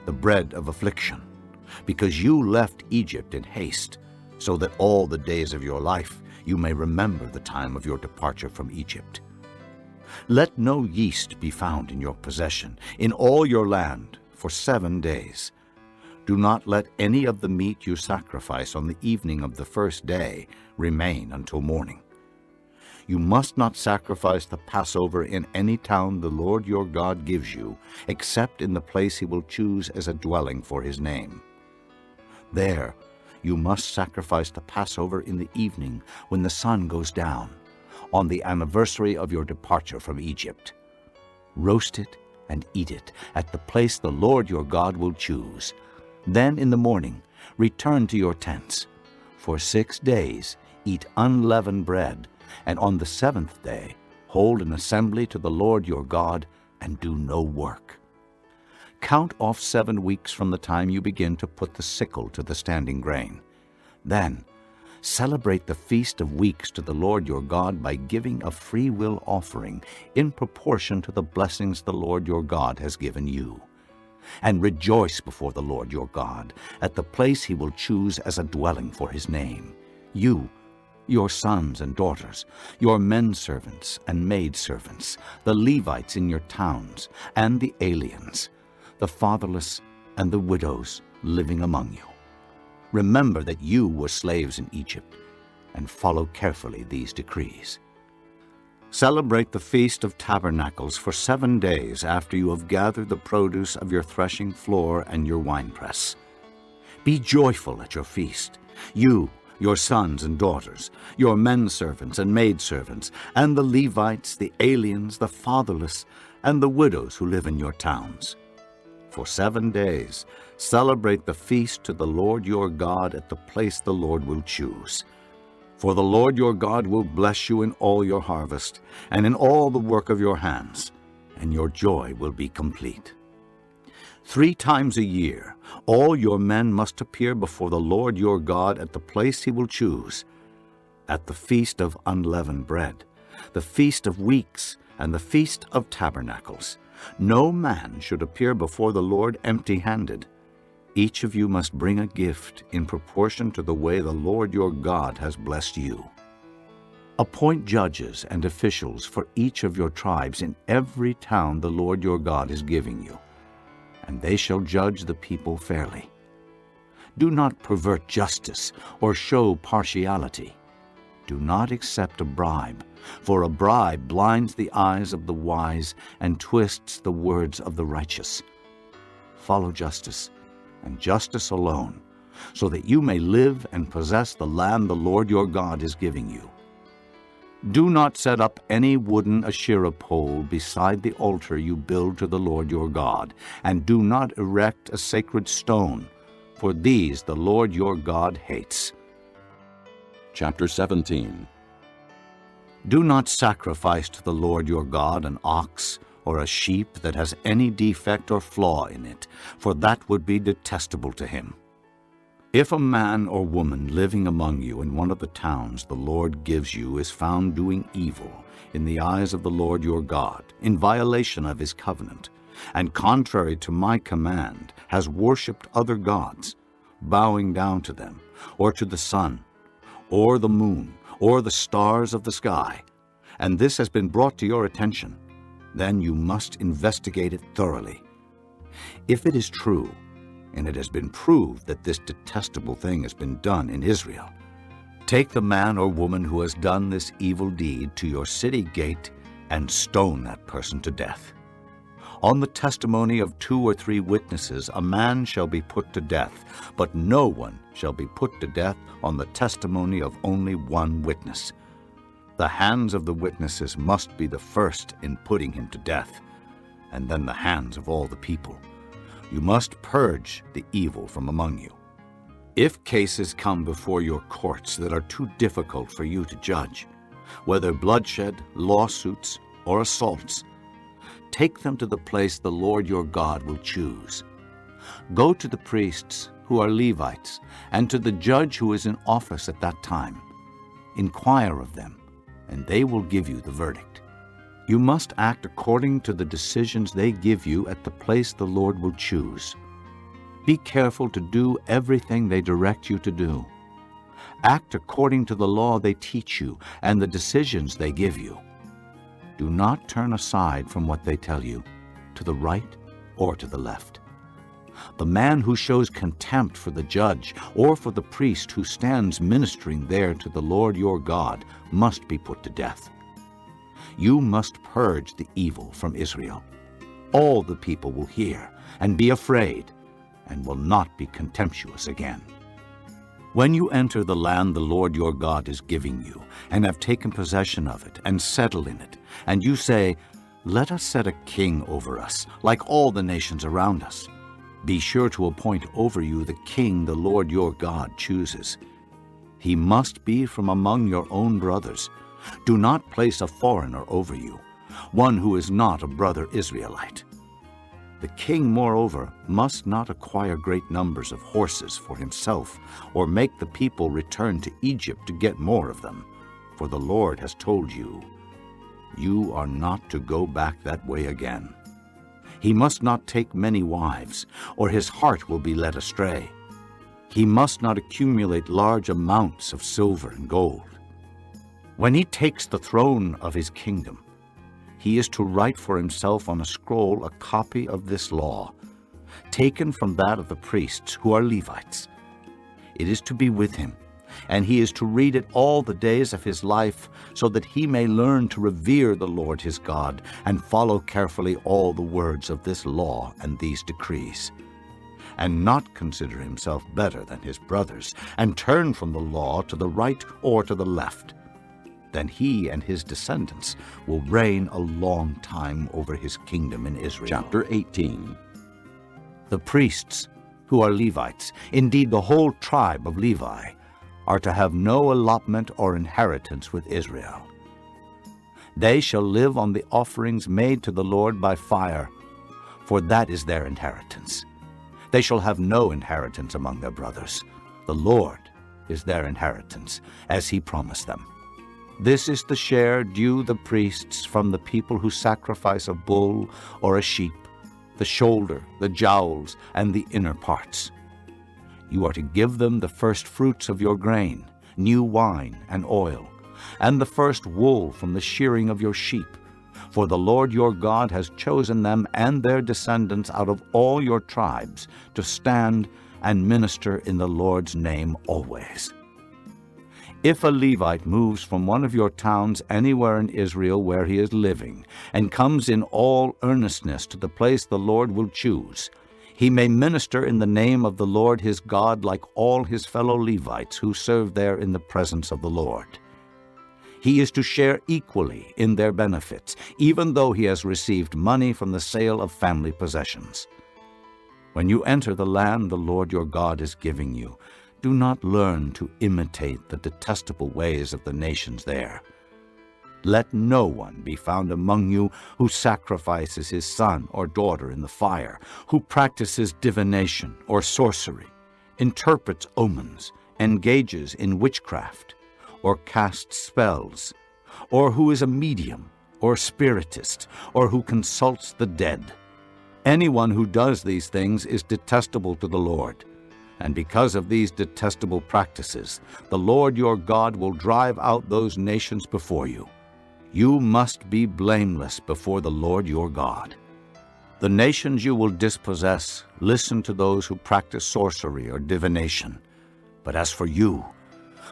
the bread of affliction, because you left Egypt in haste, so that all the days of your life you may remember the time of your departure from Egypt. Let no yeast be found in your possession, in all your land, for 7 days. Do not let any of the meat you sacrifice on the evening of the first day remain until morning. You must not sacrifice the Passover in any town the Lord your God gives you, except in the place he will choose as a dwelling for his name. There you must sacrifice the Passover in the evening when the sun goes down, on the anniversary of your departure from Egypt. Roast it and eat it at the place the Lord your God will choose. Then in the morning return to your tents. For 6 days eat unleavened bread, and on the 7th day hold an assembly to the Lord your God, and do no work. Count off 7 weeks from the time you begin to put the sickle to the standing grain. Then celebrate the Feast of Weeks to the Lord your God by giving a free will offering in proportion to the blessings the Lord your God has given you. And rejoice before the Lord your God at the place he will choose as a dwelling for his name. You, your sons and daughters, your menservants and maidservants, the Levites in your towns, and the aliens, the fatherless and the widows living among you. Remember that you were slaves in Egypt, and follow carefully these decrees. Celebrate the Feast of Tabernacles for 7 days after you have gathered the produce of your threshing floor and your winepress. Be joyful at your feast, you, your sons and daughters, your menservants and maidservants, and the Levites, the aliens, the fatherless, and the widows who live in your towns. For 7 days celebrate the feast to the Lord your God at the place the Lord will choose. For the Lord your God will bless you in all your harvest and in all the work of your hands, and your joy will be complete. 3 times a year all your men must appear before the Lord your God at the place he will choose, at the Feast of Unleavened Bread, the Feast of Weeks, and the Feast of Tabernacles. No man should appear before the Lord empty-handed. Each of you must bring a gift in proportion to the way the Lord your God has blessed you. Appoint judges and officials for each of your tribes in every town the Lord your God is giving you, and they shall judge the people fairly. Do not pervert justice or show partiality. Do not accept a bribe, for a bribe blinds the eyes of the wise and twists the words of the righteous. Follow justice, and justice alone, so that you may live and possess the land the Lord your God is giving you. Do not set up any wooden Asherah pole beside the altar you build to the Lord your God, and do not erect a sacred stone, for these the Lord your God hates. Chapter 17. Do not sacrifice to the Lord your God an ox or a sheep that has any defect or flaw in it, for that would be detestable to him. If a man or woman living among you in one of the towns the Lord gives you is found doing evil in the eyes of the Lord your God, in violation of his covenant, and contrary to my command has worshipped other gods, bowing down to them, or to the sun, or the moon, or the stars of the sky, and this has been brought to your attention, then you must investigate it thoroughly. If it is true, and it has been proved that this detestable thing has been done in Israel, Take the man or woman who has done this evil deed to your city gate and stone that person to death. On the testimony of 2 or 3 witnesses a man shall be put to death, but no one shall be put to death on the testimony of only 1 witness. The hands of the witnesses must be the first in putting him to death, and then the hands of all the people. You must purge the evil from among you. If cases come before your courts that are too difficult for you to judge, whether bloodshed, lawsuits, or assaults, take them to the place the Lord your God will choose. Go to the priests who are Levites, and to the judge who is in office at that time. Inquire of them, and they will give you the verdict. You must act according to the decisions they give you at the place the Lord will choose. Be careful to do everything they direct you to do. Act according to the law they teach you and the decisions they give you. Do not turn aside from what they tell you, to the right or to the left. The man who shows contempt for the judge or for the priest who stands ministering there to the Lord your God must be put to death. You must purge the evil from Israel. All the people will hear and be afraid, and will not be contemptuous again. When you enter the land the Lord your God is giving you, and have taken possession of it, and settle in it, and you say, "Let us set a king over us, like all the nations around us," be sure to appoint over you the king the Lord your God chooses. He must be from among your own brothers. Do not place a foreigner over you, one who is not a brother Israelite. The king, moreover, must not acquire great numbers of horses for himself, or make the people return to Egypt to get more of them. For the Lord has told you, you are not to go back that way again. He must not take many wives, or his heart will be led astray. He must not accumulate large amounts of silver and gold. When he takes the throne of his kingdom, he is to write for himself on a scroll a copy of this law, taken from that of the priests who are Levites. It is to be with him, and he is to read it all the days of his life, so that he may learn to revere the Lord his God and follow carefully all the words of this law and these decrees, and not consider himself better than his brothers, and turn from the law to the right or to the left. Then he and his descendants will reign a long time over his kingdom in Israel. Chapter 18. The priests, who are Levites, indeed the whole tribe of Levi, are to have no allotment or inheritance with Israel. They shall live on the offerings made to the Lord by fire, for that is their inheritance. They shall have no inheritance among their brothers. The Lord is their inheritance, as he promised them. This is the share due the priests from the people who sacrifice a bull or a sheep, the shoulder, the jowls, and the inner parts. You are to give them the first fruits of your grain, new wine and oil, and the first wool from the shearing of your sheep. For the Lord your God has chosen them and their descendants out of all your tribes to stand and minister in the Lord's name always. If a Levite moves from one of your towns anywhere in Israel where he is living, and comes in all earnestness to the place the Lord will choose, he may minister in the name of the Lord his God like all his fellow Levites who serve there in the presence of the Lord. He is to share equally in their benefits, even though he has received money from the sale of family possessions. When you enter the land the Lord your God is giving you, do not learn to imitate the detestable ways of the nations there. Let no one be found among you who sacrifices his son or daughter in the fire, who practices divination or sorcery, interprets omens, engages in witchcraft, or casts spells, or who is a medium or spiritist, or who consults the dead. Anyone who does these things is detestable to the Lord. And because of these detestable practices, the Lord your God will drive out those nations before you. You must be blameless before the Lord your God. The nations you will dispossess listen to those who practice sorcery or divination. But as for you,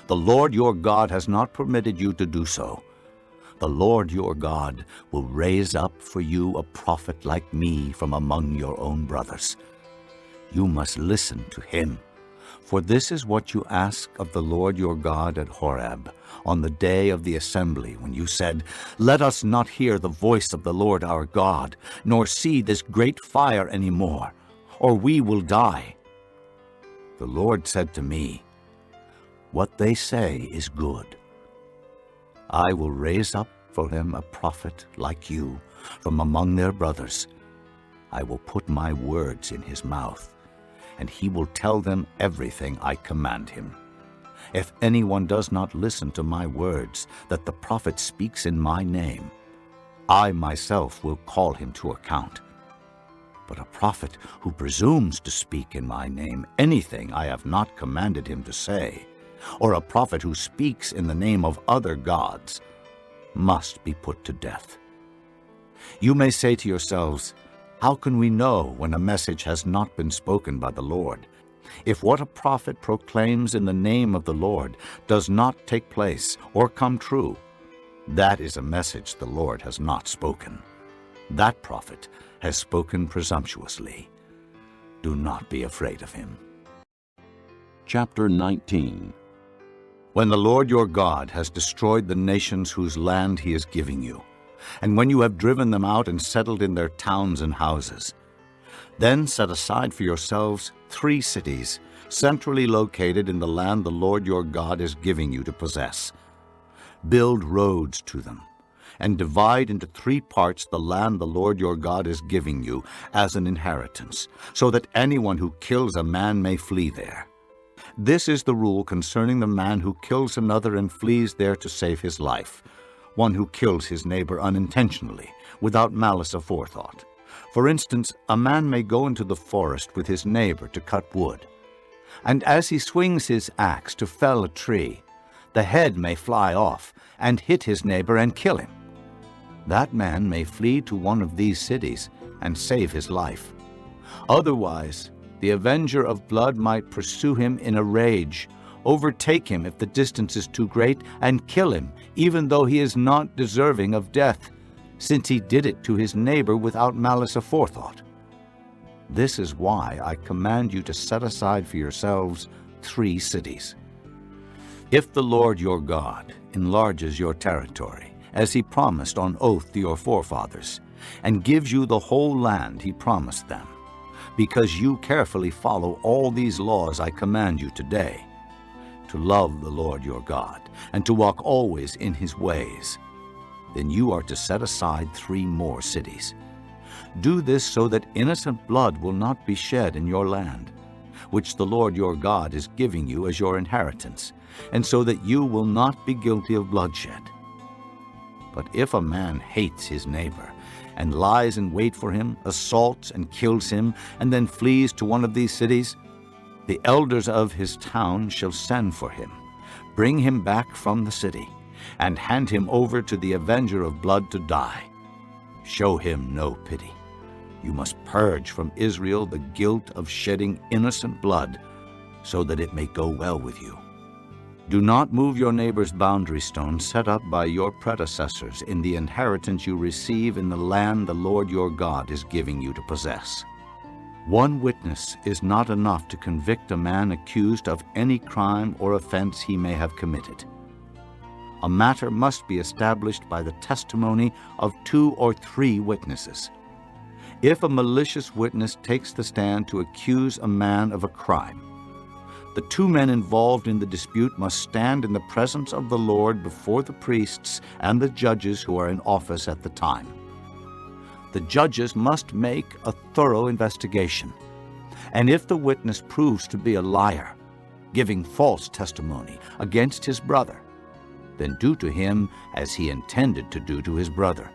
The Lord your God has not permitted you to do so. The Lord your God will raise up for you a prophet like me from among your own brothers. You must listen to him. For this is what you ask of the Lord your God at Horeb, on the day of the assembly, when you said, "Let us not hear the voice of the Lord our God, nor see this great fire any more, or we will die." The Lord said to me, "What they say is good. I will raise up for them a prophet like you from among their brothers. I will put my words in his mouth, and he will tell them everything I command him. If anyone does not listen to my words that the prophet speaks in my name, I myself will call him to account. But a prophet who presumes to speak in my name anything I have not commanded him to say, or a prophet who speaks in the name of other gods, must be put to death. You may say to yourselves, how can we know when a message has not been spoken by the Lord? If what a prophet proclaims in the name of the Lord does not take place or come true, that is a message the Lord has not spoken. That prophet has spoken presumptuously. Do not be afraid of him. Chapter 19. When the Lord your God has destroyed the nations whose land he is giving you, and when you have driven them out and settled in their towns and houses, then set aside for yourselves 3 cities, centrally located in the land the Lord your God is giving you to possess. Build roads to them, and divide into 3 parts the land the Lord your God is giving you as an inheritance, so that anyone who kills a man may flee there. This is the rule concerning the man who kills another and flees there to save his life, one who kills his neighbor unintentionally, without malice aforethought. For instance, a man may go into the forest with his neighbor to cut wood, and as he swings his axe to fell a tree, the head may fly off and hit his neighbor and kill him. That man may flee to one of these cities and save his life. Otherwise, the avenger of blood might pursue him in a rage, overtake him if the distance is too great, and kill him, even though he is not deserving of death, since he did it to his neighbor without malice aforethought. This is why I command you to set aside for yourselves 3 cities. If the Lord your God enlarges your territory, as he promised on oath to your forefathers, and gives you the whole land he promised them, because you carefully follow all these laws I command you today, to love the Lord your God, and to walk always in his ways, then you are to set aside 3 more cities. Do this so that innocent blood will not be shed in your land, which the Lord your God is giving you as your inheritance, and so that you will not be guilty of bloodshed. But if a man hates his neighbor, and lies in wait for him, assaults and kills him, and then flees to one of these cities, the elders of his town shall send for him, bring him back from the city, and hand him over to the avenger of blood to die. Show him no pity. You must purge from Israel the guilt of shedding innocent blood, so that it may go well with you. Do not move your neighbor's boundary stone set up by your predecessors in the inheritance you receive in the land the Lord your God is giving you to possess. 1 witness is not enough to convict a man accused of any crime or offense he may have committed. A matter must be established by the testimony of 2 or 3 witnesses. If a malicious witness takes the stand to accuse a man of a crime, the 2 men involved in the dispute must stand in the presence of the Lord before the priests and the judges who are in office at the time. The judges must make a thorough investigation, and if the witness proves to be a liar, giving false testimony against his brother, then do to him as he intended to do to his brother.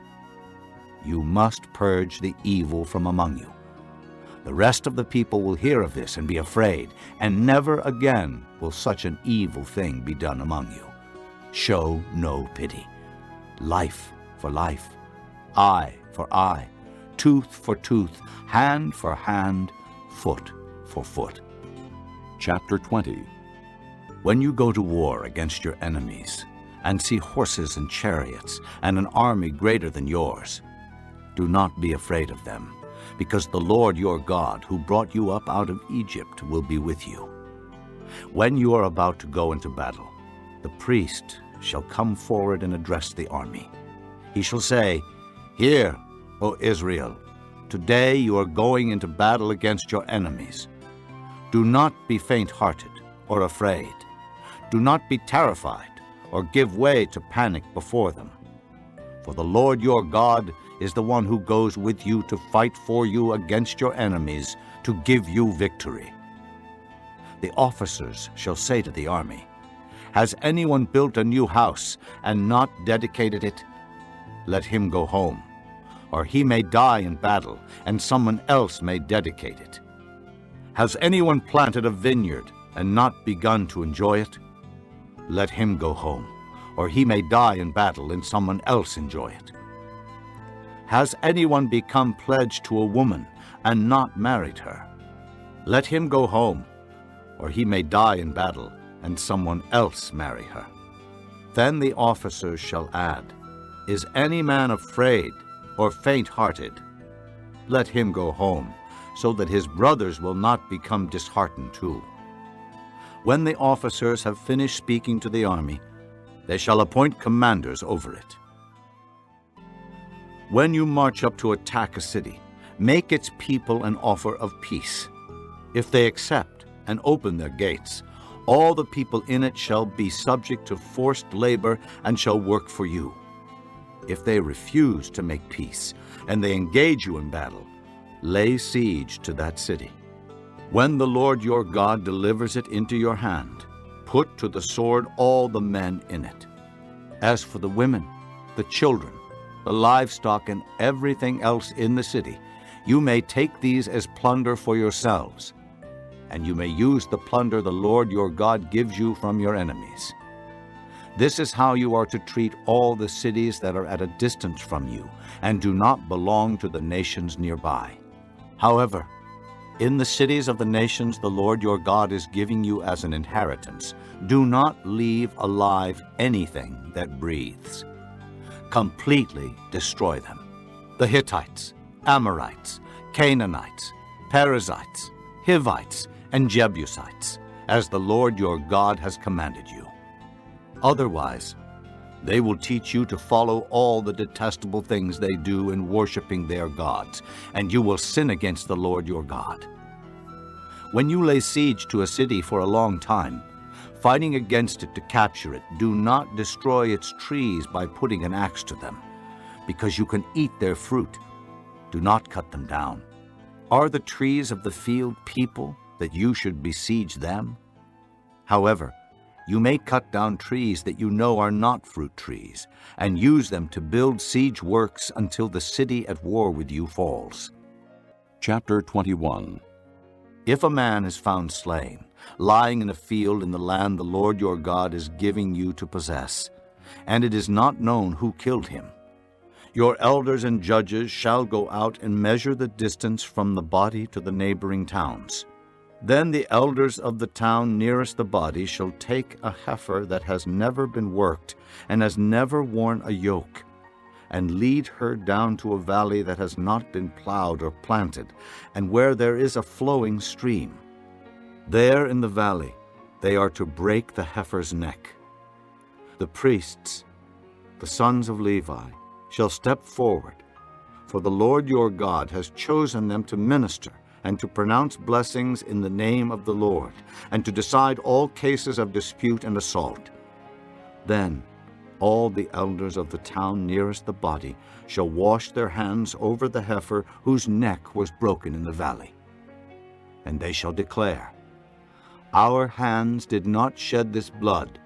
You must purge the evil from among you. The rest of the people will hear of this and be afraid, and never again will such an evil thing be done among you. Show no pity. Life for life, eye for eye, tooth for tooth, hand for hand, foot for foot. Chapter 20. When you go to war against your enemies, and see horses and chariots, and an army greater than yours, do not be afraid of them, because the Lord your God, who brought you up out of Egypt, will be with you. When you are about to go into battle, the priest shall come forward and address the army. He shall say, "Hear, O Israel, today you are going into battle against your enemies. Do not be faint-hearted or afraid. Do not be terrified or give way to panic before them. For the Lord your God is the one who goes with you to fight for you against your enemies, to give you victory." The officers shall say to the army, "Has anyone built a new house and not dedicated it? Let him go home, or he may die in battle, and someone else may dedicate it. Has anyone planted a vineyard and not begun to enjoy it? Let him go home, or he may die in battle, and someone else enjoy it. Has anyone become pledged to a woman and not married her? Let him go home, or he may die in battle, and someone else marry her." Then the officers shall add, "Is any man afraid or faint-hearted? Let him go home, so that his brothers will not become disheartened too." When the officers have finished speaking to the army, they shall appoint commanders over it. When you march up to attack a city, make its people an offer of peace. If they accept and open their gates, all the people in it shall be subject to forced labor and shall work for you. If they refuse to make peace and they engage you in battle, lay siege to that city. When the Lord your God delivers it into your hand, put to the sword all the men in it. As for the women, the children, the livestock, and everything else in the city, you may take these as plunder for yourselves, and you may use the plunder the Lord your God gives you from your enemies. This is how you are to treat all the cities that are at a distance from you and do not belong to the nations nearby. However, in the cities of the nations the Lord your God is giving you as an inheritance, do not leave alive anything that breathes. Completely destroy them: the Hittites, Amorites, Canaanites, Perizzites, Hivites, and Jebusites, as the Lord your God has commanded you. Otherwise, they will teach you to follow all the detestable things they do in worshiping their gods, and you will sin against the Lord your God. When you lay siege to a city for a long time, fighting against it to capture it, do not destroy its trees by putting an axe to them, because you can eat their fruit. Do not cut them down. Are the trees of the field people, that you should besiege them? However, you may cut down trees that you know are not fruit trees, and use them to build siege works until the city at war with you falls. Chapter 21. If a man is found slain, lying in a field in the land the Lord your God is giving you to possess, and it is not known who killed him, your elders and judges shall go out and measure the distance from the body to the neighboring towns. Then the elders of the town nearest the body shall take a heifer that has never been worked and has never worn a yoke, and lead her down to a valley that has not been plowed or planted, and where there is a flowing stream. There in the valley they are to break the heifer's neck. The priests, the sons of Levi, shall step forward, for the Lord your God has chosen them to minister and to pronounce blessings in the name of the Lord, and to decide all cases of dispute and assault. Then all the elders of the town nearest the body shall wash their hands over the heifer whose neck was broken in the valley. And they shall declare, "Our hands did not shed this blood,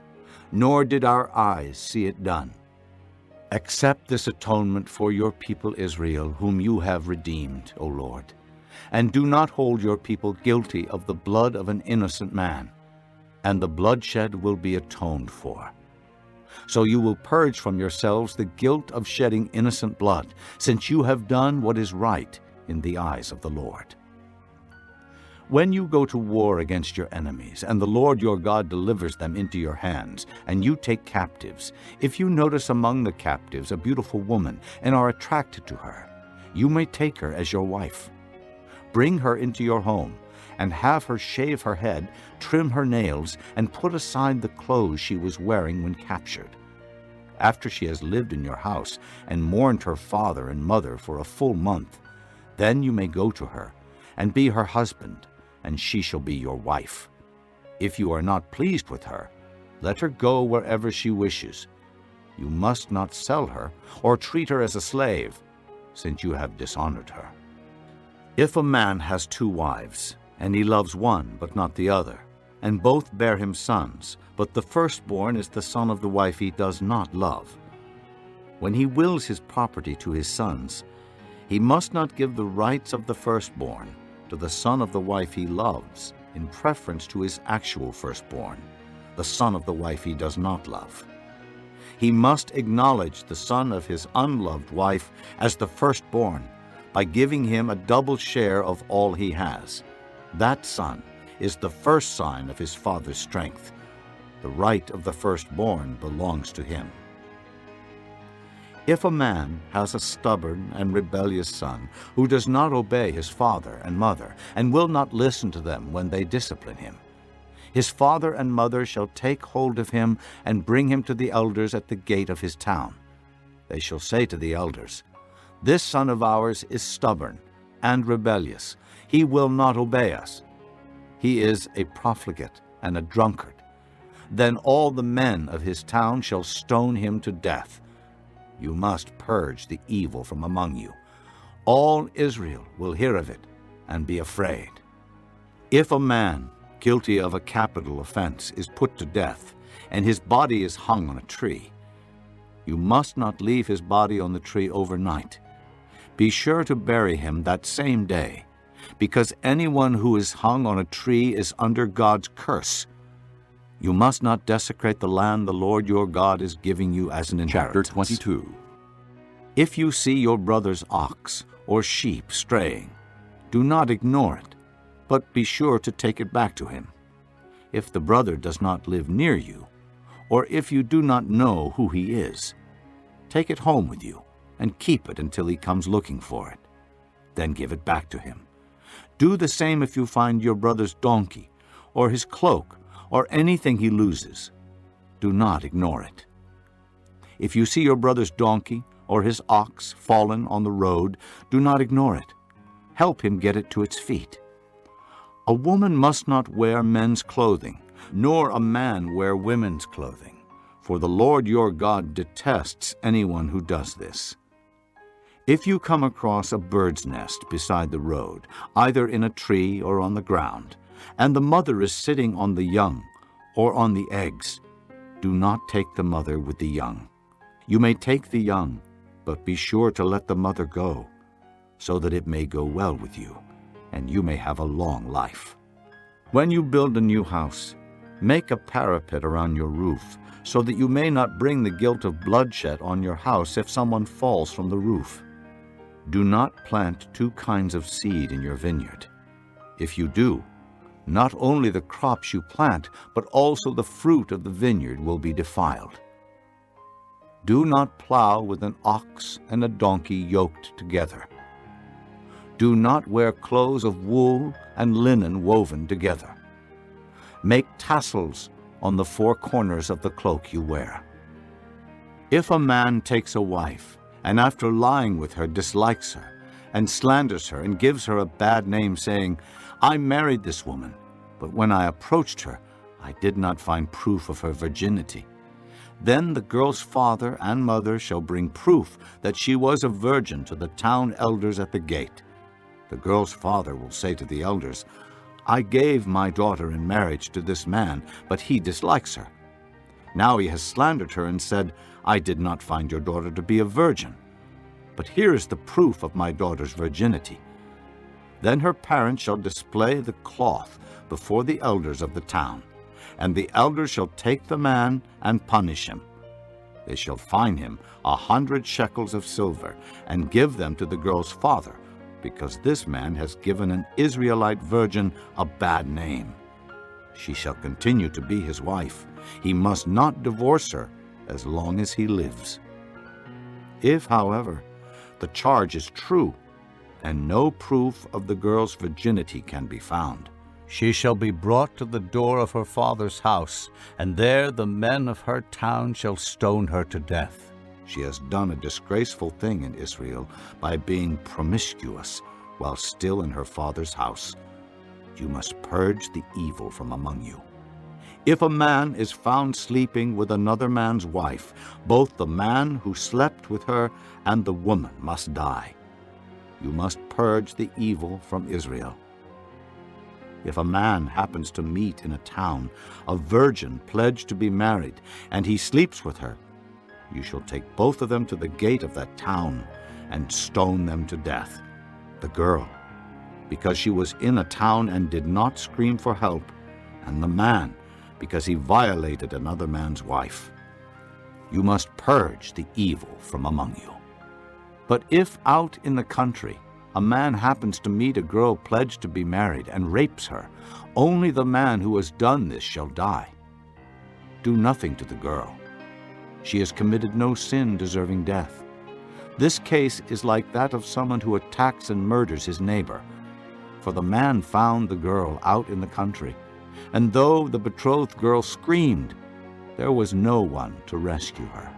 nor did our eyes see it done. Accept this atonement for your people Israel, whom you have redeemed, O Lord, and do not hold your people guilty of the blood of an innocent man, and the bloodshed will be atoned for. So you will purge from yourselves the guilt of shedding innocent blood, since you have done what is right in the eyes of the Lord." When you go to war against your enemies, and the Lord your God delivers them into your hands, and you take captives, if you notice among the captives a beautiful woman and are attracted to her, you may take her as your wife. Bring her into your home, and have her shave her head, trim her nails, and put aside the clothes she was wearing when captured. After she has lived in your house and mourned her father and mother for a full month, then you may go to her and be her husband, and she shall be your wife. If you are not pleased with her, let her go wherever she wishes. You must not sell her or treat her as a slave, since you have dishonored her. If a man has 2 wives, and he loves one but not the other, and both bear him sons, but the firstborn is the son of the wife he does not love, when he wills his property to his sons, he must not give the rights of the firstborn to the son of the wife he loves in preference to his actual firstborn, the son of the wife he does not love. He must acknowledge the son of his unloved wife as the firstborn by giving him a double share of all he has. That son is the first sign of his father's strength. The right of the firstborn belongs to him. If a man has a stubborn and rebellious son who does not obey his father and mother and will not listen to them when they discipline him, his father and mother shall take hold of him and bring him to the elders at the gate of his town. They shall say to the elders, "This son of ours is stubborn and rebellious. He will not obey us. He is a profligate and a drunkard." Then all the men of his town shall stone him to death. You must purge the evil from among you. All Israel will hear of it and be afraid. If a man guilty of a capital offense is put to death, and his body is hung on a tree, you must not leave his body on the tree overnight. Be sure to bury him that same day, because anyone who is hung on a tree is under God's curse. You must not desecrate the land the Lord your God is giving you as an inheritance. Chapter 22. If you see your brother's ox or sheep straying, do not ignore it, but be sure to take it back to him. If the brother does not live near you, or if you do not know who he is, take it home with you and keep it until he comes looking for it. Then give it back to him. Do the same if you find your brother's donkey or his cloak or anything he loses. Do not ignore it. If you see your brother's donkey or his ox fallen on the road, do not ignore it. Help him get it to its feet. A woman must not wear men's clothing, nor a man wear women's clothing, for the Lord your God detests anyone who does this. If you come across a bird's nest beside the road, either in a tree or on the ground, and the mother is sitting on the young or on the eggs, do not take the mother with the young. You may take the young, but be sure to let the mother go, so that it may go well with you, and you may have a long life. When you build a new house, make a parapet around your roof, so that you may not bring the guilt of bloodshed on your house if someone falls from the roof. Do not plant 2 kinds of seed in your vineyard. If you do, not only the crops you plant, but also the fruit of the vineyard will be defiled. Do not plow with an ox and a donkey yoked together. Do not wear clothes of wool and linen woven together. Make tassels on the 4 corners of the cloak you wear. If a man takes a wife, and after lying with her dislikes her, and slanders her and gives her a bad name, saying, "I married this woman, but when I approached her, I did not find proof of her virginity," then the girl's father and mother shall bring proof that she was a virgin to the town elders at the gate. The girl's father will say to the elders, "I gave my daughter in marriage to this man, but he dislikes her. Now he has slandered her and said, 'I did not find your daughter to be a virgin. But here is the proof of my daughter's virginity.' Then her parents shall display the cloth before the elders of the town, and the elders shall take the man and punish him. They shall fine him 100 shekels of silver and give them to the girl's father, because this man has given an Israelite virgin a bad name. She shall continue to be his wife. He must not divorce her as long as he lives. If, however, the charge is true, and no proof of the girl's virginity can be found, she shall be brought to the door of her father's house, and there the men of her town shall stone her to death. She has done a disgraceful thing in Israel by being promiscuous while still in her father's house. You must purge the evil from among you. If a man is found sleeping with another man's wife, both the man who slept with her and the woman must die. You must purge the evil from Israel. If a man happens to meet in a town a virgin pledged to be married, and he sleeps with her, you shall take both of them to the gate of that town and stone them to death. The girl, because she was in a town and did not scream for help, and the man, because he violated another man's wife. You must purge the evil from among you. But if out in the country a man happens to meet a girl pledged to be married and rapes her, only the man who has done this shall die. Do nothing to the girl. She has committed no sin deserving death. This case is like that of someone who attacks and murders his neighbor. For the man found the girl out in the country, and though the betrothed girl screamed, there was no one to rescue her.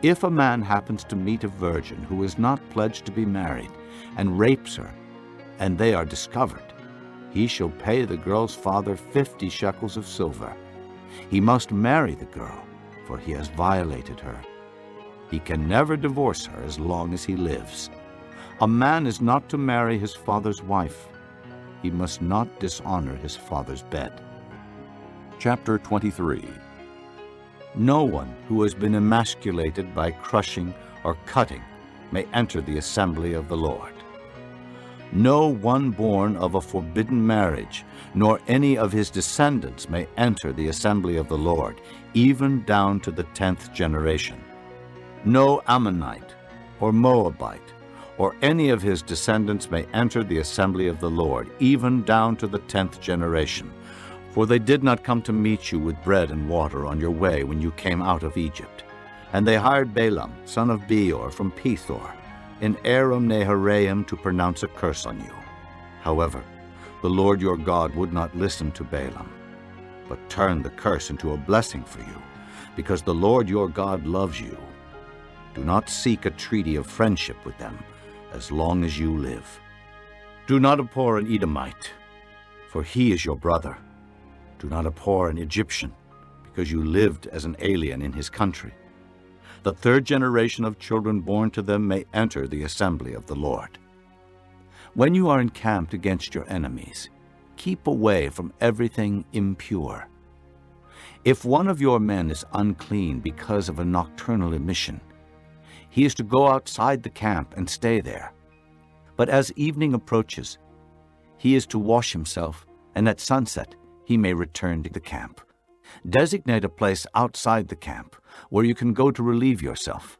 If a man happens to meet a virgin who is not pledged to be married and rapes her, and they are discovered, he shall pay the girl's father 50 shekels of silver. He must marry the girl, for he has violated her. He can never divorce her as long as he lives. A man is not to marry his father's wife. He must not dishonor his father's bed. Chapter 23. No one who has been emasculated by crushing or cutting may enter the assembly of the Lord. No one born of a forbidden marriage, nor any of his descendants may enter the assembly of the Lord, even down to the 10th generation. No Ammonite or Moabite or any of his descendants may enter the assembly of the Lord, even down to the 10th generation. For they did not come to meet you with bread and water on your way when you came out of Egypt. And they hired Balaam, son of Beor, from Pethor, in Aram Naharaim, to pronounce a curse on you. However, the Lord your God would not listen to Balaam, but turned the curse into a blessing for you, because the Lord your God loves you. Do not seek a treaty of friendship with them as long as you live. Do not abhor an Edomite, for he is your brother. Do not abhor an Egyptian, because you lived as an alien in his country. The 3rd generation of children born to them may enter the assembly of the Lord. When you are encamped against your enemies, keep away from everything impure. If one of your men is unclean because of a nocturnal emission, he is to go outside the camp and stay there. But as evening approaches, he is to wash himself, and at sunset he may return to the camp. Designate a place outside the camp where you can go to relieve yourself.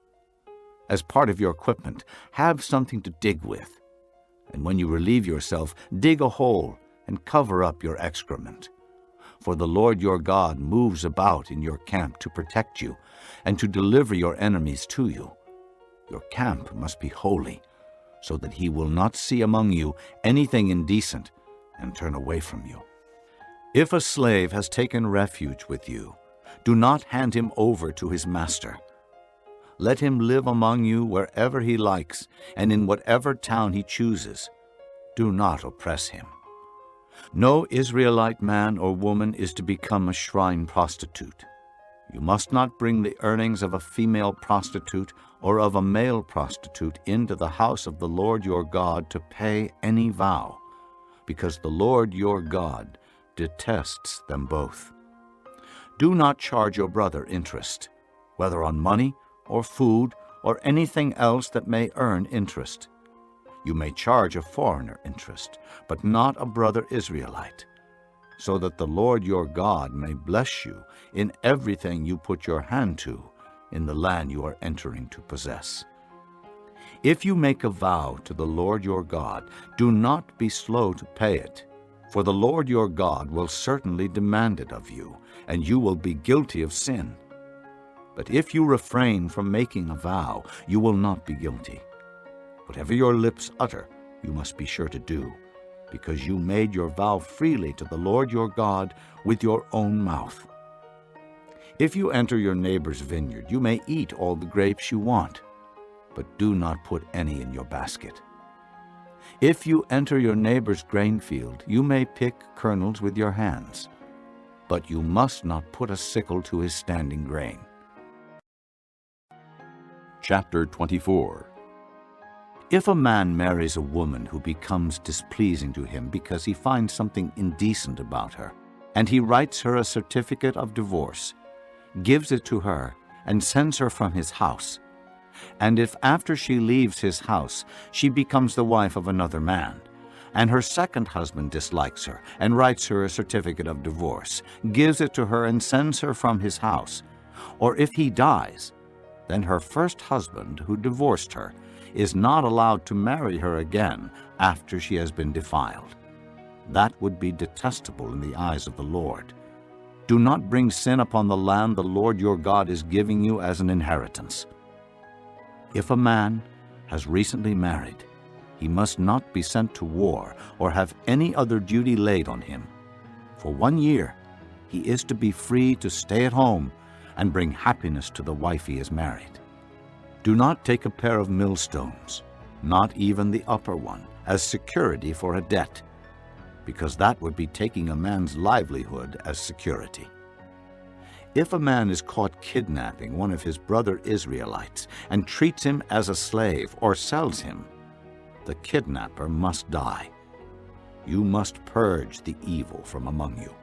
As part of your equipment, have something to dig with. And when you relieve yourself, dig a hole and cover up your excrement. For the Lord your God moves about in your camp to protect you and to deliver your enemies to you. Your camp must be holy, so that he will not see among you anything indecent and turn away from you. If a slave has taken refuge with you, do not hand him over to his master. Let him live among you wherever he likes and in whatever town he chooses. Do not oppress him. No Israelite man or woman is to become a shrine prostitute. You must not bring the earnings of a female prostitute or of a male prostitute into the house of the Lord your God to pay any vow, because the Lord your God detests them both. Do not charge your brother interest, whether on money or food or anything else that may earn interest. You may charge a foreigner interest, but not a brother Israelite, so that the Lord your God may bless you in everything you put your hand to in the land you are entering to possess. If you make a vow to the Lord your God, do not be slow to pay it, for the Lord your God will certainly demand it of you, and you will be guilty of sin. But if you refrain from making a vow, you will not be guilty. Whatever your lips utter, you must be sure to do, because you made your vow freely to the Lord your God with your own mouth. If you enter your neighbor's vineyard, you may eat all the grapes you want, but do not put any in your basket. If you enter your neighbor's grain field, you may pick kernels with your hands, but you must not put a sickle to his standing grain. Chapter 24. If a man marries a woman who becomes displeasing to him because he finds something indecent about her, and he writes her a certificate of divorce, gives it to her, and sends her from his house, and if after she leaves his house she becomes the wife of another man, and her second husband dislikes her and writes her a certificate of divorce, gives it to her and sends her from his house, or if he dies, then her first husband who divorced her is not allowed to marry her again after she has been defiled. That would be detestable in the eyes of the Lord. Do not bring sin upon the land the Lord your God is giving you as an inheritance. If a man has recently married, he must not be sent to war or have any other duty laid on him. For 1 year, he is to be free to stay at home and bring happiness to the wife he has married. Do not take a pair of millstones, not even the upper one, as security for a debt, because that would be taking a man's livelihood as security. If a man is caught kidnapping one of his brother Israelites and treats him as a slave or sells him, the kidnapper must die. You must purge the evil from among you.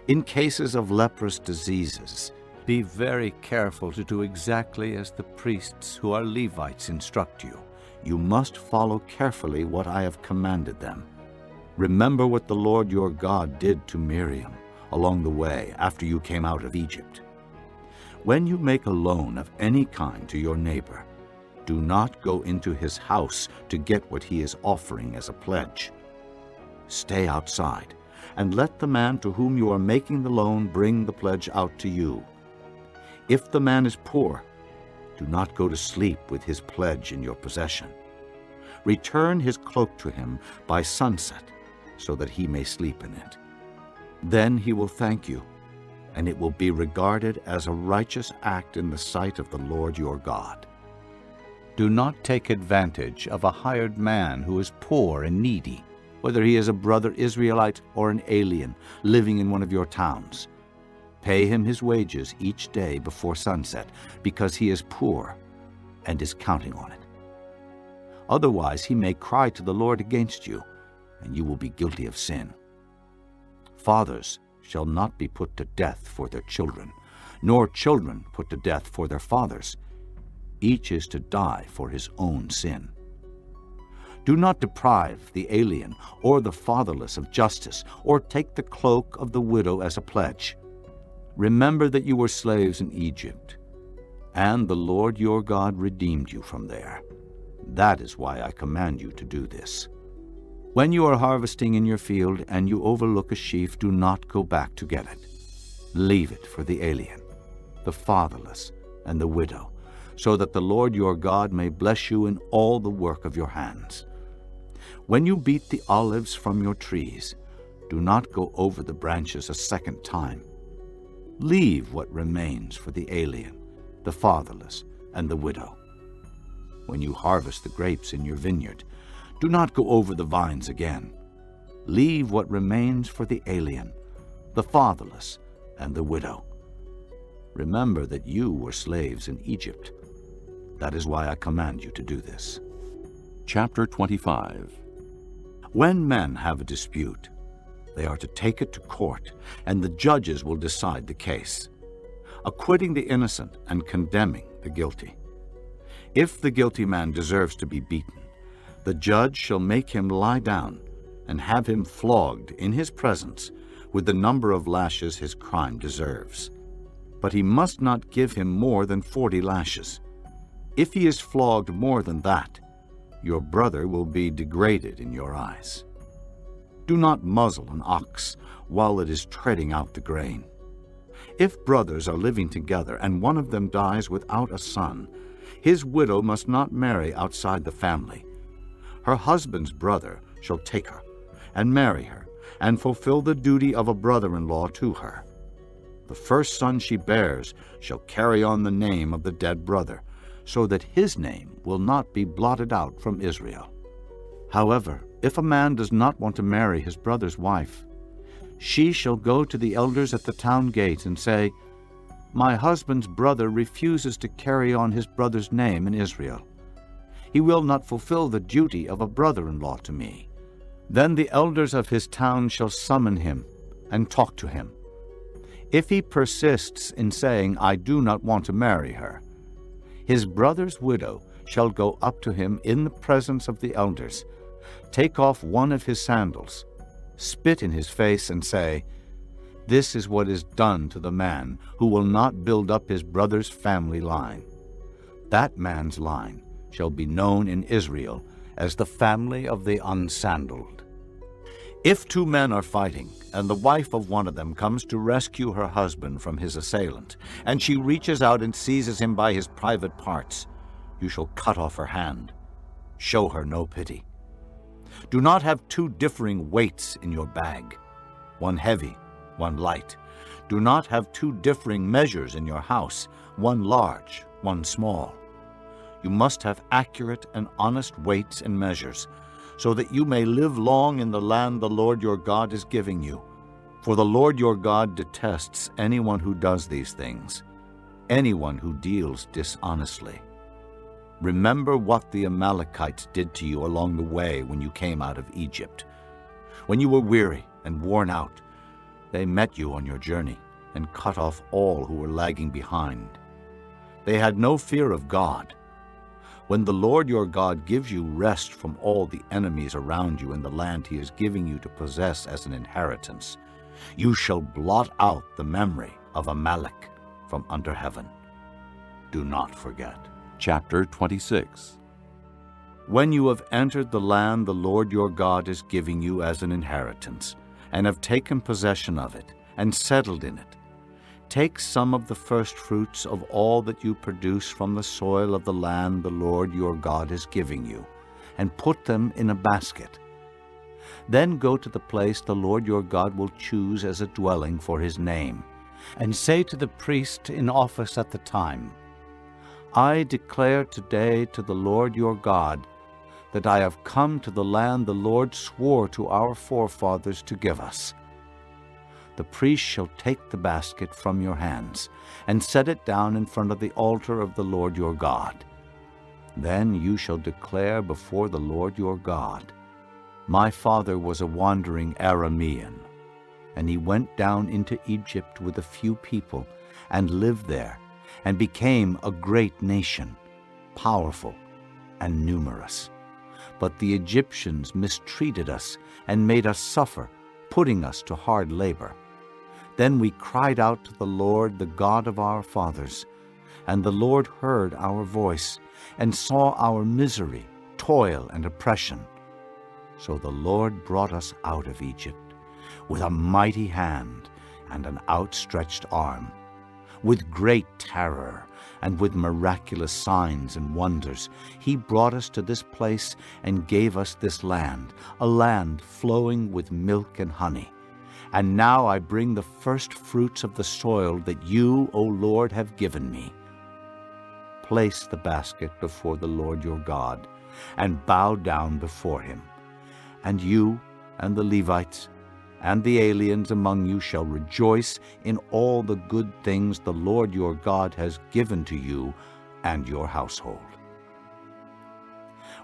In cases of leprous diseases, be very careful to do exactly as the priests who are Levites instruct you. You must follow carefully what I have commanded them. Remember what the Lord your God did to Miriam along the way after you came out of Egypt. When you make a loan of any kind to your neighbor, do not go into his house to get what he is offering as a pledge. Stay outside, and let the man to whom you are making the loan bring the pledge out to you. If the man is poor, do not go to sleep with his pledge in your possession. Return his cloak to him by sunset, so that he may sleep in it. Then he will thank you, and it will be regarded as a righteous act in the sight of the Lord your God. Do not take advantage of a hired man who is poor and needy, whether he is a brother Israelite or an alien living in one of your towns. Pay him his wages each day before sunset, because he is poor and is counting on it. Otherwise he may cry to the Lord against you, and you will be guilty of sin. Fathers shall not be put to death for their children, nor children put to death for their fathers. Each is to die for his own sin. Do not deprive the alien or the fatherless of justice, or take the cloak of the widow as a pledge. Remember that you were slaves in Egypt, and the Lord your God redeemed you from there. That is why I command you to do this. When you are harvesting in your field and you overlook a sheaf, do not go back to get it. Leave it for the alien, the fatherless, and the widow, so that the Lord your God may bless you in all the work of your hands. When you beat the olives from your trees, do not go over the branches a second time. Leave what remains for the alien, the fatherless, and the widow. When you harvest the grapes in your vineyard, do not go over the vines again. Leave what remains for the alien, the fatherless, and the widow. Remember that you were slaves in Egypt. That is why I command you to do this. Chapter 25. When men have a dispute, they are to take it to court, and the judges will decide the case, acquitting the innocent and condemning the guilty. If the guilty man deserves to be beaten, the judge shall make him lie down and have him flogged in his presence with the number of lashes his crime deserves. But he must not give him more than 40 lashes. If he is flogged more than that, your brother will be degraded in your eyes. Do not muzzle an ox while it is treading out the grain. If brothers are living together and one of them dies without a son, his widow must not marry outside the family. Her husband's brother shall take her and marry her and fulfill the duty of a brother-in-law to her. The first son she bears shall carry on the name of the dead brother, so that his name will not be blotted out from Israel. However, if a man does not want to marry his brother's wife, she shall go to the elders at the town gate and say, "My husband's brother refuses to carry on his brother's name in Israel. He will not fulfill the duty of a brother-in-law to me." Then the elders of his town shall summon him and talk to him. If he persists in saying, "I do not want to marry her," his brother's widow shall go up to him in the presence of the elders, take off one of his sandals, spit in his face, and say, "This is what is done to the man who will not build up his brother's family line. That man's line shall be known in Israel as the family of the unsandaled." If two men are fighting, and the wife of one of them comes to rescue her husband from his assailant, and she reaches out and seizes him by his private parts, you shall cut off her hand. Show her no pity. Do not have two differing weights in your bag, one heavy, one light. Do not have two differing measures in your house, one large, one small. You must have accurate and honest weights and measures, so that you may live long in the land the Lord your God is giving you. For the Lord your God detests anyone who does these things, anyone who deals dishonestly. Remember what the Amalekites did to you along the way when you came out of Egypt. When you were weary and worn out, they met you on your journey and cut off all who were lagging behind. They had no fear of God. When the Lord your God gives you rest from all the enemies around you in the land he is giving you to possess as an inheritance, you shall blot out the memory of Amalek from under heaven. Do not forget. Chapter 26. When you have entered the land the Lord your God is giving you as an inheritance, and have taken possession of it, and settled in it, take some of the first fruits of all that you produce from the soil of the land the Lord your God is giving you, and put them in a basket. Then go to the place the Lord your God will choose as a dwelling for his name, and say to the priest in office at the time, "I declare today to the Lord your God that I have come to the land the Lord swore to our forefathers to give us." The priest shall take the basket from your hands and set it down in front of the altar of the Lord your God. Then you shall declare before the Lord your God, "My father was a wandering Aramean, and he went down into Egypt with a few people and lived there, and became a great nation, powerful and numerous. But the Egyptians mistreated us and made us suffer, putting us to hard labor. Then we cried out to the Lord, the God of our fathers, and the Lord heard our voice and saw our misery, toil, and oppression. So the Lord brought us out of Egypt with a mighty hand and an outstretched arm, with great terror and with miraculous signs and wonders. He brought us to this place and gave us this land, a land flowing with milk and honey. And now I bring the first fruits of the soil that you, O Lord, have given me. Place the basket before the Lord your God, and bow down before him. And you and the Levites and the aliens among you shall rejoice in all the good things the Lord your God has given to you and your household.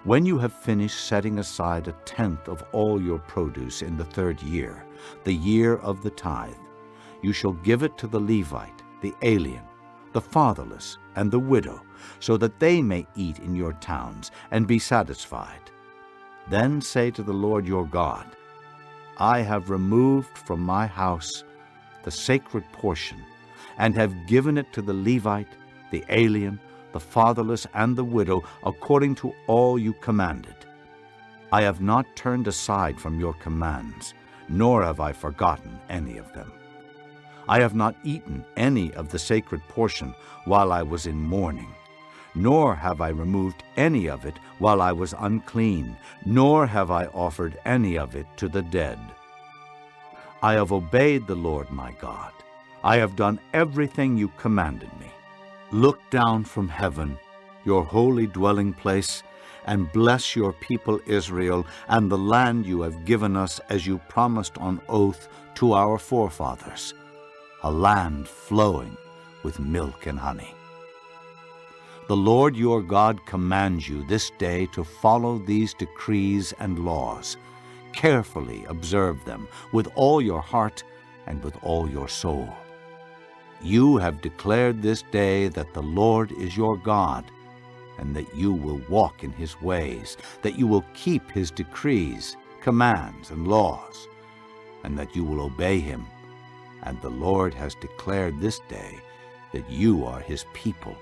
When you have finished setting aside 1/10 of all your produce in the 3rd year, the year of the tithe, you shall give it to the Levite, the alien, the fatherless, and the widow, so that they may eat in your towns and be satisfied. Then say to the Lord your God, I have removed from my house the sacred portion, and have given it to the Levite, the alien, the fatherless and the widow, according to all you commanded. I have not turned aside from your commands, nor have I forgotten any of them. I have not eaten any of the sacred portion while I was in mourning, nor have I removed any of it while I was unclean, nor have I offered any of it to the dead. I have obeyed the Lord my God. I have done everything you commanded me. Look down from heaven, your holy dwelling place, and bless your people Israel and the land you have given us as you promised on oath to our forefathers, a land flowing with milk and honey. The Lord your God commands you this day to follow these decrees and laws. Carefully observe them with all your heart and with all your soul. You have declared this day that the Lord is your God, and that you will walk in his ways, that you will keep his decrees, commands, and laws, and that you will obey him. And the Lord has declared this day that you are his people,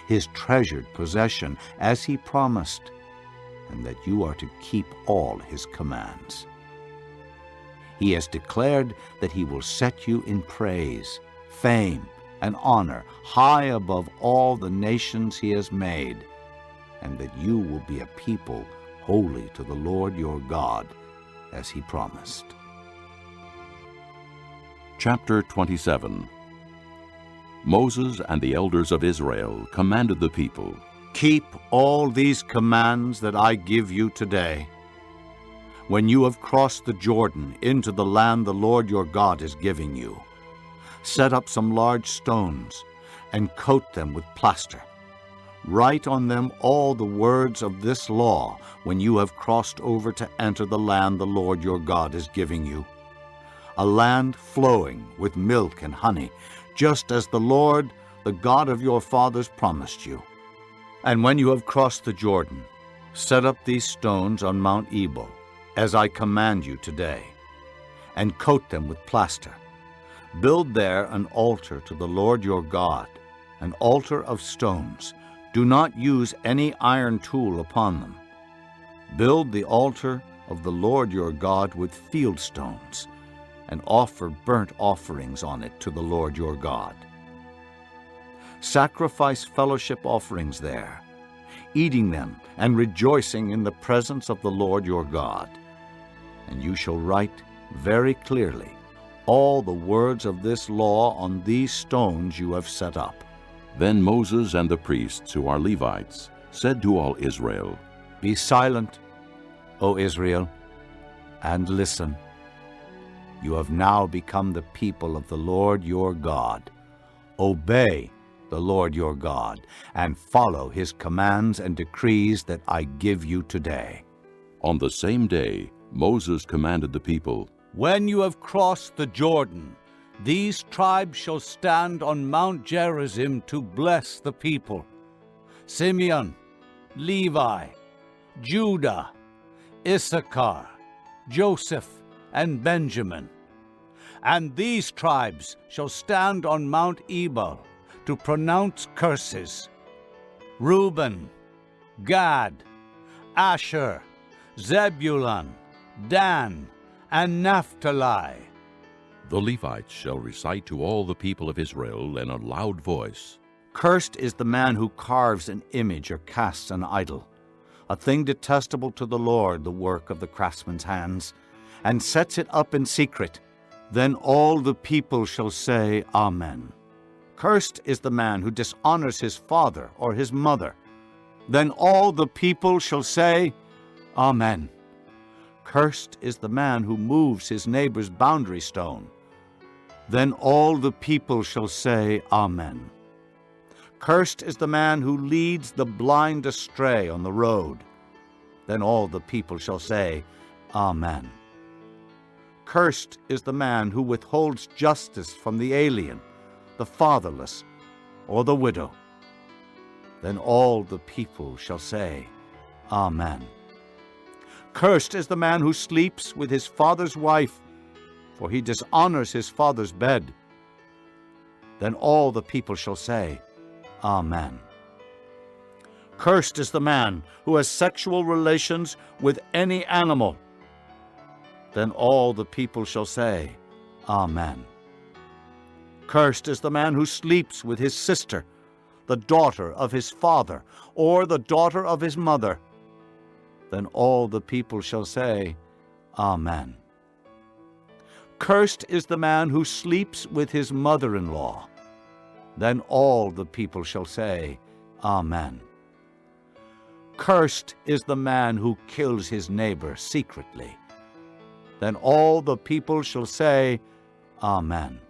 his treasured possession, as he promised, and that you are to keep all his commands. He has declared that he will set you in praise, fame, and honor high above all the nations he has made, and that you will be a people holy to the Lord your God, as he promised. Chapter 27. Moses and the elders of Israel commanded the people, Keep all these commands that I give you today. When you have crossed the Jordan into the land the Lord your God is giving you, set up some large stones and coat them with plaster. Write on them all the words of this law when you have crossed over to enter the land the Lord your God is giving you, a land flowing with milk and honey, just as the Lord, the God of your fathers, promised you. And when you have crossed the Jordan, set up these stones on Mount Ebal, as I command you today, and coat them with plaster. Build there an altar to the Lord your God, an altar of stones. Do not use any iron tool upon them. Build the altar of the Lord your God with field stones, and offer burnt offerings on it to the Lord your God. Sacrifice fellowship offerings there, eating them and rejoicing in the presence of the Lord your God. And you shall write very clearly all the words of this law on these stones you have set up. Then Moses and the priests, who are Levites, said to all Israel, Be silent, O Israel, and listen. You have now become the people of the Lord your God. Obey the Lord your God, and follow his commands and decrees that I give you today. On the same day, Moses commanded the people, When you have crossed the Jordan, these tribes shall stand on Mount Gerizim to bless the people: Simeon, Levi, Judah, Issachar, Joseph, and Benjamin. And these tribes shall stand on Mount Ebal to pronounce curses: Reuben, Gad, Asher, Zebulun, Dan, and Naphtali. The Levites shall recite to all the people of Israel in a loud voice, Cursed is the man who carves an image or casts an idol, a thing detestable to the Lord, the work of the craftsman's hands, and sets it up in secret. Then all the people shall say, Amen. Cursed is the man who dishonors his father or his mother. Then all the people shall say, Amen. Cursed is the man who moves his neighbor's boundary stone. Then all the people shall say, Amen. Cursed is the man who leads the blind astray on the road. Then all the people shall say, Amen. Cursed is the man who withholds justice from the alien, the fatherless, or the widow. Then all the people shall say, Amen. Cursed is the man who sleeps with his father's wife, for he dishonors his father's bed. Then all the people shall say, Amen. Cursed is the man who has sexual relations with any animal. Then all the people shall say, Amen. Cursed is the man who sleeps with his sister, the daughter of his father, or the daughter of his mother. Then all the people shall say, Amen. Cursed is the man who sleeps with his mother-in-law. Then all the people shall say, Amen. Cursed is the man who kills his neighbor secretly. Then all the people shall say, Amen.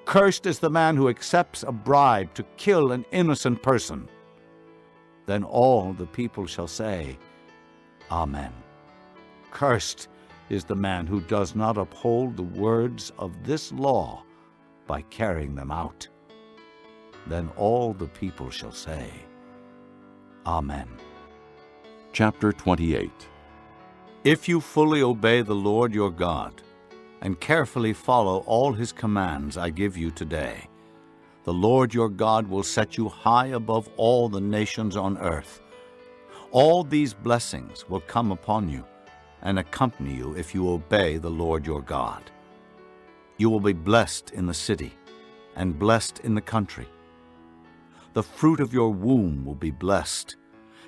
Cursed is the man who accepts a bribe to kill an innocent person. Then all the people shall say, Amen. Cursed is the man who does not uphold the words of this law by carrying them out. Then all the people shall say, Amen. Chapter 28. If you fully obey the Lord your God, and carefully follow all his commands I give you today, the Lord your God will set you high above all the nations on earth. All these blessings will come upon you and accompany you if you obey the Lord your God. You will be blessed in the city and blessed in the country. The fruit of your womb will be blessed,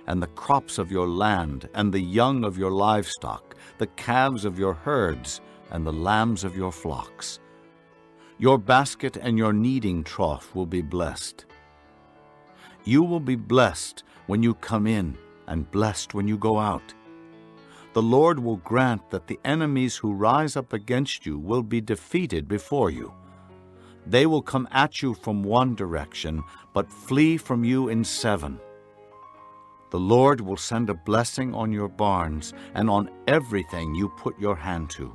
and the crops of your land, and the young of your livestock, the calves of your herds, and the lambs of your flocks. Your basket and your kneading trough will be blessed. You will be blessed when you come in, and blessed when you go out. The Lord will grant that the enemies who rise up against you will be defeated before you. They will come at you from one direction, but flee from you in seven. The Lord will send a blessing on your barns and on everything you put your hand to.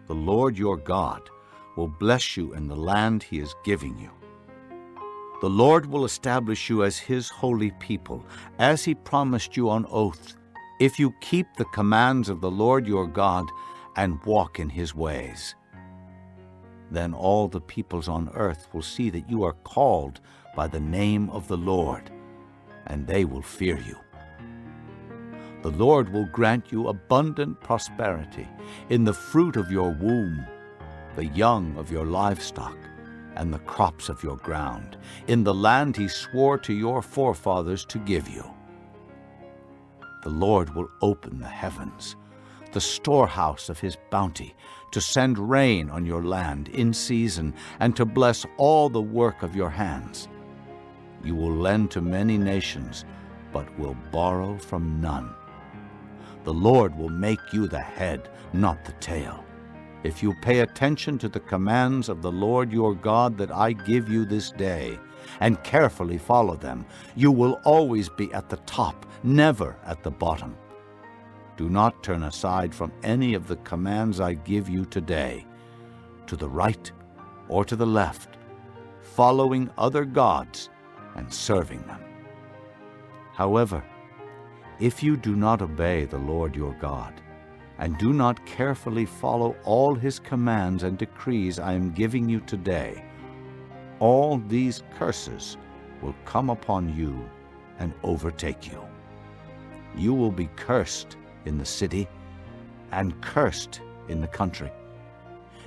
The Lord your God will bless you in the land he is giving you. The Lord will establish you as his holy people, as he promised you on oath, if you keep the commands of the Lord your God and walk in his ways. Then all the peoples on earth will see that you are called by the name of the Lord, and they will fear you. The Lord will grant you abundant prosperity in the fruit of your womb, the young of your livestock, and the crops of your ground, in the land he swore to your forefathers to give you. The Lord will open the heavens, the storehouse of his bounty, to send rain on your land in season, and to bless all the work of your hands. You will lend to many nations, but will borrow from none. The Lord will make you the head, not the tail. If you pay attention to the commands of the Lord your God that I give you this day, and carefully follow them, you will always be at the top, never at the bottom. Do not turn aside from any of the commands I give you today, to the right or to the left, following other gods and serving them. However, if you do not obey the Lord your God, and do not carefully follow all his commands and decrees I am giving you today, all these curses will come upon you and overtake you. You will be cursed in the city and cursed in the country.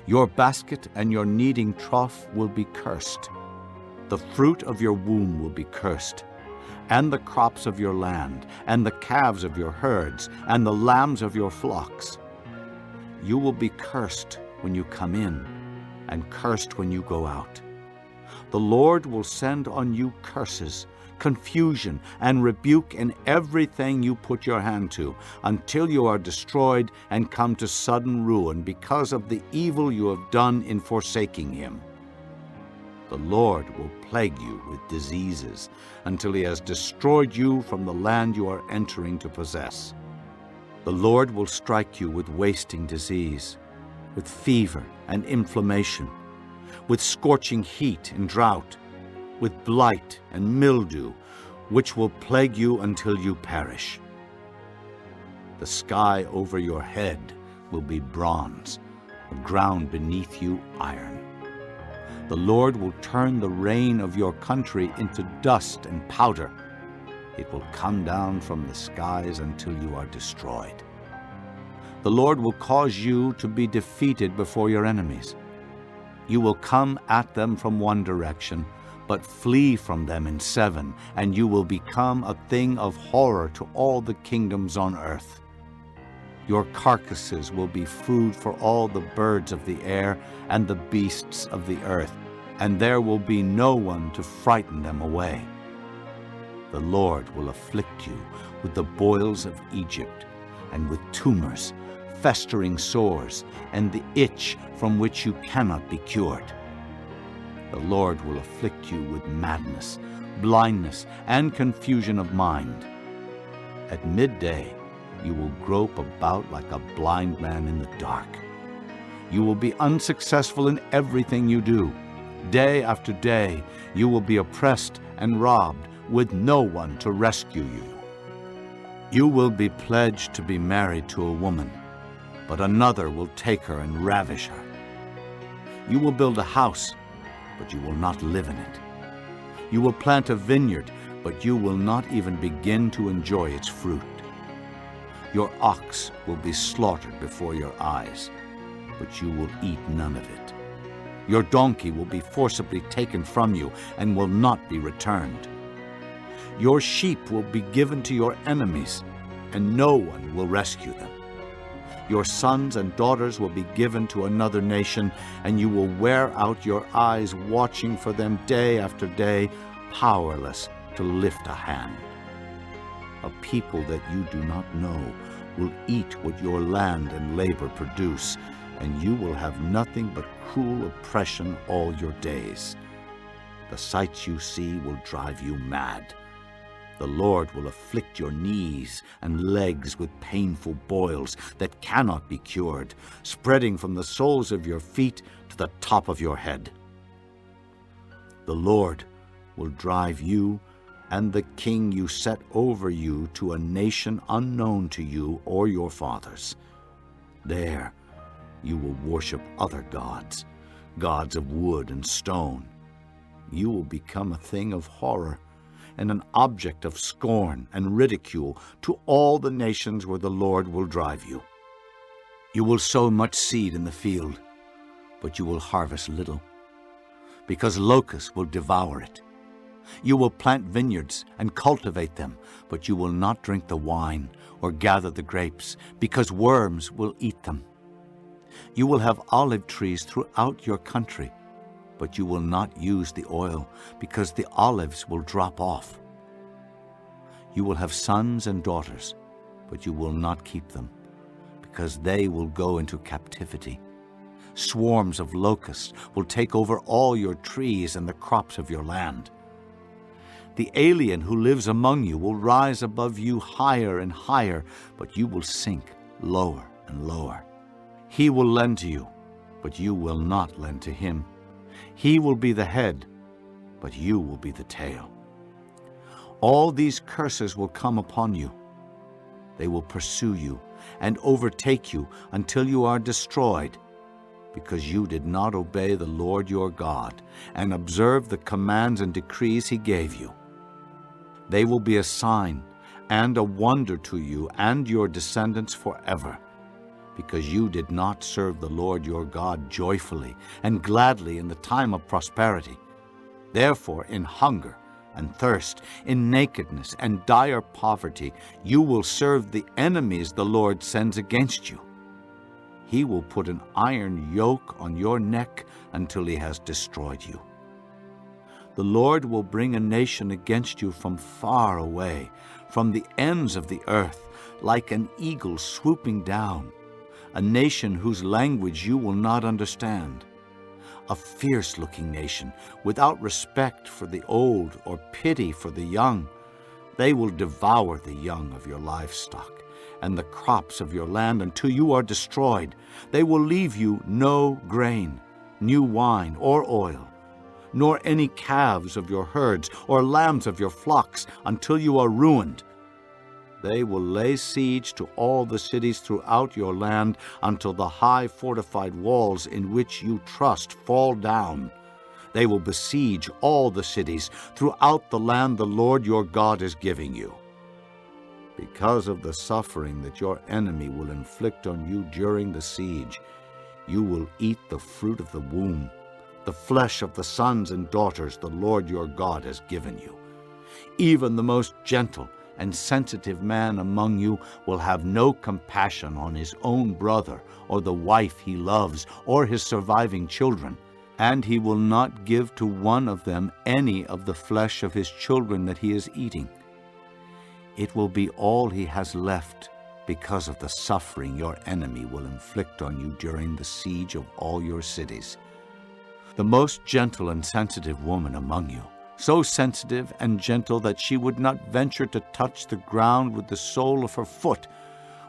Your basket and your kneading trough will be cursed. The fruit of your womb will be cursed, and the crops of your land, and the calves of your herds, and the lambs of your flocks. You will be cursed when you come in, and cursed when you go out. The Lord will send on you curses, confusion, and rebuke in everything you put your hand to, until you are destroyed and come to sudden ruin because of the evil you have done in forsaking him. The Lord will plague you with diseases until he has destroyed you from the land you are entering to possess. The Lord will strike you with wasting disease, with fever and inflammation, with scorching heat and drought, with blight and mildew, which will plague you until you perish. The sky over your head will be bronze, the ground beneath you iron. The Lord will turn the rain of your country into dust and powder, It will come down from the skies until you are destroyed. The Lord will cause you to be defeated before your enemies. You will come at them from one direction, but flee from them in 7, and you will become a thing of horror to all the kingdoms on earth. Your carcasses will be food for all the birds of the air and the beasts of the earth, and there will be no one to frighten them away. The Lord will afflict you with the boils of Egypt, and with tumors, festering sores, and the itch from which you cannot be cured. The Lord will afflict you with madness, blindness, and confusion of mind. At midday you will grope about like a blind man in the dark. You will be unsuccessful in everything you do. Day after day you will be oppressed and robbed, with no one to rescue you. You will be pledged to be married to a woman, but another will take her and ravish her. You will build a house, but you will not live in it. You will plant a vineyard, but you will not even begin to enjoy its fruit. Your ox will be slaughtered before your eyes, but you will eat none of it. Your donkey will be forcibly taken from you and will not be returned. Your sheep will be given to your enemies, and no one will rescue them. Your sons and daughters will be given to another nation, and you will wear out your eyes watching for them day after day, powerless to lift a hand. A people that you do not know will eat what your land and labor produce, and you will have nothing but cruel oppression all your days. The sights you see will drive you mad. The Lord will afflict your knees and legs with painful boils that cannot be cured, spreading from the soles of your feet to the top of your head. The Lord will drive you and the king you set over you to a nation unknown to you or your fathers. There you will worship other gods, gods of wood and stone. You will become a thing of horror and an object of scorn and ridicule to all the nations where the Lord will drive you. You will sow much seed in the field, but you will harvest little, because locusts will devour it. You will plant vineyards and cultivate them, but you will not drink the wine or gather the grapes, because worms will eat them. You will have olive trees throughout your country, but you will not use the oil, because the olives will drop off. You will have sons and daughters, but you will not keep them, because they will go into captivity. Swarms of locusts will take over all your trees and the crops of your land. The alien who lives among you will rise above you higher and higher, but you will sink lower and lower. He will lend to you, but you will not lend to him. He will be the head, but you will be the tail. All these curses will come upon you. They will pursue you and overtake you until you are destroyed, because you did not obey the Lord your God and observe the commands and decrees he gave you. They will be a sign and a wonder to you and your descendants forever, because you did not serve the Lord your God joyfully and gladly in the time of prosperity. Therefore, in hunger and thirst, in nakedness and dire poverty, you will serve the enemies the Lord sends against you. He will put an iron yoke on your neck until he has destroyed you. The Lord will bring a nation against you from far away, from the ends of the earth, like an eagle swooping down, a nation whose language you will not understand, a fierce-looking nation without respect for the old or pity for the young. They will devour the young of your livestock and the crops of your land until you are destroyed. They will leave you no grain, new wine, or oil, nor any calves of your herds or lambs of your flocks until you are ruined. They will lay siege to all the cities throughout your land until the high fortified walls in which you trust fall down. They will besiege all the cities throughout the land the Lord your God is giving you. Because of the suffering that your enemy will inflict on you during the siege, you will eat the fruit of the womb, the flesh of the sons and daughters the Lord your God has given you. Even the most gentle and sensitive man among you will have no compassion on his own brother or the wife he loves or his surviving children, and he will not give to one of them any of the flesh of his children that he is eating. It will be all he has left because of the suffering your enemy will inflict on you during the siege of all your cities. The most gentle and sensitive woman among you, so sensitive and gentle that she would not venture to touch the ground with the sole of her foot,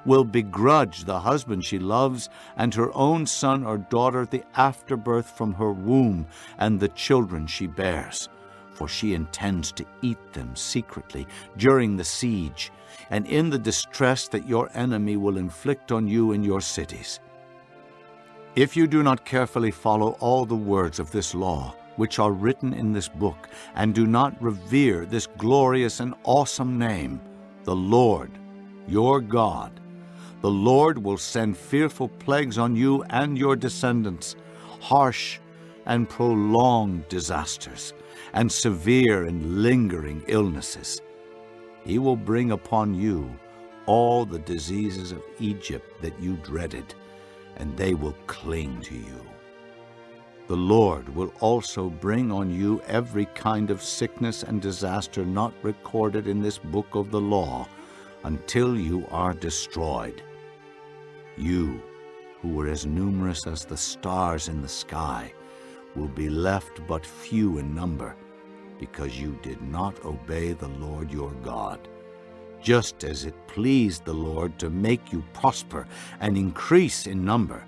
will begrudge the husband she loves and her own son or daughter the afterbirth from her womb and the children she bears, for she intends to eat them secretly during the siege and in the distress that your enemy will inflict on you in your cities. If you do not carefully follow all the words of this law, which are written in this book, and do not revere this glorious and awesome name, the Lord, your God, the Lord will send fearful plagues on you and your descendants, harsh and prolonged disasters, and severe and lingering illnesses. He will bring upon you all the diseases of Egypt that you dreaded, and they will cling to you. The Lord will also bring on you every kind of sickness and disaster not recorded in this book of the law until you are destroyed. You, who were as numerous as the stars in the sky, will be left but few in number, because you did not obey the Lord your God, just as it pleased the Lord to make you prosper and increase in number.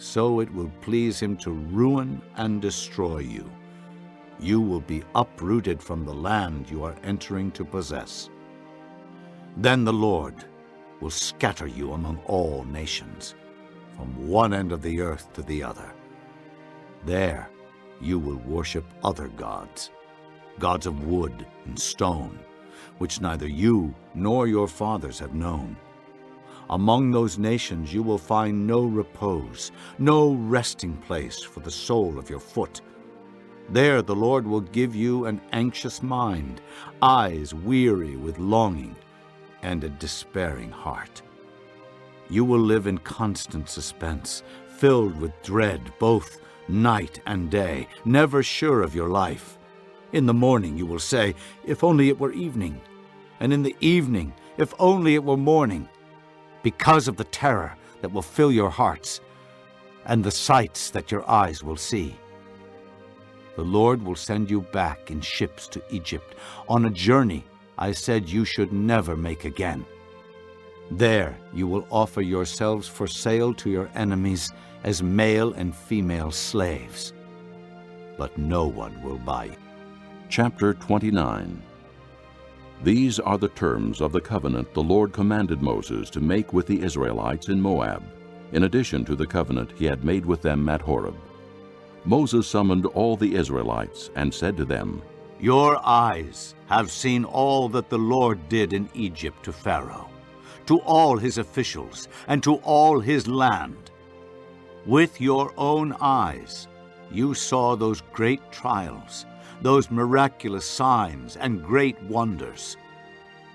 So it will please him to ruin and destroy you. You will be uprooted from the land you are entering to possess. Then the Lord will scatter you among all nations, from one end of the earth to the other. There you will worship other gods, gods of wood and stone, which neither you nor your fathers have known. Among those nations you will find no repose, no resting place for the sole of your foot. There the Lord will give you an anxious mind, eyes weary with longing, and a despairing heart. You will live in constant suspense, filled with dread both night and day, never sure of your life. In the morning you will say, "If only it were evening," and in the evening, "If only it were morning," because of the terror that will fill your hearts and the sights that your eyes will see. The Lord will send you back in ships to Egypt, on a journey I said you should never make again. There you will offer yourselves for sale to your enemies as male and female slaves, but no one will buy you. Chapter 29. These are the terms of the covenant the Lord commanded Moses to make with the Israelites in Moab, in addition to the covenant he had made with them at Horeb. Moses summoned all the Israelites and said to them, Your eyes have seen all that the Lord did in Egypt to Pharaoh, to all his officials, and to all his land. With your own eyes you saw those great trials, those miraculous signs and great wonders.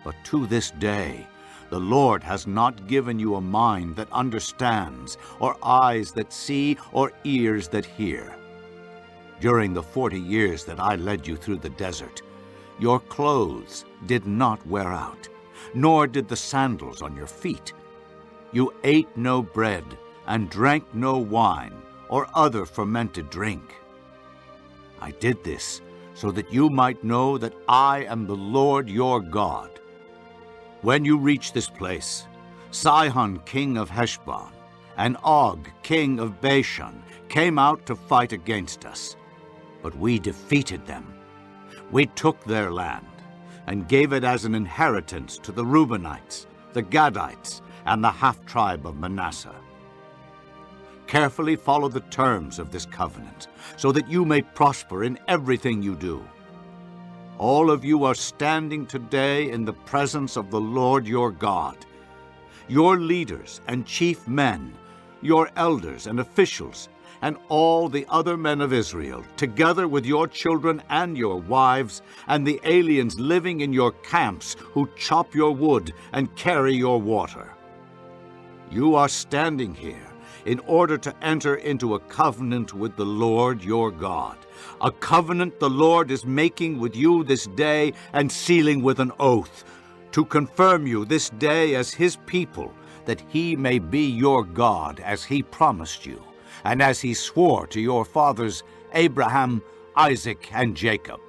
But to this day, the Lord has not given you a mind that understands, or eyes that see, or ears that hear. During the 40 years that I led you through the desert, your clothes did not wear out, nor did the sandals on your feet. You ate no bread and drank no wine or other fermented drink. I did this so that you might know that I am the Lord your God. When you reach this place, Sihon king of Heshbon and Og king of Bashan came out to fight against us, but we defeated them. We took their land and gave it as an inheritance to the Reubenites, the Gadites, and the half-tribe of Manasseh. Carefully follow the terms of this covenant, so that you may prosper in everything you do. All of you are standing today in the presence of the Lord your God. Your leaders and chief men, your elders and officials, and all the other men of Israel, together with your children and your wives, and the aliens living in your camps who chop your wood and carry your water. You are standing here in order to enter into a covenant with the Lord your God, a covenant the Lord is making with you this day and sealing with an oath, to confirm you this day as his people, that he may be your God as he promised you, and as he swore to your fathers Abraham, Isaac, and Jacob.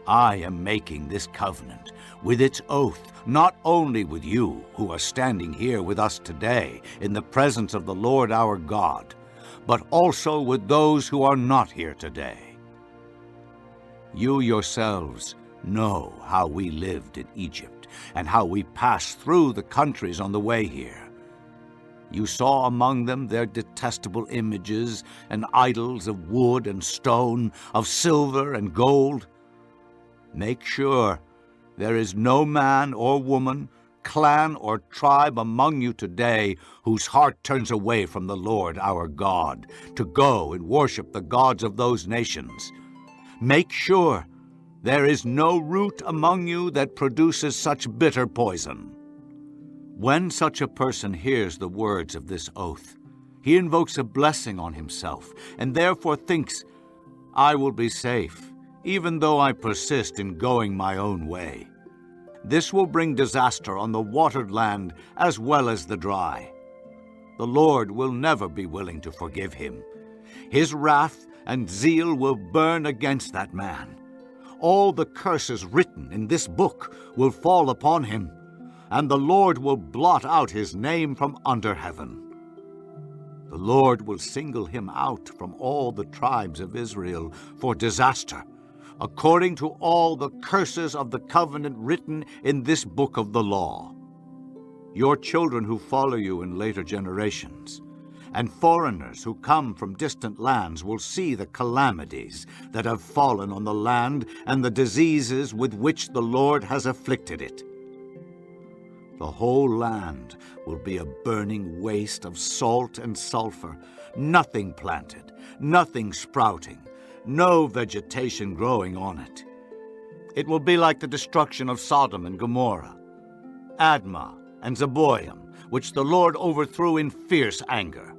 I am making this covenant with its oath, not only with you who are standing here with us today in the presence of the Lord our God, but also with those who are not here today. You yourselves know how we lived in Egypt and how we passed through the countries on the way here. You saw among them their detestable images and idols of wood and stone, of silver and gold. Make sure there is no man or woman, clan or tribe among you today whose heart turns away from the Lord our God to go and worship the gods of those nations. Make sure there is no root among you that produces such bitter poison. When such a person hears the words of this oath, he invokes a blessing on himself and therefore thinks, I will be safe, even though I persist in going my own way. This will bring disaster on the watered land as well as the dry. The Lord will never be willing to forgive him. His wrath and zeal will burn against that man. All the curses written in this book will fall upon him, and the Lord will blot out his name from under heaven. The Lord will single him out from all the tribes of Israel for disaster, according to all the curses of the covenant written in this book of the law. Your children who follow you in later generations, and foreigners who come from distant lands will see the calamities that have fallen on the land and the diseases with which the Lord has afflicted it. The whole land will be a burning waste of salt and sulfur, nothing planted, nothing sprouting, no vegetation growing on it. It will be like the destruction of Sodom and Gomorrah, Admah and Zeboiim, which the Lord overthrew in fierce anger.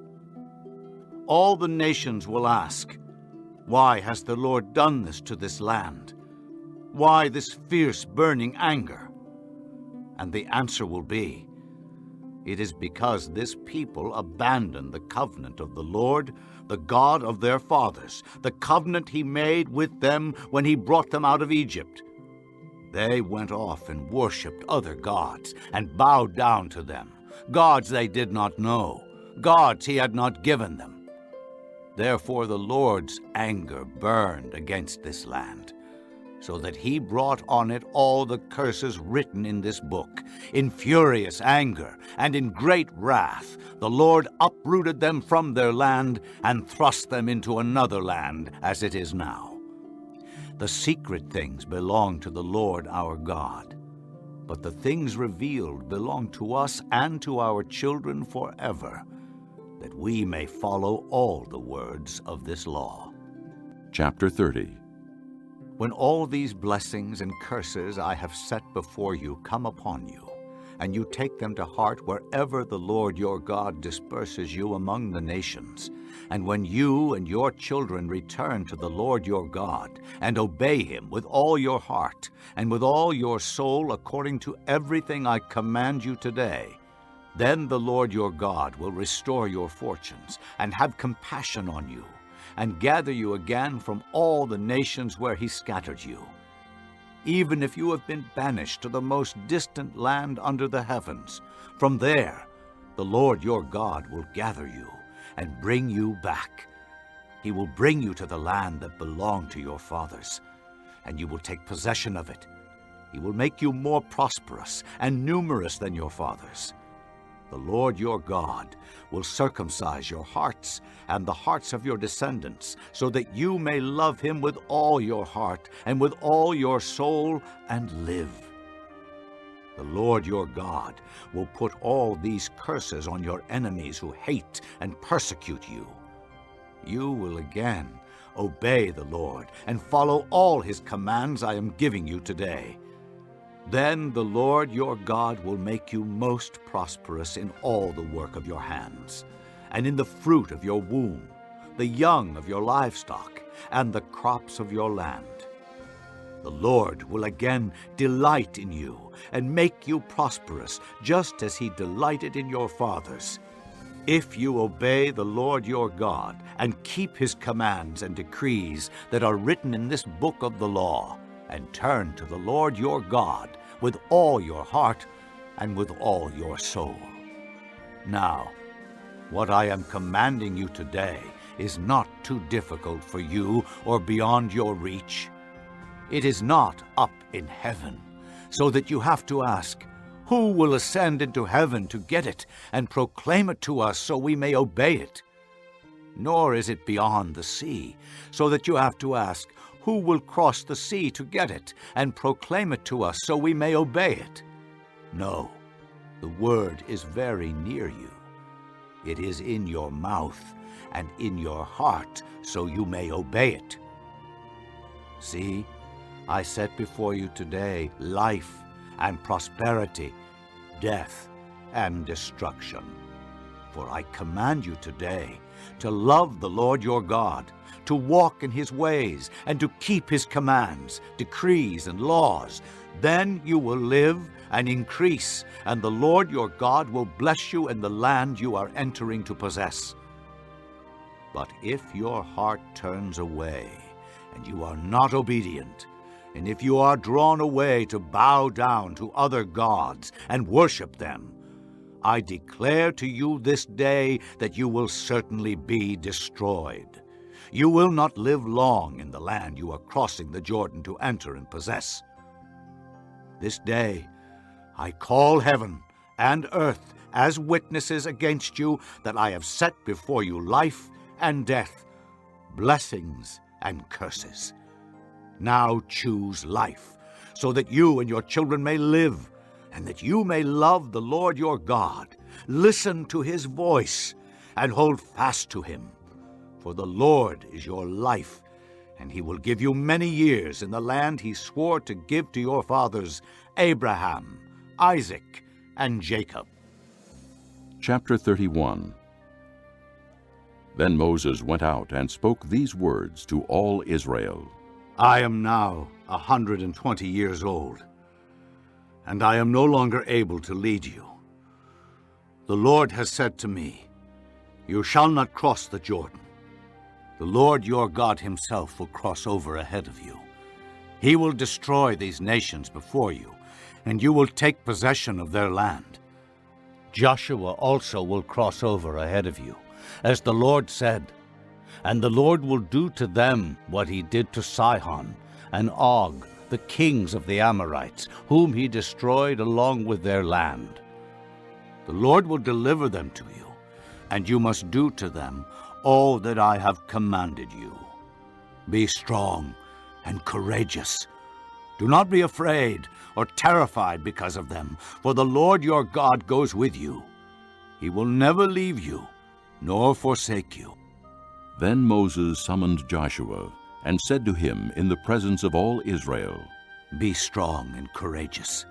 All the nations will ask, why has the Lord done this to this land? Why this fierce burning anger? And the answer will be, it is because this people abandoned the covenant of the Lord, the God of their fathers, the covenant he made with them when he brought them out of Egypt. They went off and worshipped other gods and bowed down to them, gods they did not know, gods he had not given them. Therefore the Lord's anger burned against this land, so that he brought on it all the curses written in this book. In furious anger and in great wrath, the Lord uprooted them from their land and thrust them into another land as it is now. The secret things belong to the Lord our God, but the things revealed belong to us and to our children forever, that we may follow all the words of this law. Chapter 30. When all these blessings and curses I have set before you come upon you, and you take them to heart wherever the Lord your God disperses you among the nations, and when you and your children return to the Lord your God, and obey him with all your heart and with all your soul according to everything I command you today, then the Lord your God will restore your fortunes and have compassion on you, and gather you again from all the nations where he scattered you. Even if you have been banished to the most distant land under the heavens, from there the Lord your God will gather you and bring you back. He will bring you to the land that belonged to your fathers, and you will take possession of it. He will make you more prosperous and numerous than your fathers. The Lord your God will circumcise your hearts and the hearts of your descendants, so that you may love him with all your heart and with all your soul and live. The Lord your God will put all these curses on your enemies who hate and persecute you. You will again obey the Lord and follow all his commands I am giving you today. Then the Lord your God will make you most prosperous in all the work of your hands, and in the fruit of your womb, the young of your livestock, and the crops of your land. The Lord will again delight in you and make you prosperous, just as he delighted in your fathers, if you obey the Lord your God and keep his commands and decrees that are written in this book of the law, and turn to the Lord your God with all your heart and with all your soul. Now, what I am commanding you today is not too difficult for you or beyond your reach. It is not up in heaven, so that you have to ask, who will ascend into heaven to get it and proclaim it to us so we may obey it? Nor is it beyond the sea, so that you have to ask, who will cross the sea to get it and proclaim it to us so we may obey it? No, the word is very near you. It is in your mouth and in your heart, so you may obey it. See, I set before you today life and prosperity, death and destruction. For I command you today to love the Lord your God, to walk in his ways, and to keep his commands, decrees, and laws. Then you will live and increase, and the Lord your God will bless you in the land you are entering to possess. But if your heart turns away, and you are not obedient, and if you are drawn away to bow down to other gods and worship them, I declare to you this day that you will certainly be destroyed. You will not live long in the land you are crossing the Jordan to enter and possess. This day I call heaven and earth as witnesses against you that I have set before you life and death, blessings and curses. Now choose life, so that you and your children may live, and that you may love the Lord your God, listen to his voice, and hold fast to him. For the Lord is your life, and he will give you many years in the land he swore to give to your fathers, Abraham, Isaac, and Jacob. Chapter 31. Then Moses went out and spoke these words to all Israel. I am now 120 years old, and I am no longer able to lead you. The Lord has said to me, you shall not cross the Jordan. The Lord your God himself will cross over ahead of you. He will destroy these nations before you, and you will take possession of their land. Joshua also will cross over ahead of you, as the Lord said, and the Lord will do to them what he did to Sihon and Og, the kings of the Amorites, whom he destroyed along with their land. The Lord will deliver them to you, and you must do to them all that I have commanded you. Be strong and courageous. Do not be afraid or terrified because of them, for the Lord your God goes with you. He will never leave you nor forsake you. Then Moses summoned Joshua and said to him in the presence of all Israel, Be strong and courageous,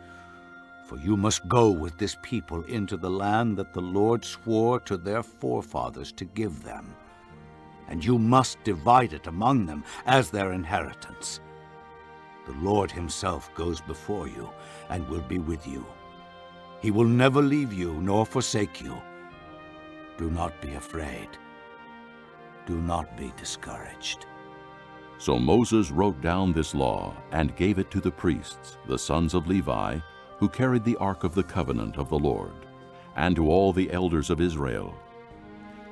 for you must go with this people into the land that the Lord swore to their forefathers to give them, and you must divide it among them as their inheritance. The Lord himself goes before you and will be with you. He will never leave you nor forsake you. Do not be afraid. Do not be discouraged. So Moses wrote down this law and gave it to the priests, the sons of Levi, who carried the ark of the covenant of the Lord, and to all the elders of Israel.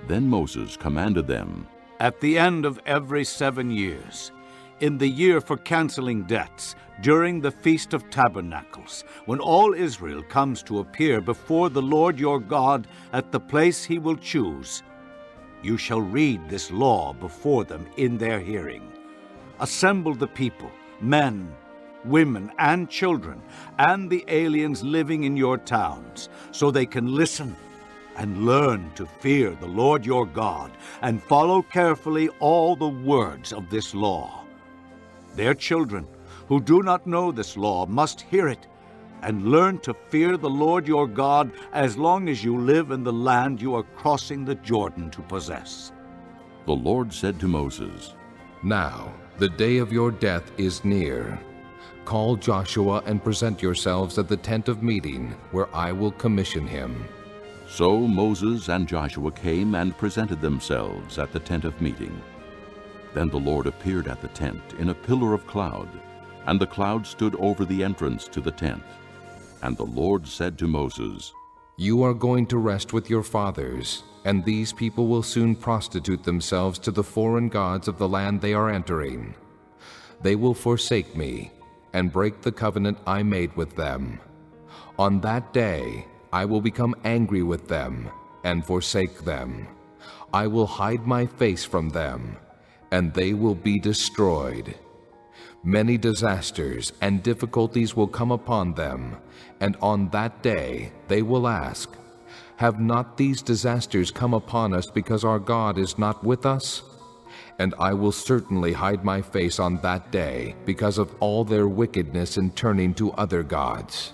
Then Moses commanded them, At the end of every 7 years, in the year for canceling debts, during the Feast of Tabernacles, when all Israel comes to appear before the Lord your God at the place he will choose, you shall read this law before them in their hearing. Assemble the people, men, women, and children, and the aliens living in your towns, so they can listen and learn to fear the Lord your God, and follow carefully all the words of this law. Their children, who do not know this law, must hear it and learn to fear the Lord your God as long as you live in the land you are crossing the Jordan to possess. The Lord said to Moses, Now the day of your death is near. Call Joshua and present yourselves at the tent of meeting, where I will commission him. So Moses and Joshua came and presented themselves at the tent of meeting. Then the Lord appeared at the tent in a pillar of cloud, and the cloud stood over the entrance to the tent. And the Lord said to Moses, You are going to rest with your fathers, and these people will soon prostitute themselves to the foreign gods of the land they are entering. They will forsake me and break the covenant I made with them. On that day I will become angry with them and forsake them. I will hide my face from them, and they will be destroyed. Many disasters and difficulties will come upon them, and on that day they will ask, Have not these disasters come upon us because our God is not with us? And I will certainly hide my face on that day because of all their wickedness in turning to other gods.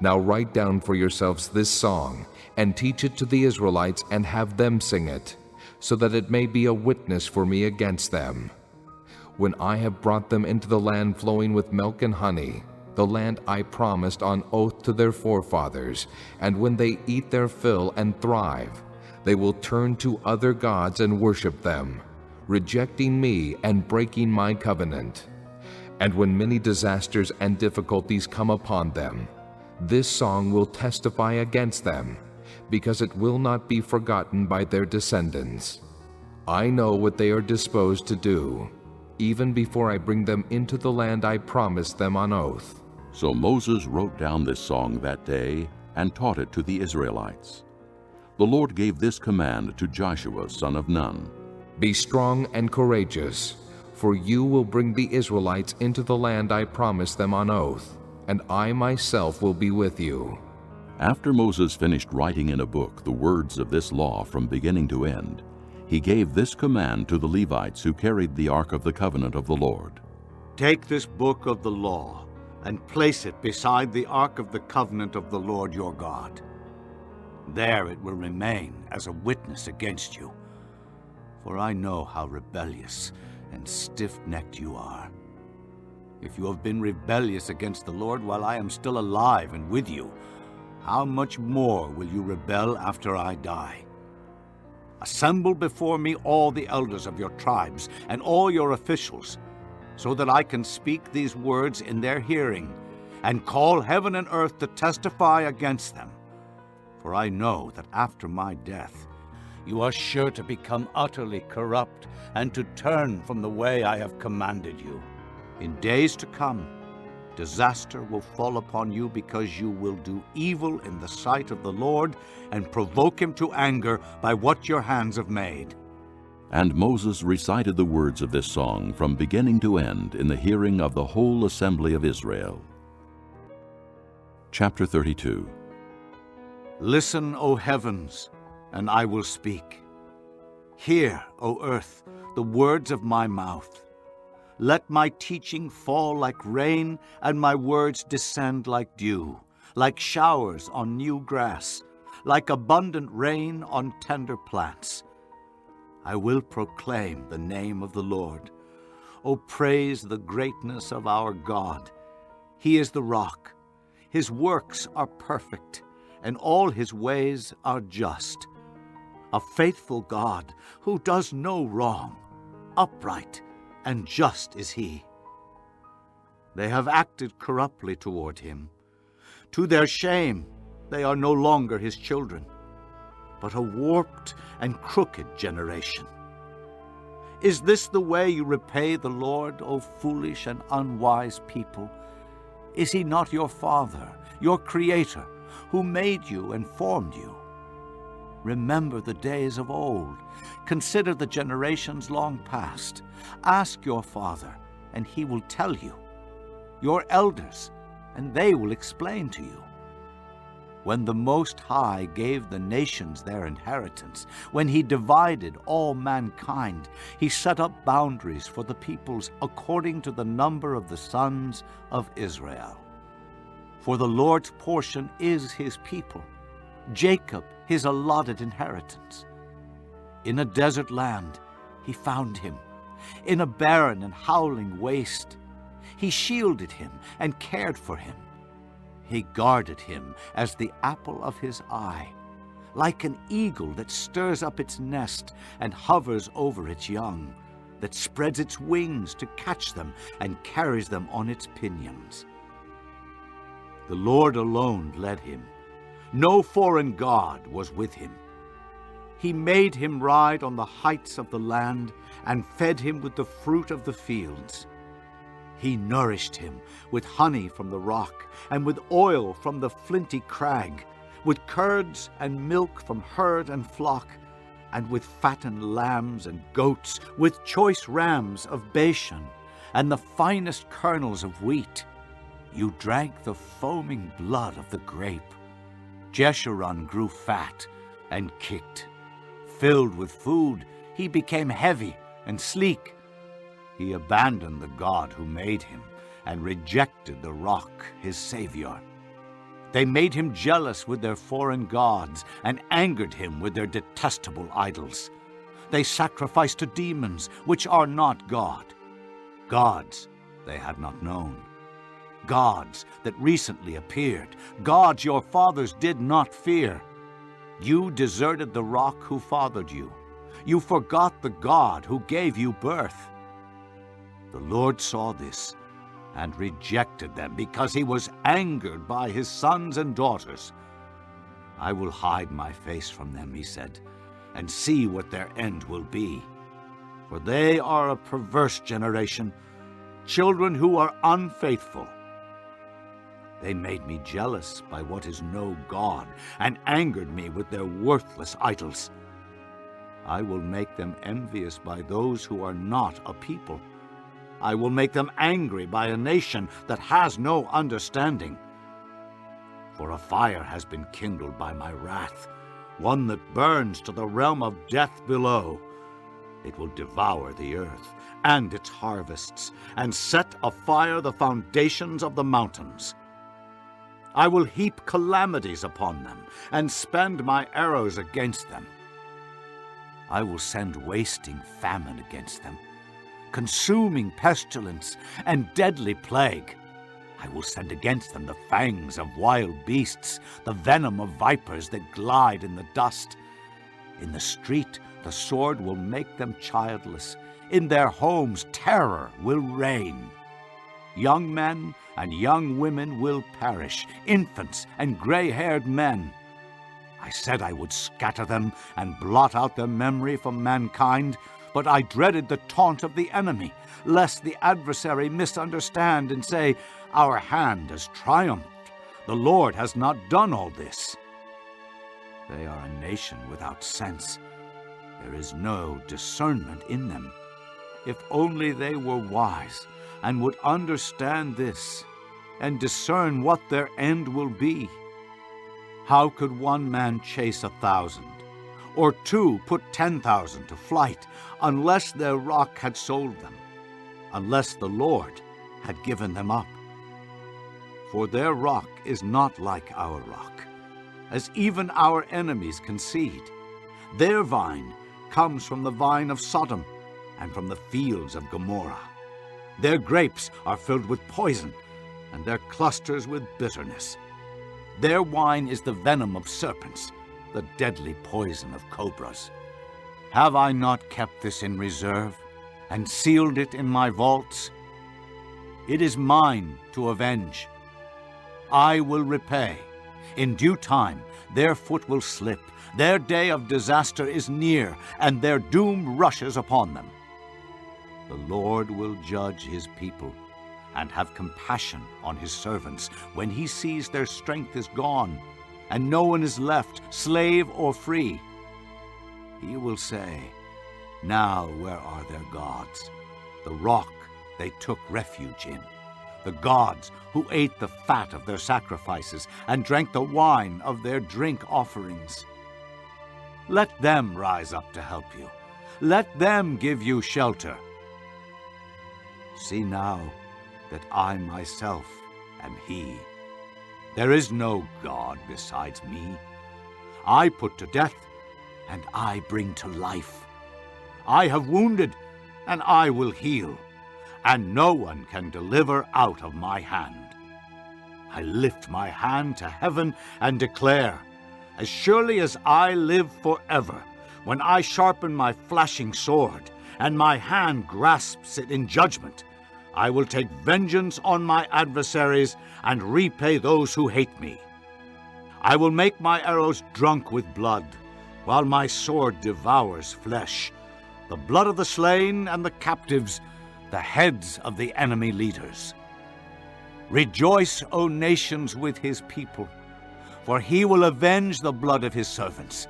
Now write down for yourselves this song, and teach it to the Israelites, and have them sing it, so that it may be a witness for me against them. When I have brought them into the land flowing with milk and honey, the land I promised on oath to their forefathers, and when they eat their fill and thrive, they will turn to other gods and worship them, rejecting me and breaking my covenant. And when many disasters and difficulties come upon them, this song will testify against them, because it will not be forgotten by their descendants. I know what they are disposed to do, even before I bring them into the land I promised them on oath. So Moses wrote down this song that day and taught it to the Israelites. The Lord gave this command to Joshua, son of Nun. Be strong and courageous, for you will bring the Israelites into the land I promised them on oath, and I myself will be with you. After Moses finished writing in a book the words of this law from beginning to end, he gave this command to the Levites who carried the Ark of the Covenant of the Lord. Take this book of the law and place it beside the Ark of the Covenant of the Lord your God. There it will remain as a witness against you, for I know how rebellious and stiff-necked you are. If you have been rebellious against the Lord while I am still alive and with you, how much more will you rebel after I die? Assemble before me all the elders of your tribes and all your officials, so that I can speak these words in their hearing, and call heaven and earth to testify against them. For I know that after my death, you are sure to become utterly corrupt and to turn from the way I have commanded you. In days to come, disaster will fall upon you because you will do evil in the sight of the Lord and provoke him to anger by what your hands have made. And Moses recited the words of this song from beginning to end in the hearing of the whole assembly of Israel. Chapter 32. Listen, O heavens, and I will speak. Hear, O earth, the words of my mouth. Let my teaching fall like rain, and my words descend like dew, like showers on new grass, like abundant rain on tender plants. I will proclaim the name of the Lord. O praise the greatness of our God. He is the rock. His works are perfect, and all his ways are just. A faithful God who does no wrong, upright and just is he. They have acted corruptly toward him. To their shame, they are no longer his children, but a warped and crooked generation. Is this the way you repay the Lord, O foolish and unwise people? Is he not your Father, your Creator, who made you and formed you? Remember the days of old. Consider the generations long past. Ask your father, and he will tell you. Your elders, and they will explain to you. When the Most High gave the nations their inheritance, when he divided all mankind, he set up boundaries for the peoples according to the number of the sons of Israel. For the Lord's portion is his people, Jacob his allotted inheritance. In a desert land he found him, in a barren and howling waste. He shielded him and cared for him. He guarded him as the apple of his eye, like an eagle that stirs up its nest and hovers over its young, that spreads its wings to catch them and carries them on its pinions. The Lord alone led him. No foreign god was with him. He made him ride on the heights of the land and fed him with the fruit of the fields. He nourished him with honey from the rock and with oil from the flinty crag, with curds and milk from herd and flock, and with fattened lambs and goats, with choice rams of Bashan, and the finest kernels of wheat. You drank the foaming blood of the grape. Jeshurun grew fat and kicked. Filled with food, he became heavy and sleek. He abandoned the God who made him and rejected the rock, his Savior. They made him jealous with their foreign gods and angered him with their detestable idols. They sacrificed to demons, which are not God, gods they had not known, gods that recently appeared, gods your fathers did not fear. You deserted the rock who fathered you. You forgot the God who gave you birth. The Lord saw this and rejected them because he was angered by his sons and daughters. I will hide my face from them, he said, and see what their end will be. For they are a perverse generation, children who are unfaithful. They made me jealous by what is no God and angered me with their worthless idols. I will make them envious by those who are not a people. I will make them angry by a nation that has no understanding. For a fire has been kindled by my wrath, one that burns to the realm of death below. It will devour the earth and its harvests, and set afire the foundations of the mountains. I will heap calamities upon them, and spend my arrows against them. I will send wasting famine against them, consuming pestilence and deadly plague. I will send against them the fangs of wild beasts, the venom of vipers that glide in the dust. In the street the sword will make them childless. In their homes terror will reign. Young men and young women will perish, infants and gray-haired men. I said I would scatter them and blot out their memory from mankind, but I dreaded the taunt of the enemy, lest the adversary misunderstand and say, "Our hand has triumphed. The Lord has not done all this." They are a nation without sense. There is no discernment in them. If only they were wise and would understand this and discern what their end will be. How could one man chase 1,000, or two put 10,000 to flight, unless their rock had sold them, unless the Lord had given them up? For their rock is not like our rock, as even our enemies concede. Their vine comes from the vine of Sodom and from the fields of Gomorrah. Their grapes are filled with poison, and their clusters with bitterness. Their wine is the venom of serpents, the deadly poison of cobras. Have I not kept this in reserve and sealed it in my vaults? It is mine to avenge. I will repay. In due time their foot will slip. Their day of disaster is near, and their doom rushes upon them. The Lord will judge his people and have compassion on his servants when he sees their strength is gone and no one is left, slave or free. He will say, "Now where are their gods, the rock they took refuge in, the gods who ate the fat of their sacrifices and drank the wine of their drink offerings? Let them rise up to help you. Let them give you shelter. See now that I myself am he. There is no God besides me. I put to death, and I bring to life. I have wounded, and I will heal, and no one can deliver out of my hand. I lift my hand to heaven and declare, as surely as I live forever, when I sharpen my flashing sword, and my hand grasps it in judgment, I will take vengeance on my adversaries and repay those who hate me. I will make my arrows drunk with blood, while my sword devours flesh, the blood of the slain and the captives, the heads of the enemy leaders. Rejoice, O nations, with his people, for he will avenge the blood of his servants.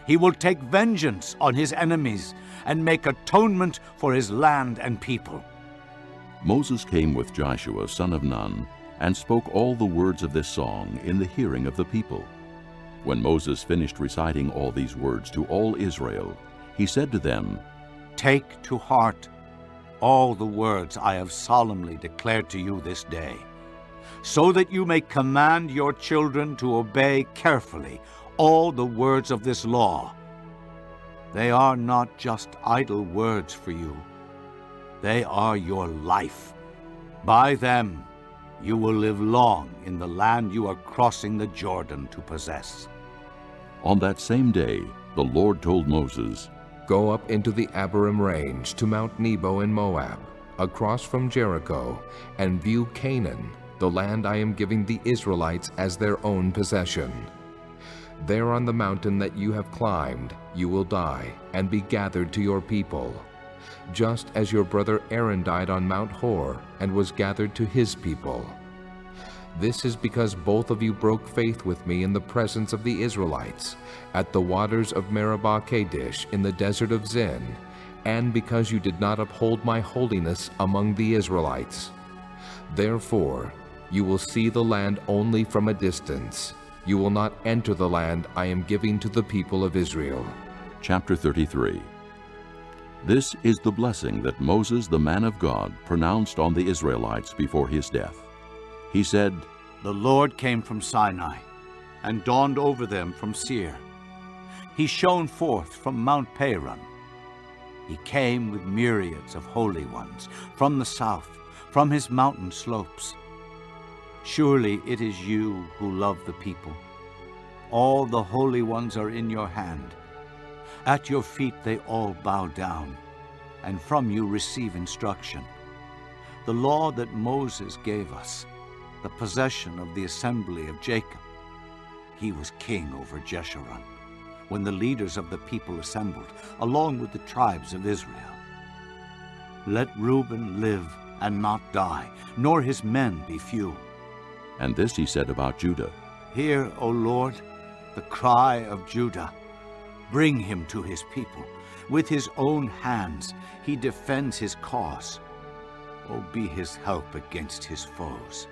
He will take vengeance on his enemies and make atonement for his land and people." Moses came with Joshua son of Nun, and spoke all the words of this song in the hearing of the people. When Moses finished reciting all these words to all Israel, he said to them, "Take to heart all the words I have solemnly declared to you this day, so that you may command your children to obey carefully all the words of this law. They are not just idle words for you. They are your life. By them you will live long in the land you are crossing the Jordan to possess." On that same day, the Lord told Moses, Go up into the Abarim range to Mount Nebo in Moab, across from Jericho, and view Canaan, the land I am giving the Israelites as their own possession. There on the mountain that you have climbed, you will die and be gathered to your people, just as your brother Aaron died on Mount Hor and was gathered to his people. This is because both of you broke faith with me in the presence of the Israelites, at the waters of Meribah Kadesh in the desert of Zin, and because you did not uphold my holiness among the Israelites. Therefore, you will see the land only from a distance. You will not enter the land I am giving to the people of Israel. Chapter 33. This is the blessing that Moses the man of God pronounced on the Israelites before his death. He said, "The Lord came from Sinai and dawned over them from Seir. He shone forth from Mount Paran. He came with myriads of holy ones from the south, from his mountain slopes. Surely it is you who love the people. All the holy ones are in your hand. At your feet they all bow down, and from you receive instruction. The law that Moses gave us, the possession of the assembly of Jacob. He was king over Jeshurun, when the leaders of the people assembled, along with the tribes of Israel. Let Reuben live and not die, nor his men be few." And this he said about Judah. "Hear, O Lord, the cry of Judah. Bring him to his people. With his own hands he defends his cause. Oh, be his help against his foes."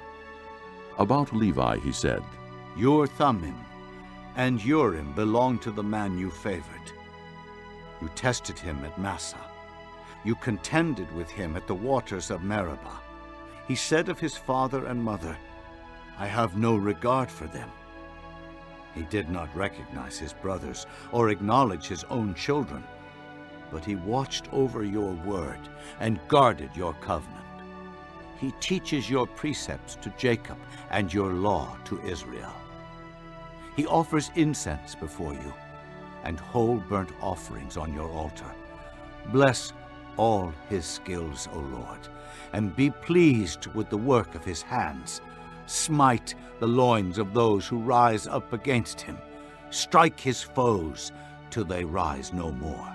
About Levi he said, "Your Thummim and Urim belong to the man you favored. You tested him at Massah. You contended with him at the waters of Meribah. He said of his father and mother, 'I have no regard for them.' He did not recognize his brothers or acknowledge his own children, but he watched over your word and guarded your covenant. He teaches your precepts to Jacob and your law to Israel. He offers incense before you and whole burnt offerings on your altar. Bless all his skills, O Lord, and be pleased with the work of his hands. Smite the loins of those who rise up against him. Strike his foes till they rise no more."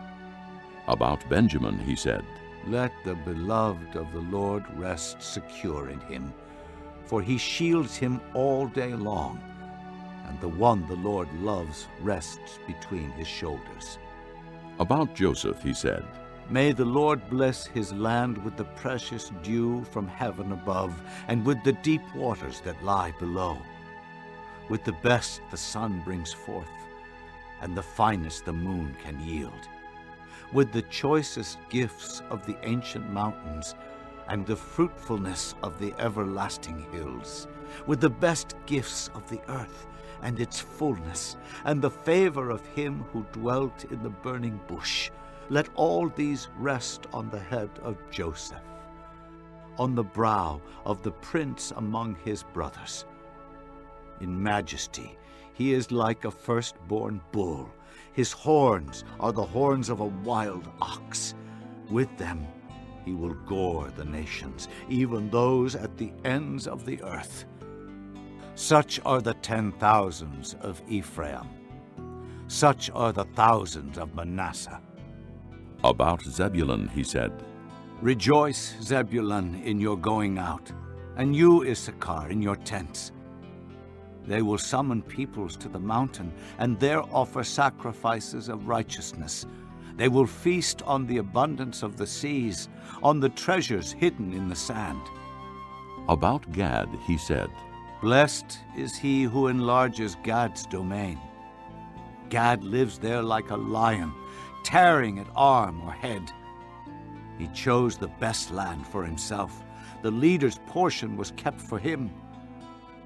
About Benjamin he said, Let the beloved of the Lord rest secure in him, for he shields him all day long, and the one the Lord loves rests between his shoulders. About Joseph he said, May the Lord bless his land with the precious dew from heaven above, and with the deep waters that lie below. With the best the sun brings forth, and the finest the moon can yield. With the choicest gifts of the ancient mountains, and the fruitfulness of the everlasting hills. With the best gifts of the earth, and its fullness, and the favor of him who dwelt in the burning bush. Let all these rest on the head of Joseph, on the brow of the prince among his brothers. In majesty he is like a firstborn bull. His horns are the horns of a wild ox. With them he will gore the nations, even those at the ends of the earth. Such are the 10,000s of Ephraim. Such are the thousands of Manasseh. About Zebulun he said, Rejoice, Zebulun, in your going out, and you, Issachar, in your tents. They will summon peoples to the mountain, and there offer sacrifices of righteousness. They will feast on the abundance of the seas, on the treasures hidden in the sand. About Gad he said, Blessed is he who enlarges Gad's domain. Gad lives there like a lion, tearing at arm or head. He chose the best land for himself. The leader's portion was kept for him.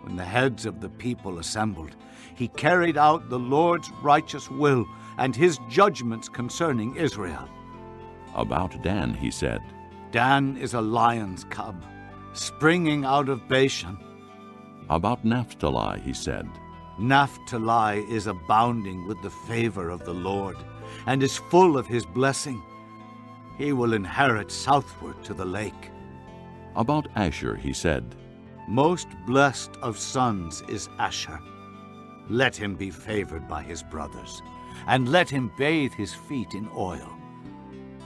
When the heads of the people assembled, he carried out the Lord's righteous will and his judgments concerning Israel. About Dan he said, Dan is a lion's cub, springing out of Bashan. About Naphtali he said, Naphtali is abounding with the favor of the Lord, and is full of his blessing. He will inherit southward to the lake. About Asher he said, Most blessed of sons is Asher. Let him be favored by his brothers, and let him bathe his feet in oil.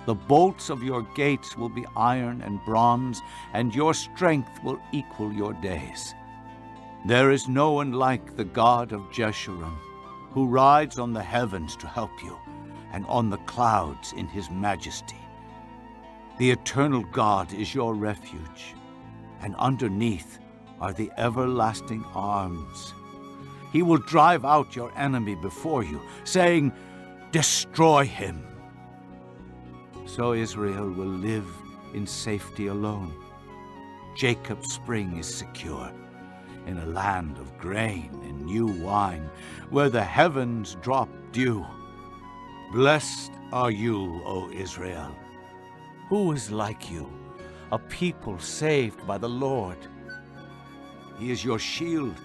The bolts of your gates will be iron and bronze, and your strength will equal your days. There is no one like the God of Jeshurun, who rides on the heavens to help you, and on the clouds in his majesty. The eternal God is your refuge, and underneath are the everlasting arms. He will drive out your enemy before you, saying, Destroy him. So Israel will live in safety alone. Jacob's spring is secure, in a land of grain and new wine, where the heavens drop dew. Blessed are you, O Israel. Who is like you, a people saved by the Lord? He is your shield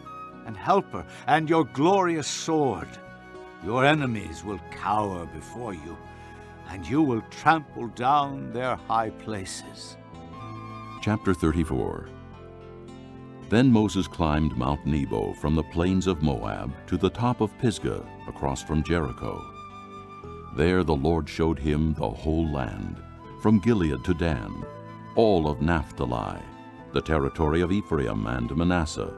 and helper, and your glorious sword. Your enemies will cower before you, and you will trample down their high places. Chapter 34. Then Moses climbed Mount Nebo from the plains of Moab to the top of Pisgah across from Jericho. There the Lord showed him the whole land, from Gilead to Dan, all of Naphtali, the territory of Ephraim and Manasseh,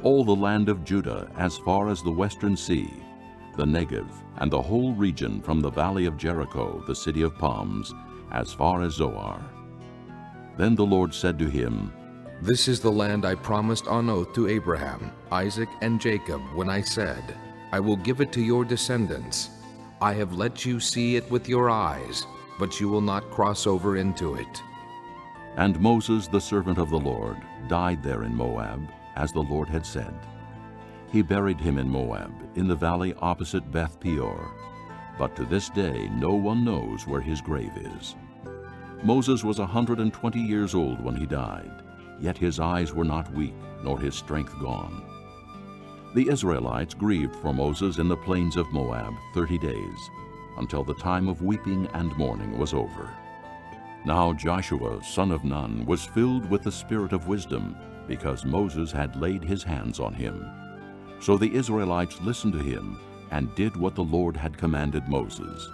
all the land of Judah as far as the western sea, the Negev, and the whole region from the valley of Jericho, the city of palms, as far as Zoar. Then the Lord said to him, This is the land I promised on oath to Abraham, Isaac, and Jacob when I said, I will give it to your descendants. I have let you see it with your eyes, but you will not cross over into it. And Moses, the servant of the Lord, died there in Moab, as the Lord had said. He buried him in Moab, in the valley opposite Beth Peor. But to this day no one knows where his grave is. Moses was 120 years old when he died, yet his eyes were not weak, nor his strength gone. The Israelites grieved for Moses in the plains of Moab 30 days, until the time of weeping and mourning was over. Now Joshua, son of Nun, was filled with the spirit of wisdom, because Moses had laid his hands on him. So the Israelites listened to him and did what the Lord had commanded Moses.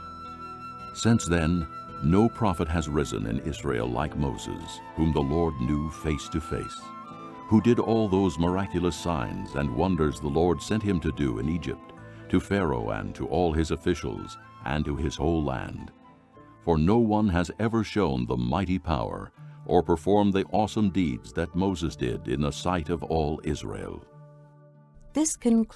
Since then, No prophet has risen in Israel like Moses, whom the Lord knew face to face, who did all those miraculous signs and wonders the Lord sent him to do in Egypt, to Pharaoh and to all his officials, and to his whole land. For no one has ever shown the mighty power or performed the awesome deeds that Moses did in the sight of all Israel. This concludes